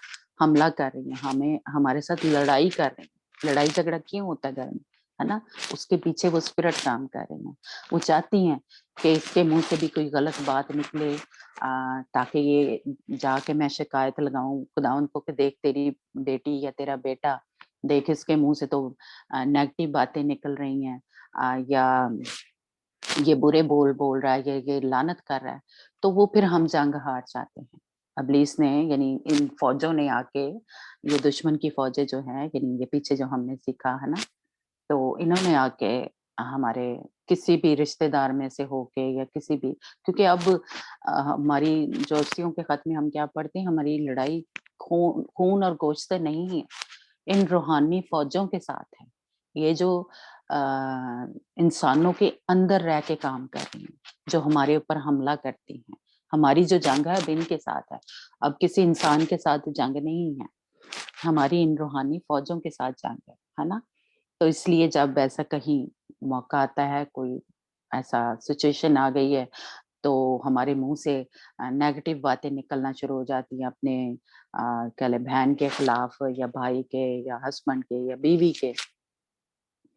Speaker 7: हमला कर रही हैं, हमें हमारे साथ लड़ाई कर रही हैं। लड़ाई झगड़ा क्यों होता है घर में, है ना? उसके पीछे वो स्पिरिट काम कर रही हैं। वो चाहती हैं कि इसके मुंह से भी कोई गलत बात निकले, ताकि ये जाके मैं शिकायत लगाऊं खुदावंद को कि देख तेरी बेटी या तेरा बेटा, देख इसके मुंह से तो नेगेटिव बातें निकल रही हैं, या ये बुरे बोल रहा है, ये लानत कर रहा है। तो वो फिर हम जंग हार जाते हैं। इब्लीस ने, यानी इन फौजों ने आके, ये दुश्मन की फौजें जो हैं, यानी ये पीछे जो हमने सीखा है ना, तो इन्होंने आके हमारे किसी भी रिश्तेदार में से होके या किसी भी, क्योंकि अब हमारी जोशियों के खत में हम क्या पढ़ते हैं, हमारी लड़ाई खून और गोश्त से नहीं है, इन रूहानी फौजों के साथ है। ये जो इंसानों के अंदर रह के काम कर रही हैं, जो हमारे ऊपर हमला करती हैं। हमारी जो जंग है अब इनके साथ है, अब किसी इंसान के साथ जंग नहीं है, हमारी इन रूहानी फौजों के साथ जंग है ना। तो इसलिए जब ऐसा कहीं मौका आता है, कोई ऐसा सिचुएशन आ गई है, तो हमारे मुंह से नेगेटिव बातें निकलना शुरू हो जाती हैं, अपने कह ले बहन के खिलाफ या भाई के या हस्बैंड के या बीवी के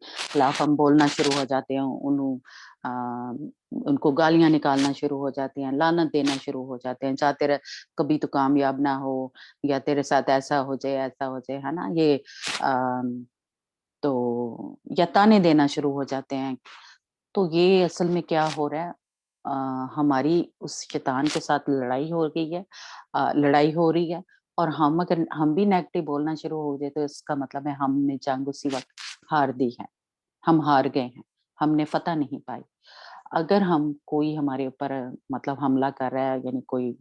Speaker 7: खिलाफ हम बोलना शुरू हो जाते हैं, उनको गालियां निकालना शुरू हो जाते हैं, लानत देना शुरू हो जाते हैं, चाहे तेरा कभी तो कामयाब ना हो, या तेरे साथ ऐसा हो जाए, ऐसा हो जाए, है ना। ये तो या ताने देना शुरू हो जाते हैं। तो ये असल में क्या हो रहा है, हमारी उस शैतान के साथ लड़ाई हो गई है, लड़ाई हो रही है, और हम अगर हम भी नेगेटिव बोलना शुरू हो जाए तो इसका मतलब है हमने जंग उसी वक्त हार दी है, हम हार गए हैं, हमने फतह नहीं पाई। अगर हम कोई हमारे ऊपर मतलब हमला कर रहा है, यानी कोई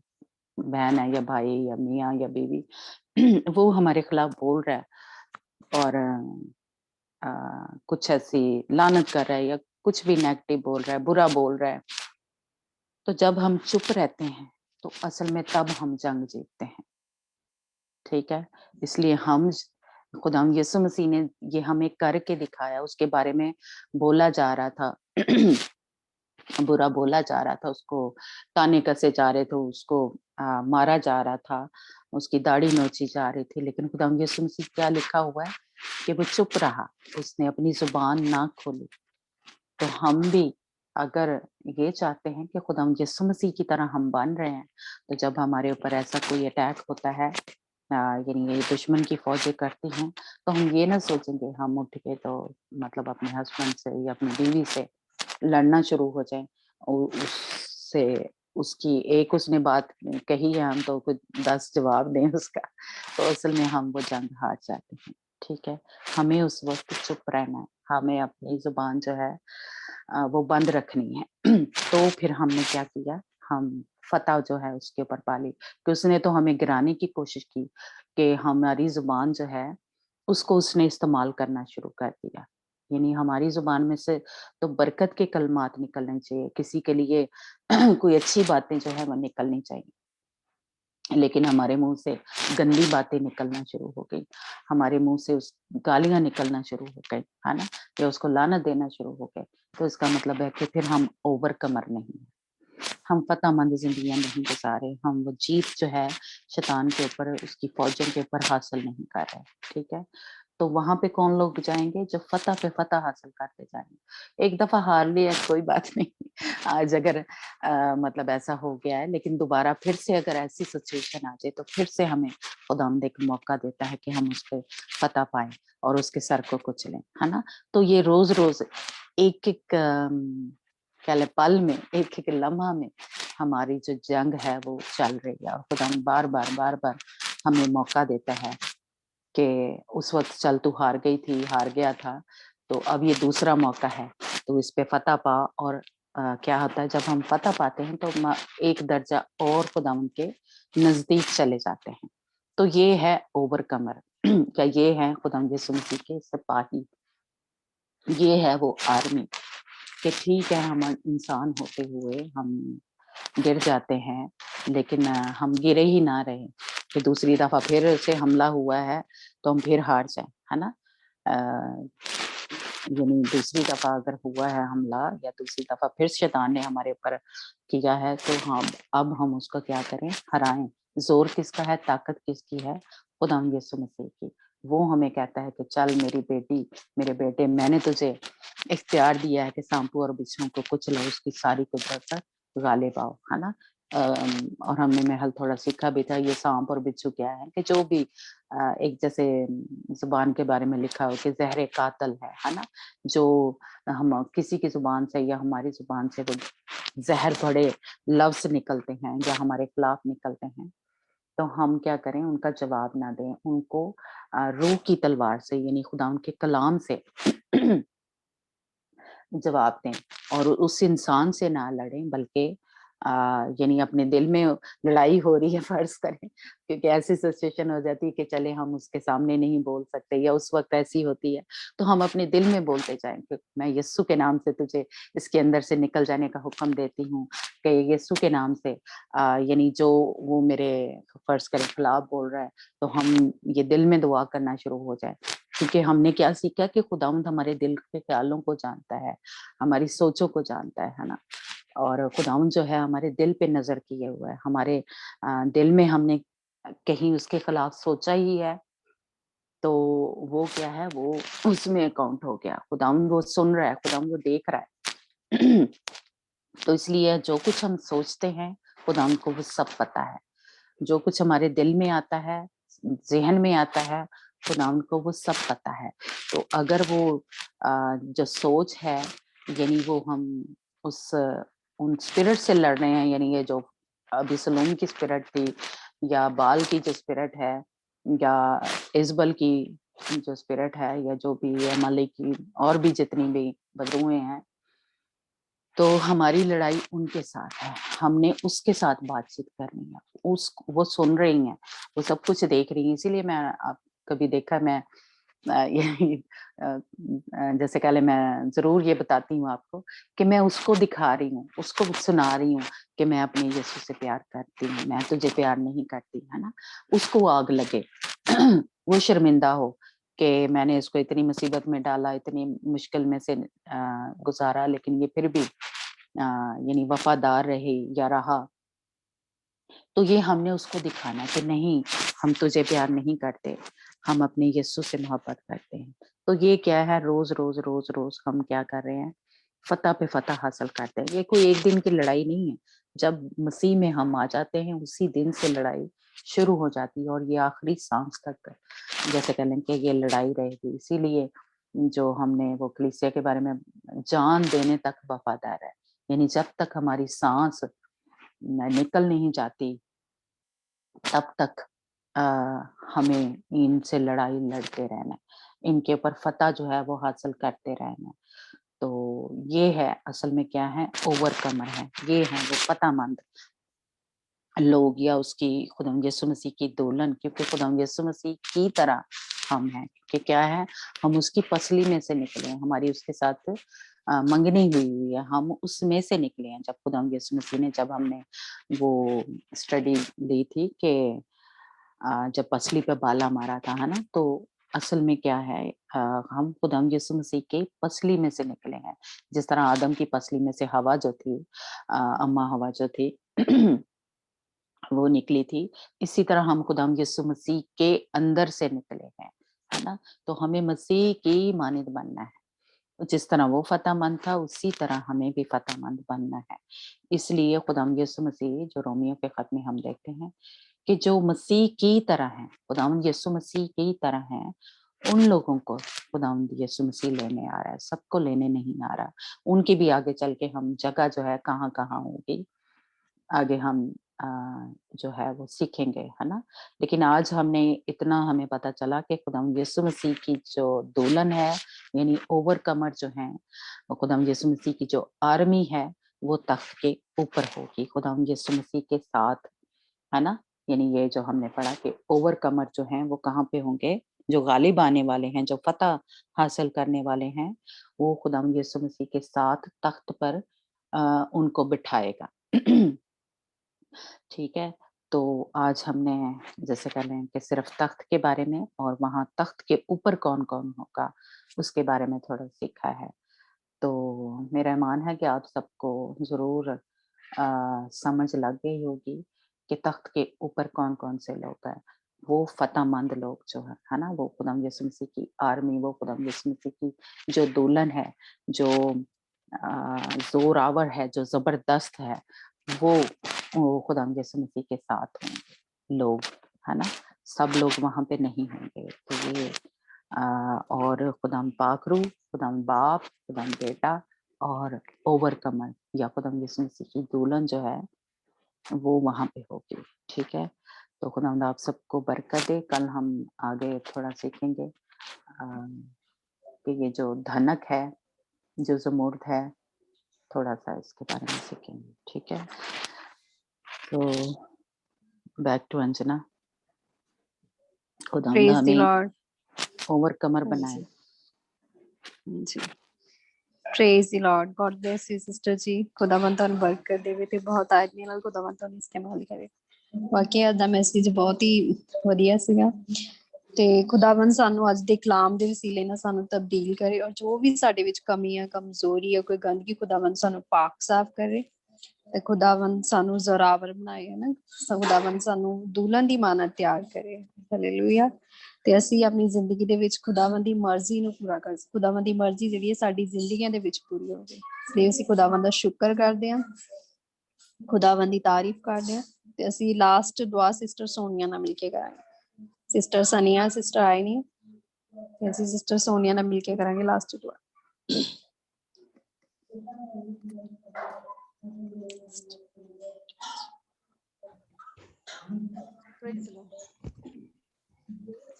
Speaker 7: बहन है या भाई या मियाँ या बीवी वो हमारे खिलाफ बोल रहा है और कुछ ऐसी लानत कर रहा है या कुछ भी नेगेटिव बोल रहा है, बुरा बोल रहा है, तो जब हम चुप रहते हैं तो असल में तब हम जंग जीतते हैं। ठीक है, इसलिए हम खुदा यीशु मसीह ने ये हमें करके दिखाया, उसके बारे में बोला जा रहा था बुरा बोला जा रहा था, उसको ताने कसे जा रहे थे, उसको मारा जा रहा था, उसकी दाढ़ी नोची जा रही थी, लेकिन खुदा यीशु मसीह क्या लिखा हुआ है कि वो चुप रहा, उसने अपनी जुबान ना खोली। तो हम भी अगर ये चाहते हैं कि खुदा यीशु मसीह की तरह हम बन रहे हैं, तो जब हमारे ऊपर ऐसा कोई अटैक होता है, यानी ये दुश्मन की फौजें करती हैं, तो हम ये ना सोचेंगे हम उठ के तो मतलब अपने हस्बैंड से या अपनी बीवी से लड़ना शुरू हो जाएं, और उससे उसकी एक उसने बात कही है, हम तो कुछ 10 जवाब दें उसका, तो असल में हम वो जंग हार जाते हैं। ठीक है, हमें उस वक्त चुप रहना है, हमें अपनी जुबान जो है वो बंद रखनी है। तो फिर हमने क्या किया, हम फतह जो है उसके ऊपर पाली, कि उसने तो हमें गिराने की कोशिश की कि हमारी जुबान जो है उसको उसने इस्तेमाल करना शुरू कर दिया। यानी हमारी जुबान में से तो बरकत के कलमात निकलने चाहिए, किसी के लिए कोई अच्छी बातें जो है वो निकलनी चाहिए, लेकिन हमारे मुंह से गंदी बातें निकलना शुरू हो गई, हमारे मुंह से उस गालियां निकलना शुरू हो गई, है ना, या उसको लानत देना शुरू हो गए, तो इसका मतलब है कि फिर हम ओवरकमर नहीं है, हम फतहमंद जिंदगियां नहीं गुजारे, हम वो जीत जो है शैतान के ऊपर, उसकी फौजों के ऊपर हासिल नहीं कर रहे। ठीक है, तो वहां पे कौन लोग जाएंगे, जो फतह पे फतह हासिल करते जाएंगे। एक दफा हार लिया कोई बात नहीं, आज अगर मतलब ऐसा हो गया है, लेकिन दोबारा फिर से अगर ऐसी सिचुएशन आ जाए तो फिर से हमें खुदावंद एक मौका देता है कि हम उस पे फतह पाएं और उसके सर को कुचलें, है ना। तो ये रोज रोज एक एक कह ले पल में, एक एक लम्हा में हमारी जो जंग है वो चल रही है, और खुदावंद बार बार हमें मौका देता है कि उस वक्त चल तू हार गई थी, हार गया था, तो अब ये दूसरा मौका है, तो इस पे फतह पा। और क्या होता है जब हम फतह पाते हैं तो एक दर्जा और खुदावंद के नजदीक चले जाते हैं। तो ये है ओवरकमर या ये है खुदावंद यीशु मसीह के सिपाही, ये है वो आर्मी, कि ठीक है हम इंसान होते हुए हम गिर जाते हैं, लेकिन हम गिरे ही ना रहे कि दूसरी दफा फिर से हमला हुआ है तो हम फिर हार जाएं, है ना। यानी दूसरी दफा अगर हुआ है हमला या दूसरी दफा फिर शैतान ने हमारे ऊपर किया है, तो हाँ अब हम उसको क्या करें, हराएं। जोर किसका है, ताकत किसकी है, खुदा यीशु मसीह की। वो हमें कहता है कि चल मेरी बेटी, मेरे बेटे, मैंने तुझे इख्तियार दिया है कि सांपों और बिच्छुओं को कुचलो, उसकी सारी कुदरत पर गालिब आओ, है ना। और हमने महल थोड़ा सीखा भी था, ये सांप और बिच्छू क्या है, कि जो भी एक जैसे जुबान के बारे में लिखा हो कि जहर कातल है ना, जो हम किसी की जुबान से या हमारी जुबान से वो जहर भरे लफ्ज निकलते हैं या हमारे खिलाफ निकलते हैं, तो हम क्या करें, उनका जवाब ना दें, उनको रूह की तलवार से यानी खुदा उनके कलाम से जवाब दें और उस इंसान से ना लड़ें, बल्कि यानी अपने दिल में लड़ाई हो रही है फर्ज करें, क्योंकि ऐसी सिचुएशन हो जाती है कि चले हम उसके सामने नहीं बोल सकते, या उस वक्त ऐसी होती है तो हम अपने दिल में बोलते जाएं कि मैं यीशु के नाम से तुझे इसके अंदर से निकल जाने का हुक्म देती हूँ, कि यीशु के नाम से यानी जो वो मेरे फर्ज करें खिलाफ बोल रहा है, तो हम ये दिल में दुआ करना शुरू हो जाए, क्योंकि हमने क्या सीखा कि खुदावंद हमारे दिल के ख्यालों को जानता है, हमारी सोचों को जानता है ना। और खुदावंद जो है हमारे दिल पे नजर किए हुआ है, हमारे दिल में हमने कहीं उसके खिलाफ सोचा ही है तो वो क्या है, वो उसमें अकाउंट हो गया। खुदावंद वो सुन रहा है, खुदावंद वो देख रहा है। तो इसलिए जो कुछ हम सोचते हैं खुदावंद को वो सब पता है, जो कुछ हमारे दिल में आता है, ज़हन में आता है, खुदावंद को वो सब पता है। तो अगर वो जो सोच है, यानी वो हम उस उन स्पिरिट से लड़ रहे हैं, यानी ये जो अबिसलोम की स्पिरिट थी, या बाल की जो स्पिरिट है, या इज़बल की जो स्पिरिट है, या जो भी अमालेक की और भी जितनी भी बदरूएँ हैं, तो हमारी लड़ाई उनके साथ है। हमने उसके साथ बातचीत करनी है, वो सुन रही हैं, वो सब कुछ देख रही हैं। इसीलिए मैं आप कभी देखा मैं ये जैसे पहले मैं ज़रूर ये बताती हूँ आपको कि मैं उसको दिखा रही हूँ, उसको सुना रही हूँ कि मैं अपने यीशु से प्यार करती हूँ, मैं तुझे प्यार नहीं करती, है ना? उसको आग लगे, वो शर्मिंदा हो कि मैंने इसको इतनी मुसीबत में डाला, इतनी मुश्किल में से गुज़ारा, लेकिन ये फिर भी यानी वफ़ादार रहे या रहा। तो ये हमने उसको दिखाना कि नहीं, हम तुझे प्यार नहीं करते, हम अपने यीशु से मोहब्बत करते हैं। तो ये क्या है, रोज़ हम क्या कर रहे हैं, फ़तह पे फ़तह हासिल करते हैं। ये कोई एक दिन की लड़ाई नहीं है, जब मसीह में हम आ जाते हैं उसी दिन से लड़ाई शुरू हो जाती है, और ये आखिरी सांस तक जैसे कह लें कि ये लड़ाई रहेगी। इसीलिए जो हमने वो कलीसिया के बारे में जान देने तक वफ़ादार है, यानी जब तक हमारी सांस निकल नहीं जाती तब तक अ, हमें इनसे लड़ाई लड़ते रहना है, इनके ऊपर फतह जो है वो हासिल करते रहना है। तो ये है असल में क्या है, ओवरकमर है, ये है वो पतामंद लोग, या उसकी खुदावंद यीशु मसीह की दुल्हन, क्योंकि खुदावंद यीशु मसीह की तरह हम हैं, कि क्या है, हम उसकी पसली में से निकले हैं, हमारी उसके साथ मंगनी हुई है, हम उसमें से निकले हैं। जब खुदावंद यीशु मसीह ने, जब हमने वो स्टडी ली थी कि जब पसली पे बाला मारा था, है ना? तो असल में क्या है, हम खुदावंद यीशु मसीह के पसली में से निकले हैं। जिस तरह आदम की पसली में से हवा जो थी, अम्मा हवा जो थी वो निकली थी, इसी तरह हम खुदावंद यीशु मसीह के अंदर से निकले हैं, है ना? तो हमें मसीह की मानद बनना है। जिस तरह वो फ़तहमंद था, उसी तरह हमें भी फ़तहमंद बनना है। इसलिए खुदावंद यीशु मसीह, जो रोमियो के खत में हम देखते हैं कि जो मसीह की तरह हैं, खुदावंद यीशु मसीह की तरह हैं, उन लोगों को खुदावंद यीशु मसीह लेने आ रहा है, सबको लेने नहीं आ रहा। उनकी भी आगे चल के हम जगह जो है कहाँ-कहाँ होगी, आगे हम अ, जो है वो सीखेंगे, है ना? लेकिन आज इतना हमें पता चला कि खुदावंद यीशु मसीह की जो दुल्हन है, यानी ओवरकमर जो हैं, वो खुदावंद यीशु मसीह की जो आर्मी है, वो तख्त के ऊपर होगी, खुदावंद यीशु मसीह के साथ, है ना? यानी ये जो हमने पढ़ा कि ओवरकमर जो हैं वो कहाँ पे होंगे? जो गालिब आने वाले हैं, जो फतह हासिल करने वाले हैं, वो खुदावंद यीशु मसीह के साथ तख्त पर उनको बिठाएगा। ठीक है? तो आज हमने जैसे कह लें कि सिर्फ़ तख्त के बारे में और वहाँ तख्त के ऊपर कौन-कौन होगा, उसके बारे में थोड़ा सीखा है। तो मेरा ईमान है कि आप सबको ज़रूर समझ लग गई होगी कि तख्त के ऊपर कौन-कौन से लोग हैं। वो फ़तहमंद लोग जो है ना? वो खुदावंद यीशु मसीह की आर्मी, वो खुदावंद यीशु मसीह की जो दुल्हन है, जो ज़ोरावर है, जो ज़बरदस्त है, वो वो खुदावंद यीशु मसीह के साथ होंगे लोग, है ना? सब लोग वहाँ पे नहीं होंगे। तो ये और खुदावंद पाकरू, खुदावंद बाप, खुदावंद बेटा और ओवरकमर या खुदावंद यीशु मसीह की दुल्हन जो है, वो वहाँ पे होगी, ठीक है? तो खुदावंद आप सबको बरकत दे। कल हम आगे थोड़ा सीखेंगे कि ये जो धनक है, जो ज़मूर्द है थोड़ा सा इसके बारे में सीखेंगे, ठीक है? तो बैक टू अंजना। खुदावंद
Speaker 1: प्रेज द
Speaker 7: हमें
Speaker 1: लॉर्ड।
Speaker 7: ओवरकमर
Speaker 1: हाँ
Speaker 7: बनाए।
Speaker 1: जी, praise the Lord. God bless you sister ji. ਖੁਦਾਵੰਦ ਤੁਹਾਨੂੰ ਬਰਕਤ ਦੇਵੇ ਤੇ ਬਹੁਤ ਆਦਮੀ ਨਾਲ ਖੁਦਾਵੰਦ ਤੁਹਾਨੂੰ ਇਸਤੇਮਾਲ ਕਰੇ। ਵਾਕਿਆ ਦਾ ਮੈਸੇਜ ਬਹੁਤ ਹੀ ਵਧੀਆ ਸੀਗਾ ਤੇ ਖੁਦਾਵੰਦ ਸਾਨੂੰ ਅੱਜ ਦੇ ਕਲਾਮ ਦੇ ਵਸੀਲੇ ਨਾਲ ਸਾਨੂੰ ਤਬਦੀਲ ਕਰੇ ਔਰ ਜੋ ਵੀ ਸਾਡੇ ਵਿੱਚ ਕਮੀ ਹੈ, ਕਮਜ਼ੋਰੀ ਹੈ, ਕੋਈ ਗੰਦਗੀ, ਖੁਦਾਵੰਦ ਸਾਨੂੰ ਪਾਕ ਸਾਫ਼ ਕਰੇ ਤੇ ਖੁਦਾਵੰਦ ਸਾਨੂੰ ਜ਼ੋਰਾਵਰ ਬਣਾਏ ਹੈ ਨਾ। ਖੁਦਾਵੰਦ ਸਾਨੂੰ ਦੁਲਹਨ ਦੀ ਮਾਨਤ ਤਿਆਰ ਕਰੇ। ਹਾਲੇਲੂਇਆ। ਤੇ ਅਸੀਂ ਆਪਣੀ ਜ਼ਿੰਦਗੀ ਦੇ ਵਿੱਚ ਖੁਦਾਵੰਦ ਦੀ ਮਰਜ਼ੀ ਨੂੰ ਪੂਰਾ ਕਰ ਖੁਦਾਵੰਦ ਦੀ ਮਰਜ਼ੀ ਜਿਹੜੀ ਹੈ ਸਾਡੀ ਜ਼ਿੰਦਗੀਆਂ ਦੇ ਵਿੱਚ ਪੂਰੀ ਹੋਵੇ। ਇਸ ਲਈ ਅਸੀਂ ਖੁਦਾਵੰਦ ਦਾ ਸ਼ੁਕਰ ਕਰਦੇ ਹਾਂ, ਖੁਦਾਵੰਦ ਦੀ ਤਾਰੀਫ ਕਰਦੇ ਹਾਂ ਤੇ ਅਸੀਂ ਲਾਸਟ ਦੁਆ ਸਿਸਟਰ ਸੋਨੀਆ ਨਾਲ ਮਿਲ ਕੇ ਕਰਾਂਗੇ। ਸਿਸਟਰ ਸਨੀਆ ਸਿਸਟਰ ਆਈ ਨਹੀਂ ਤੇ ਅਸੀਂ ਸਿਸਟਰ ਸੋਨੀਆ ਨਾਲ ਮਿਲ ਕੇ ਕਰਾਂਗੇ ਲਾਸਟ ਦੁਆ।
Speaker 10: Praise the Lord.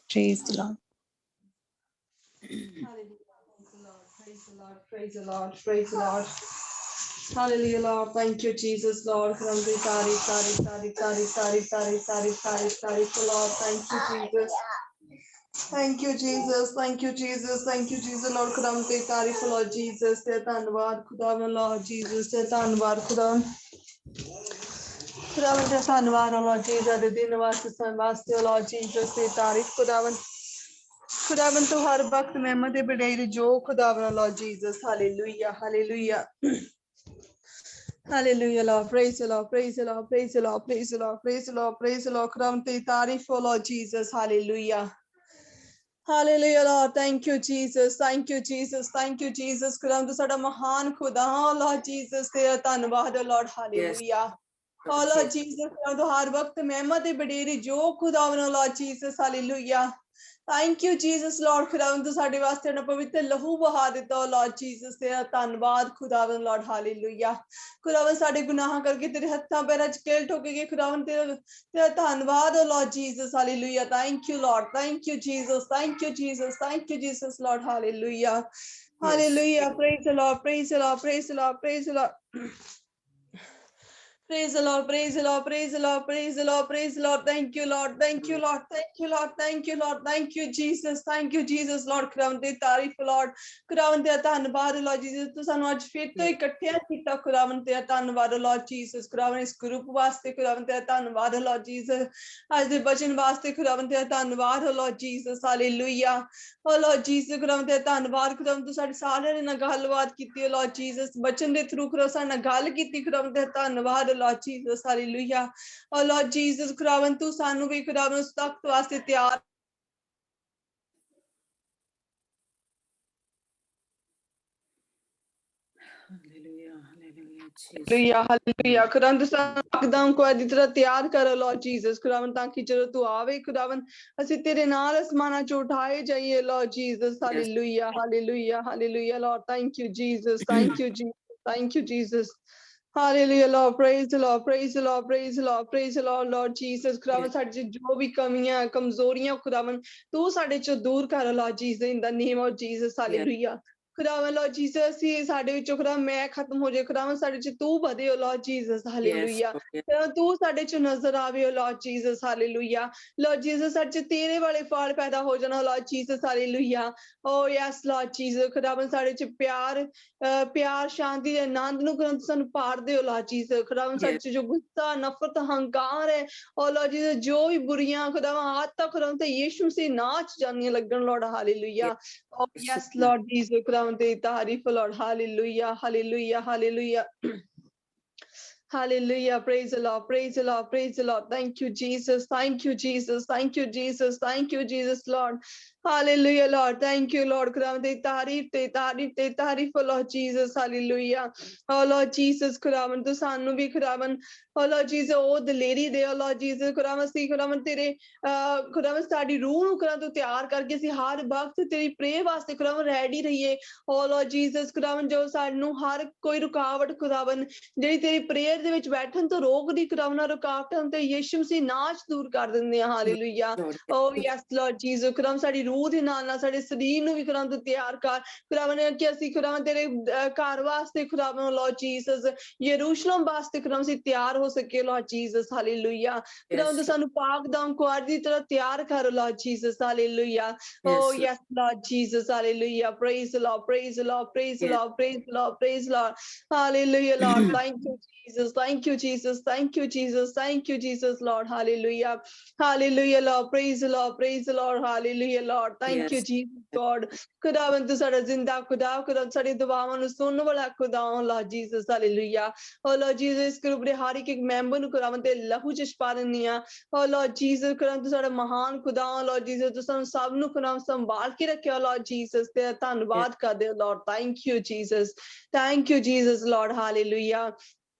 Speaker 1: Praise the Lord.
Speaker 10: Hallelujah. Praise the Lord. Praise the Lord. Praise the Lord. Hallelujah, Lord. Thank you, Jesus, Lord. Lord. Thank you, Jesus. Thank you, Jesus. Thank you, Jesus. Thank you, Jesus. Lord, ਖੁਦਾਵੰਦ ਤੇ ਤਾਰੀਫ Lord Jesus ਤੇ ਧੰਨਵਾਦ ਖੁਦਾਵੰਦ Lord Jesus ਤੇ ਧੰਨਵਾਦ ਖੁਦਾਵੰਦ ਤੇ ਧੰਨਵਾਦ Lord Jesus ਦੇ ਦਿਨ ਵਾਸਤੇ Lord Jesus ਤੇ ਤਾਰੀਫ ਖੁਦਾਵੰਦ ਤੂੰ ਹਰ ਵਕਤ ਮਹਿਮਤ ਤੇ ਬੜਾਈ ਜੋ ਖੁਦਾਵੰਦ Lord Jesus. Hallelujah. Hallelujah. Hallelujah, Lord. Praise the Lord. Praise the Lord. Praise the Lord. Praise the Lord. Praise the Lord. Praise the Lord. ਖੁਦਾਵੰਦ ਤੇ ਤਾਰੀਫ Lord Jesus. Hallelujah. Hallelujah, Lord. Thank you, Jesus. Thank you, Jesus. Thank you, Jesus. ਖੁਦਾਵੰਦ ਤੂੰ ਸਾਡਾ ਮਹਾਨ ਖੁਦਾ ਹਾਂ Lord Jesus ਤੇਰਾ ਧੰਨਵਾਦ Lord. Hallelujah. Oh Lord Jesus, ਖੁਦਾਵੰਦ ਹਰ ਵਕਤ ਮਹਿਮਤ ਤੇ ਬੜੇਰੀ ਜੋ ਖੁਦਾਵੰਦ Lord Jesus. Hallelujah. Thank you, Jesus, Lord. ਖੁਦਾਵੰਦ ਤੂੰ ਸਾਡੇ ਵਾਸਤੇ ਆਪਣਾ ਪਵਿੱਤਰ ਲਹੂ ਵਹਾ ਦਿੱਤਾ Lord Jesus ਤੇਰਾ ਧੰਨਵਾਦ ਖੁਦਾਵੰਦ Lord. Hallelujah. ਖੁਦਾਵੰਦ ਸਾਡੇ ਗੁਨਾਹਾਂ ਕਰਕੇ ਤੇਰੇ ਹੱਥਾਂ ਪੈਰਾਂ 'ਚ ਕੇਲ ਠੋਕੇ ਗਏ ਖੁਦਾਵੰਦ ਤੇਰਾ ਧੰਨਵਾਦ Lord Jesus. Hallelujah. Thank you, Lord. Thank you, Jesus. Thank you, Jesus. Thank you, Jesus, Lord. Hallelujah. Hallelujah. Praise the Lord. Praise the Lord. Praise the Lord. Praise the Lord. Praise the Lord, praise the Lord, praise the Lord, praise the Lord, praise the Lord. Thank you, Lord. Thank you, Lord. Thank you, Lord. Thank you, Lord. Thank you, Jesus. Thank you, Jesus, Lord. ਖੁਦਾਵੰਦ ਦੀ ਤਾਰੀਫ Lord. ਖੁਦਾਵੰਦ ਤੇਰਾ ਧੰਨਵਾਦ Lord Jesus. ਤੂੰ ਸਾਨੂੰ ਅੱਜ ਫਿਰ ਤੋਂ ਇਕੱਠਿਆਂ ਕੀਤਾ ਖੁਦਾਵੰਦ ਤੇਰਾ ਧੰਨਵਾਦ Lord Jesus. ਖੁਦਾਵੰਦ ਇਸ ਗਰੁੱਪ ਵਾਸਤੇ ਖੁਦਾਵੰਦ ਤੇਰਾ ਧੰਨਵਾਦ Lord Jesus. ਅੱਜ ਦੇ ਬਚਨ ਵਾਸਤੇ ਖੁਦਾਵੰਦ ਤੇਰਾ ਧੰਨਵਾਦ Lord Jesus. Hallelujah. Oh Lord Jesus, ਖੁਦਾਵੰਦ ਤੇਰਾ ਧੰਨਵਾਦ ਖੁਦਾਵੰਦ ਤੂੰ ਸਾਡੇ ਸਾਰਿਆਂ ਦੇ ਨਾਲ ਗੱਲਬਾਤ ਕੀਤੀ Lord Jesus. ਬਚਨ ਦੇ ਥਰੂ ਖੁਦਾ ਸਾਡੇ ਨਾਲ ਗੱਲ ਕੀਤੀ ਖੁਦਾਵੰਦ ਤੇਰਾ ਧੰਨਵਾਦ Lord Jesus. Hallelujah. Oh Lord Jesus, ਖੁਦਾਵੰਦ ਤੂੰ ਸਾਨੂੰ ਵੀ ਖੁਦਾਵੰਦ ਉਸ ਤਖਤ ਵਾਸਤੇ ਤਿਆਰ Hallelujah, hallelujah. ਖੁਦਾਵੰਦ ਸਾਨੂੰ ਇੱਕਦਮ ਕੋਈ ਦੀ ਤਰ੍ਹਾਂ ਤਿਆਰ ਕਰੋ Lord Jesus. ਖੁਦਾਵੰਦ ਤਾਂ ਕਿ ਜਦੋਂ ਤੂੰ ਆਵੇ ਖੁਦਾਵੰਦ ਅਸੀਂ ਤੇਰੇ ਨਾਲ ਅਸਮਾਨਾਂ 'ਚ ਉਠਾਏ ਜਾਈਏ Lord Jesus. Hallelujah, hallelujah, hallelujah. Lord, thank you, Jesus. Thank you, Jesus. Thank you, Jesus. Hallelujah, Lord. Praise the Lord. Praise the Lord. Praise the Lord. Praise the Lord, Lord Jesus. ਖੁਦਾਵੰਦ ਸਾਡੇ 'ਚ ਜੋ ਵੀ ਕਮੀਆਂ ਕਮਜ਼ੋਰੀਆਂ ਖੁਦਾਵੰਦ ਤੂੰ ਸਾਡੇ 'ਚੋਂ ਦੂਰ ਕਰ Lord Jesus, in the name of Jesus. Hallelujah. ਖੁਦਾਵੰਦ Lord Jesus, ਅਸੀਂ ਸਾਡੇ ਵਿੱਚੋਂ ਖੁਦਾਵੰਦ ਮੈਂ ਖਤਮ ਹੋ ਜਾਏ ਖੁਦਾਵੰਦ ਸਾਡੇ 'ਚ ਤੂੰ ਵਧੇ Lord Jesus. Hallelujah. ਤੂੰ ਸਾਡੇ 'ਚ ਨਜ਼ਰ ਆਵੇ Lord Jesus. Hallelujah. Lord Jesus, ਸਾਡੇ 'ਚ ਤੇਰੇ ਵਾਲੇ ਫਲ ਪੈਦਾ ਹੋ ਜਾਣ Lord Jesus. Hallelujah. Oh yes, Lord Jesus. ਖੁਦਾਵੰਦ ਸਾਡੇ 'ਚ ਪਿਆਰ ਸ਼ਾਂਤੀ ਦੇ ਆਨੰਦ ਨੂੰ ਖੁਦਾਵੰਦ ਸਾਨੂੰ ਪਾੜ ਦਿਓ Lord Jesus. ਖੁਦਾਵੰਦ ਸਾਡੇ 'ਚ ਜੋ ਗੁੱਸਾ ਨਫ਼ਰਤ ਹੰਕਾਰ ਹੈ oh Lord Jesus, ਜੋ ਵੀ ਬੁਰੀਆਂ ਖੁਦਾਵੰਦ ਆਦਤਾਂ ਖੁਦਾਵੰਦ ਤੇ ਯਿਸੂ ਮਸੀਹ ਨਾਮ 'ਚ ਜਾਂਦੀਆਂ ਲੱਗਣ Lord. Hallelujah. Oh yes, Lord Jesus. ਖੁਦਾਵੰਦ ਦੀ ਤਾਰੀਫ Lord. Hallelujah. Hallelujah. Hallelujah. Hallelujah. Praise the Lord. Praise the Lord. Praise the Lord. Thank you, Jesus. Thank you, Jesus. Thank you, Jesus. Thank you, Jesus, Lord. Hallelujah, Lord. Thank you, Lord. ਖੁਦਾਵੰਦ ਦੀ ਤਾਰੀਫ Lord Jesus. Hallelujah. Oh Lord Jesus, ਖੁਦਾਵੰਦ ਤੂੰ ਸਾਨੂੰ ਵੀ ਖੁਦਾਵੰਦ oh Lord Jesus ਉਹ ਦਲੇਰੀ ਦੇ oh Lord Jesus. ਖੁਦਾਵੰਦ ਤੇਰੇ ਖੁਦਾਵੰਦ ਸਾਡੀ ਰੂਹ ਨੂੰ ਖੁਦਾਵੰਦ ਤੂੰ ਤਿਆਰ ਕਰਕੇ ਅਸੀਂ ਹਰ ਵਕਤ ਤੇਰੀ ਪ੍ਰੇਅਰ ਵਾਸਤੇ ਖੁਦਾਵੰਦ ਰੈਡੀ ਰਹੀਏ oh Lord Jesus. ਖੁਦਾਵੰਦ ਜੋ ਸਾਨੂੰ ਹਰ ਕੋਈ ਰੁਕਾਵਟ ਖੁਦਾਵੰਦ ਜਿਹੜੀ ਤੇਰੀ ਪ੍ਰੇਅਰ ਦੇ ਵਿੱਚ ਬੈਠਣ ਤੋਂ ਰੋਕਦੀ ਖੁਦਾਵੰਦ ਰੁਕਾਵਟਾਂ ਤੇ ਯਿਸੂ ਮਸੀਹ ਨਾਮ 'ਚ ਦੂਰ ਕਰ ਦਿੰਦੇ ਆ Hallelujah. Oh yes, Lord Jesus. ਖੁਦਾਵੰਦ ਸਾਡੀ ਰੂਹ ਦੇ ਨਾਲ ਨਾਲ ਸਾਡੇ ਸਰੀਰ ਨੂੰ ਵੀ ਖੁਦਾਵੰਦ ਤੂੰ ਤਿਆਰ ਕਰ। ਖੁਦਾਵੰਦ ਕਿ ਅਸੀਂ ਖੁਦਾਵੰਦ ਤੇਰੇ ਘਰ ਵਾਸਤੇ ਖੁਦਾਵੰਦ ਲਾਰਡ ਜੀਸਸ ਯਰੂਸ਼ਲਮ ਵਾਸਤੇ ਖੁਦਾਵੰਦ ਅਸੀਂ ਤਿਆਰ ਹੋ ਸਕੇ ਲਾਰਡ ਜੀਸਸ ਹਾਲੇਲੂਇਆ। ਖੁਦਾਵੰਦ ਸਾਨੂੰ ਪਾਕ ਦਾਮ ਕੁਆਰ ਦੀ ਤਰ੍ਹਾਂ ਤਿਆਰ ਕਰ Lord Jesus hallelujah. Oh yes, Lord Jesus, hallelujah. Praise the Lord, praise the Lord, praise the Lord, praise the Lord, praise the Lord. Hallelujah, Lord. Thank you, Jesus. Thank you, Jesus. Thank you, Jesus. Thank you, Jesus, Lord. Hallelujah. Hallelujah, Lord. Praise the Lord, praise the Lord. Hallelujah, Lord. Thank you, Jesus, God. ਖੁਦਾਵੰਦ ਤੂੰ ਸਾਡਾ ਜ਼ਿੰਦਾ ਖੁਦਾ ਸਾਡੀ ਦੁਆਵਾਂ ਨੂੰ ਸੁਣਨ ਵਾਲਾ ਖੁਦਾ ਲਾਰਡ ਜੀਸਸ ਹਾਲੇਲੂਇਆ। ਓ ਲਾਰਡ ਜੀਸਸ ਇਸ ਗਰੁੱਪ ਦੇ ਹਰ ਇੱਕ ਮੈਂਬਰ ਨੂੰ ਖੁਦਾਵੰਦ ਤੇ ਲਹੂ ਚ ਛਪਾ ਦਿੰਦੀ ਆ। ਓ ਲਾਰਡ ਜੀਸਸ ਖੁਦਾਵੰਦ ਤੂੰ ਸਾਡਾ ਮਹਾਨ ਖੁਦਾ ਲਾਰਡ ਜੀਸਸ ਤੂੰ ਸਾਨੂੰ ਸਭ ਨੂੰ ਖੁਦਾਵੰਦ ਸੰਭਾਲ ਕੇ ਰੱਖਿਆ ਲਾਰਡ ਜੀਸਸ ਤੇ ਧੰਨਵਾਦ ਕਰਦੇ ਹਾਂ Lord. Thank you Jesus, thank you Jesus Lord hallelujah.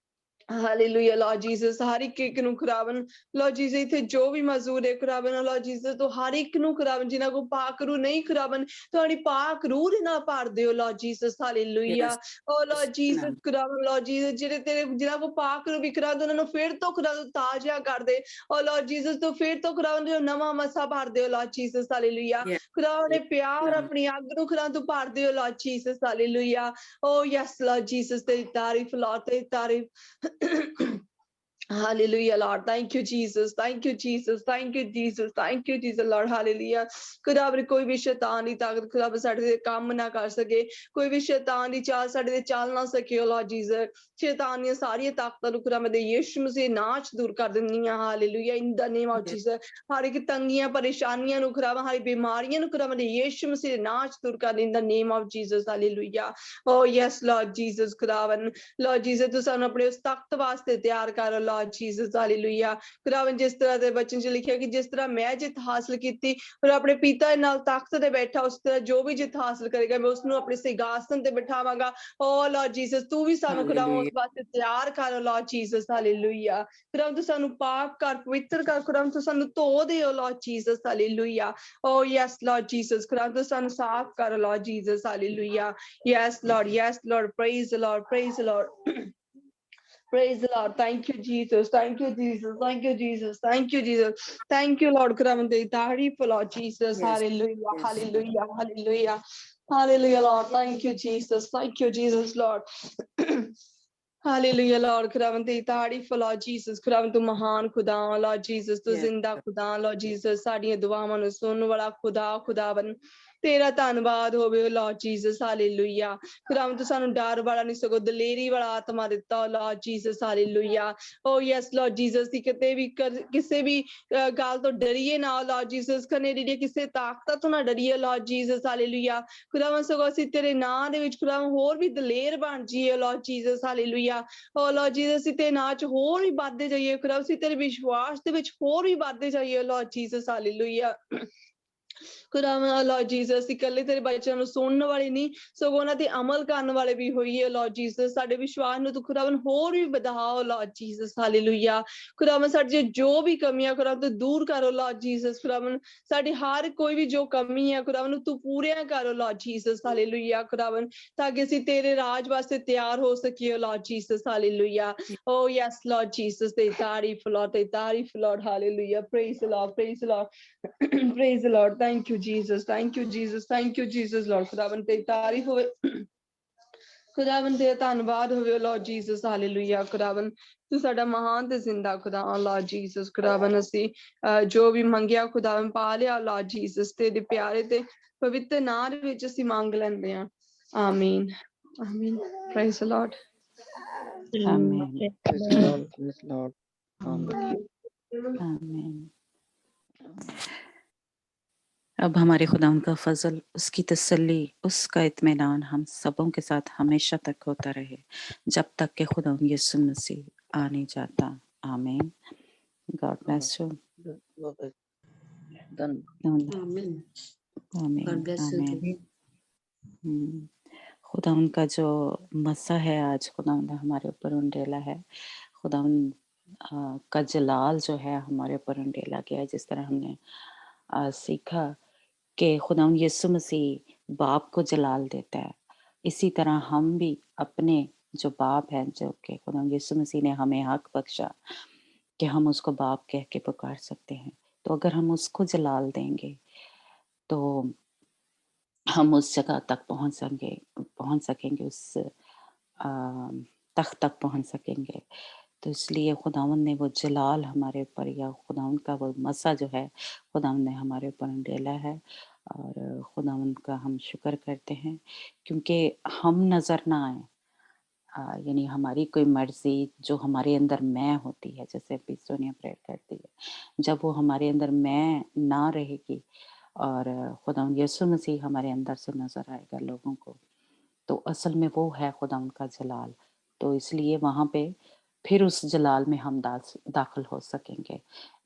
Speaker 10: Hallelujah Lord Jesus ਹਰ ਇੱਕ ਨੂੰ ਖੁਦਾਵੰਦ ਲਾਰਡ ਜੀਸਸ ਇੱਥੇ ਜੋ ਵੀ ਮੌਜੂਦ ਹੈ ਖੁਦਾਵੰਦ ਲਾਰਡ ਜੀਸਸ ਤੋਂ ਹਰ ਇੱਕ ਨੂੰ ਖੁਦਾਵੰਦ ਜਿਨ੍ਹਾਂ ਕੋ ਪਾਕ ਰੂਹ ਨਹੀਂ ਖੁਦਾਵੰਦ ਤੁਹਾਡੀ ਪਾਕ ਰੂਹ ਦੇ ਨਾਲ ਭਰ ਦਿਓ ਲਾਰਡ ਜੀਸਸ ਹਾਲੇਲੂਇਆ। ਓ ਲਾਰਡ ਜੀਸਸ ਖੁਦਾਵੰਦ ਲਾਰਡ ਜੀਸਸ ਜਿਹੜੇ ਤੇਰੇ ਜਿਨ੍ਹਾਂ ਕੋ ਪਾਕ ਰੂਹ ਵੀ ਖੁਦਾਵੰਦ ਉਹਨਾਂ ਨੂੰ ਫਿਰ ਤੋਂ ਖੁਦਾਵੰਦ ਤਾਜ਼ਾ ਕਰ ਦੇ। ਓ ਲਾਰਡ ਜੀਸਸ ਤੋਂ ਫਿਰ ਤੋਂ ਖੁਦਾਵੰਦ ਨਵਾਂ ਮਸਾ ਭਰ ਦਿਓ ਲਾਰਡ ਜੀਸਸ ਹਾਲੇਲੂਇਆ। ਖੁਦਾਵੰਦ ਨੇ ਪਿਆਰ ਆਪਣੀ ਅੱਗ ਨੂੰ ਖੁਦਾਵੰਦ ਤੂੰ ਭਰ ਦਿਓ Lord Jesus hallelujah. Oh yes Lord Jesus ਤੇਰੀ ਤਾਰੀਫ ਲਾਰਡ ਤੇਰੀ ਤਾਰੀਫ। Hallelujah, Lord. Thank you, Jesus. Thank you, Jesus. Thank you, Jesus. Thank you, Jesus, Lord. Hallelujah. ਖੁਦਾਵੰਦ ਕੋਈ ਵੀ ਸ਼ੈਤਾਨ ਦੀ ਤਾਕਤ ਖੁਦਾਵੰਦ ਸਾਡੇ ਤੇ ਕੰਮ ਨਾ ਕਰ ਸਕੇ। ਕੋਈ ਵੀ ਸ਼ੈਤਾਨ ਦੀ ਚਾਲ ਸਾਡੇ ਤੇ ਚੱਲ ਨਾ ਸਕੇ। ਓ ਲਾਰਡ ਜੀਸਸ ਸ਼ੈਤਾਨ ਦੀਆਂ ਸਾਰੀਆਂ ਤਾਕਤਾਂ ਨੂੰ ਖੁਦਾਵੰਦ ਯਿਸੂ ਮਸੀਹ ਨਾਮ ਚ ਦੂਰ ਕਰ ਦਿੰਦੀਆਂ। Hallelujah. In the name of Jesus ਹਰ ਇੱਕ ਤੰਗੀਆਂ ਪਰੇਸ਼ਾਨੀਆਂ ਨੂੰ ਖੁਦਾਵੰਦ ਹਰ ਬਿਮਾਰੀਆਂ ਨੂੰ ਖੁਦਾਵੰਦ ਯਿਸੂ ਮਸੀਹ ਨਾਮ ਚ ਦੂਰ ਕਰ ਦਿੰਦਾ। Name of Jesus hallelujah. Oh yes Lord Jesus ਖੁਦਾਵੰਦ ਲਾਰਡ ਜੀਸਸ ਤੂੰ ਸਾਨੂੰ ਆਪਣੇ ਉਸ ਤਖਤ ਵਾਸਤੇ ਤਿਆਰ ਕਰ ਲਾਰਡ ਜੀਸਸ ਹਾਲੇਲੂਇਆ। ਖੁਦਾਵੰਦ ਜਿਸ ਤਰ੍ਹਾਂ ਦੇ ਬਚਨ ਚ ਲਿਖਿਆ ਕਿ ਜਿਸ ਤਰ੍ਹਾਂ ਮੈਂ ਜਿੱਤ ਹਾਸਲ ਕੀਤੀ ਔਰ ਆਪਣੇ ਪਿਤਾ ਦੇ ਨਾਲ ਤਖਤ ਤੇ ਬੈਠਾ ਉਸ ਤਰ੍ਹਾਂ ਜੋ ਵੀ ਜਿੱਤ ਹਾਸਲ ਕਰੇਗਾ ਮੈਂ ਉਸਨੂੰ ਆਪਣੇ ਸਿੰਘਾਸਨ ਤੇ ਬਿਠਾਵਾਂਗਾ। ਓ ਲਾਰਡ ਜੀਸਸ ਤੂੰ ਵੀ ਸਾਨੂੰ ਖੁਦਾਵੰਦ ਉਸ ਵਾਸਤੇ ਤਿਆਰ ਕਰ ਲਾਰਡ ਜੀਸਸ ਹਾਲੇਲੂਇਆ। ਖੁਦਾਵੰਦ ਤੂੰ ਸਾਨੂੰ ਪਾਕ ਕਰ ਪਵਿੱਤਰ ਕਰ ਖੁਦਾਵੰਦ ਤੂੰ ਸਾਨੂੰ ਧੋ ਦੇ ਓ Lord Jesus hallelujah. Oh yes Lord Jesus ਖੁਦਾਵੰਦ ਤੂੰ ਸਾਨੂੰ ਸਾਫ਼ ਕਰ Lord Jesus hallelujah. Yes, Lord. Yes, Lord. Praise the Lord. Praise the Lord. Praise the Lord. Thank you, Jesus. Thank you, Jesus. Thank you, Jesus. Thank you, Jesus. Thank you, Lord. Khudawand teri taarif, Lord Jesus. Hallelujah. Hallelujah. Hallelujah. Hallelujah, Lord. Thank you, Jesus. Thank you, Jesus, Lord. Hallelujah, Lord. Khudawand teri taarif, Lord Jesus. Khudawand tu mahan khuda, Lord Jesus. Tu zinda khuda, Lord Jesus. Saadiyan duaਵਾਂ ਨੂੰ ਸੁਣਨ ਵਾਲਾ ਖੁਦਾ ਖੁਦਾਵੰਦ ਤੇਰਾ ਧੰਨਵਾਦ ਹੋਵੇ Lord Jesus hallelujah. ਖੁਦਾਵੰਦ ਤੂੰ ਸਾਨੂੰ ਡਰ ਵਾਲਾ ਨਹੀਂ ਸਗੋਂ ਦਲੇਰੀ ਵਾਲਾ ਆਤਮਾ ਦਿੱਤਾ Lord Jesus hallelujah. Oh yes Lord Jesus ਦੀ ਕਿਤੇ ਵੀ ਕਿਸੇ ਵੀ ਗੱਲ ਤੋਂ ਡਰੀਏ ਨਾ ਲਾਰਡ ਜੀਸਸ ਕਨੇ ਡਰੀਏ ਕਿਸੇ ਤਾਕਤਾਂ ਤੋਂ ਨਾ ਡਰੀਏ ਲਾਰਡ ਜੀਸਸ ਹਾਲੇਲੂਇਆ। ਖੁਦਾਵੰਦ ਸਗੋਂ ਅਸੀਂ ਤੇਰੇ ਨਾਂ ਦੇ ਵਿੱਚ ਖੁਦਾਵੰਦ ਹੋਰ ਵੀ ਦਲੇਰ ਬਣ ਜਾਈਏ ਲਾਰਡ ਜੀਸਸ ਹਾਲੇਲੂਇਆ। ਓ ਲਾਰਡ ਜੀਸਸ ਅਸੀਂ ਤੇਰੇ ਨਾਂ ਚ ਹੋਰ ਵੀ ਵੱਧਦੇ ਜਾਈਏ ਖੁਦਾਵੰਦ ਅਸੀਂ ਤੇਰੇ ਵਿਸ਼ਵਾਸ ਦੇ ਵਿੱਚ ਹੋਰ ਵੀ ਵੱਧਦੇ ਜਾਈਏ ਲਾਰਡ ਜੀਸਸ ਹਾਲੇਲੂਇਆ। ਖੁਦਾਵੰਦ ਲਾਰਡ ਜੀਸਸ ਅਸੀਂ ਇਕੱਲੇ ਤੇਰੇ ਬੱਚਿਆਂ ਨੂੰ ਸੁਣਨ ਵਾਲੇ ਨਹੀਂ ਸਗੋਂ ਉਹਨਾਂ ਤੇ ਅਮਲ ਕਰਨ ਵਾਲੇ ਵੀ ਹੋਈਏ ਲਾਰਡ ਜੀਸਸ। ਸਾਡੇ ਵਿਸ਼ਵਾਸ ਨੂੰ ਤੂੰ ਖੁਦਾਵੰਦ ਹੋਰ ਵੀ ਵਧਾਓ ਲਾਰਡ ਜੀਸਸ ਹਾਲੇਲੂਇਆ। ਖੁਦਾਵੰਦ ਸਾਡੇ ਜੋ ਵੀ ਕਮੀਆਂ ਖੁਦਾਵੰਦ ਤੂੰ ਦੂਰ ਕਰੋ ਲਾਰਡ ਜੀਸਸ। ਖੁਦਾਵੰਦ ਸਾਡੀ ਹਰ ਕੋਈ ਵੀ ਜੋ ਕਮੀ ਹੈ ਖੁਦਾਵੰਦ ਤੂੰ ਪੂਰੀਆਂ ਕਰੋ ਲਾਰਡ ਜੀਸਸ ਹਾਲੇਲੂਇਆ। ਖੁਦਾਵੰਦ ਤਾਂ ਕਿ ਅਸੀਂ ਤੇਰੇ ਰਾਜ ਵਾਸਤੇ ਤਿਆਰ ਹੋ ਸਕੀਏ Lord Jesus hallelujah. Oh yes Lord Jesus ਤੇਰੀ ਤਾਰੀਫ Lord hallelujah. Praise the Lord, praise the Lord, praise the Lord. Thank you, Jesus. Thank you, Jesus. Thank you, Jesus, Lord. ਖੁਦਾਵੰਦ ਤੇਰੀ ਤਾਰੀਫ ਹੋਵੇ। ਖੁਦਾਵੰਦ ਤੇਰਾ ਧੰਨਵਾਦ ਹੋਵੇ ਲਾਰਡ ਜੀਸਸ ਹਾਲੇਲੂਇਆ। ਖੁਦਾਵੰਦ ਤੂੰ ਸਾਡਾ ਮਹਾਨ ਤੇ ਜ਼ਿੰਦਾ ਖੁਦਾ ਲਾਰਡ ਜੀਸਸ। ਖੁਦਾਵੰਦ ਅਸੀਂ ਜੋ ਵੀ ਮੰਗਿਆ ਖੁਦਾਵੰਦ ਪਾ ਲਿਆ ਲਾਰਡ ਜੀਸਸ ਤੇਰੇ ਪਿਆਰੇ ਤੇ ਪਵਿੱਤਰ ਨਾਮ ਦੇ ਵਿੱਚ ਅਸੀਂ ਮੰਗ ਲੈਂਦੇ ਹਾਂ। ਆਮੀਨ, ਆਮੀਨ। Praise the Lord.
Speaker 7: आमीन
Speaker 6: Praise the Lord. Praise the Lord.
Speaker 7: आमीन। अब हमारे खुदा उनका फजल, उसकी तसल्ली, उसका इत्मीनान हम सबों के साथ हमेशा तक होता रहे जब तक कि खुदा यीशु मसीह आ नहीं जाता। आमीन। God bless you.
Speaker 6: Done.
Speaker 7: आमीन,
Speaker 4: God bless you
Speaker 7: आमीन।
Speaker 4: too.
Speaker 7: खुदा उनका जो मसा है आज खुदा हमारे ऊपर उंडेला है। खुदा का जलाल जो है हमारे ऊपर उंडेला गया है। जिस तरह हमने सीखा कि खुदा यीशु मसीह बाप को जलाल देता है, इसी तरह हम भी अपने जो बाप हैं, जो कि खुदा यीशु मसीह ने हमें हक बख्शा कि हम उसको बाप कह के पुकार सकते हैं, तो अगर हम उसको जलाल देंगे तो हम उस जगह तक पहुँच सकेंगे, उस तख़्त तक पहुँच सकेंगे। तो इसलिए खुदावंद ने वो जलाल हमारे ऊपर, या खुदावंद का वो मसा जो है खुदावंद ने हमारे ऊपर डाला है, और खुदावंद का हम शुक्र करते हैं, क्योंकि हम नज़र ना आए, यानी हमारी कोई मर्ज़ी जो हमारे अंदर मैं होती है, जैसे अभी सोनिया प्रेयर करती है, जब वो हमारे अंदर मैं ना रहेगी और खुदावंद यीशु मसीह हमारे अंदर से नज़र आएगा लोगों को, तो असल में वो है खुदावंद का जलाल। तो इसलिए वहाँ पे फिर उस जलाल में हम दाखिल हो सकेंगे।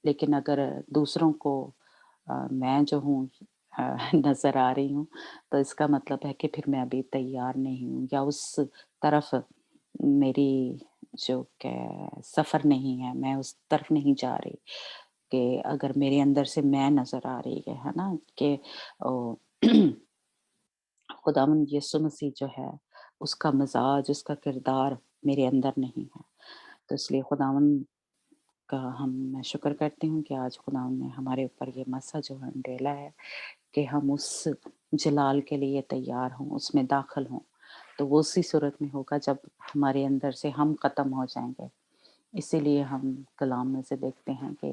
Speaker 7: लेकिन अगर दूसरों को मैं जो हूँ नज़र आ रही हूँ, तो इसका मतलब है कि फिर मैं अभी तैयार नहीं हूँ, या उस तरफ मेरी जो कि सफ़र नहीं है, मैं उस तरफ नहीं जा रही, कि अगर मेरे अंदर से मैं नज़र आ रही है ना, कि ओ खुदावंद यीशु मसीह जो है, उसका मिज़ाज, उसका किरदार मेरे अंदर नहीं है। तो इसलिए खुदावंद का मैं शुक्र करती हूँ कि आज खुदावंद ने हमारे ऊपर ये मसा जो है डाला है, कि हम उस जलाल के लिए तैयार हों, उसमें दाखिल हों। तो वो उसी सूरत में होगा जब हमारे अंदर से हम ख़त्म हो जाएँगे। इसीलिए हम कलाम में से देखते हैं कि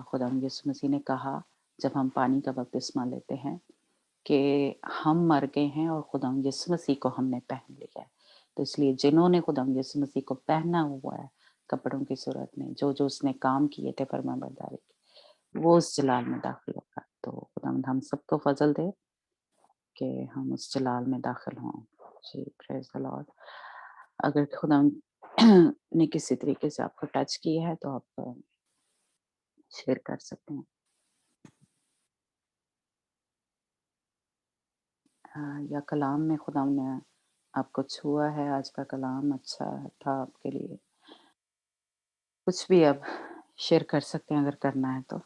Speaker 7: खुदावंद यीशु मसीह ने कहा, जब हम पानी का बपतिस्मा लेते हैं, कि हम मर गए हैं और खुदावंद यीशु मसीह को हमने पहन लिया है। तो इसलिए जिन्होंने खुदावंद यीशु मसीह को पहना हुआ है कपड़ों की सूरत में, जो उसने काम किए थे फरमाबरदारी के, वो उस जलाल में दाखिल होगा। तो खुदावंद हम सबको फजल दे कि हम उस जलाल में दाखिल हों। जी, प्रेज़ द लॉर्ड। अगर खुदावंद ने किसी तरीके से आपको टच किया है, तो आप शेयर कर सकते हैं। या कलाम में खुदावंद ने आपको छुआ है, आज का कलाम अच्छा था आपके लिए। कुछ भी आप शेयर कर सकते हैं अगर करना है तो।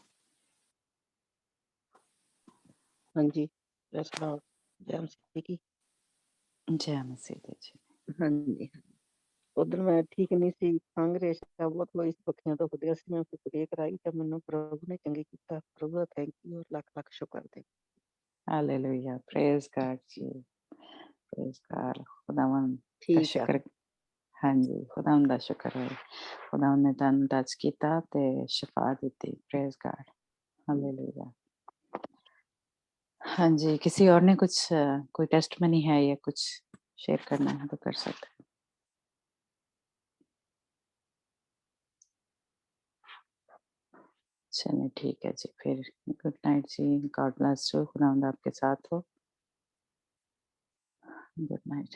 Speaker 6: हाँ जी, प्रेज़ लॉर्ड, जय मसीह की।
Speaker 7: जय मसीह जी।
Speaker 6: हाँ जी, ਉਧਰ ਮੈਂ ਠੀਕ ਨਹੀਂ ਸੀ, ਖੰਘ ਰੇਸ਼ਾ ਬਹੁਤ ਹੋਈ ਸੀ, ਪੱਖੀਆਂ ਤੋਂ ਵਧੀਆ ਸੀ, ਮੈਂ ਫਿਰ ਪ੍ਰੇ ਕਰਾਈ ਤੇ ਮੈਨੂੰ ਪ੍ਰਭੂ ਨੇ ਚੰਗੀ ਕੀਤਾ। ਪ੍ਰਭੂ ਦਾ ਥੈਂਕ ਯੂ, ਲੱਖ ਲੱਖ ਸ਼ੁਕਰ ਦੇ।
Speaker 7: हालेलुया, प्रेज़ गॉड जी, प्रेज़ गॉड। खुदावंद का
Speaker 6: ਠੀਕ ਆ।
Speaker 7: शुक्र। हाँ जी, खुदावंद दा शुक्र है। खुदावंद ने तुहानू टच कीता ते शिफा दित्ती। Praise God, hallelujah. हाँ जी, किसी और ने कुछ कोई टेस्टमनी है या कुछ शेयर करना है तो कर सकते हैं। चलिए ठीक है जी, फिर गुड नाइट जी, गॉड ब्लेस यू, खुदावंद आपके साथ हो। Good night.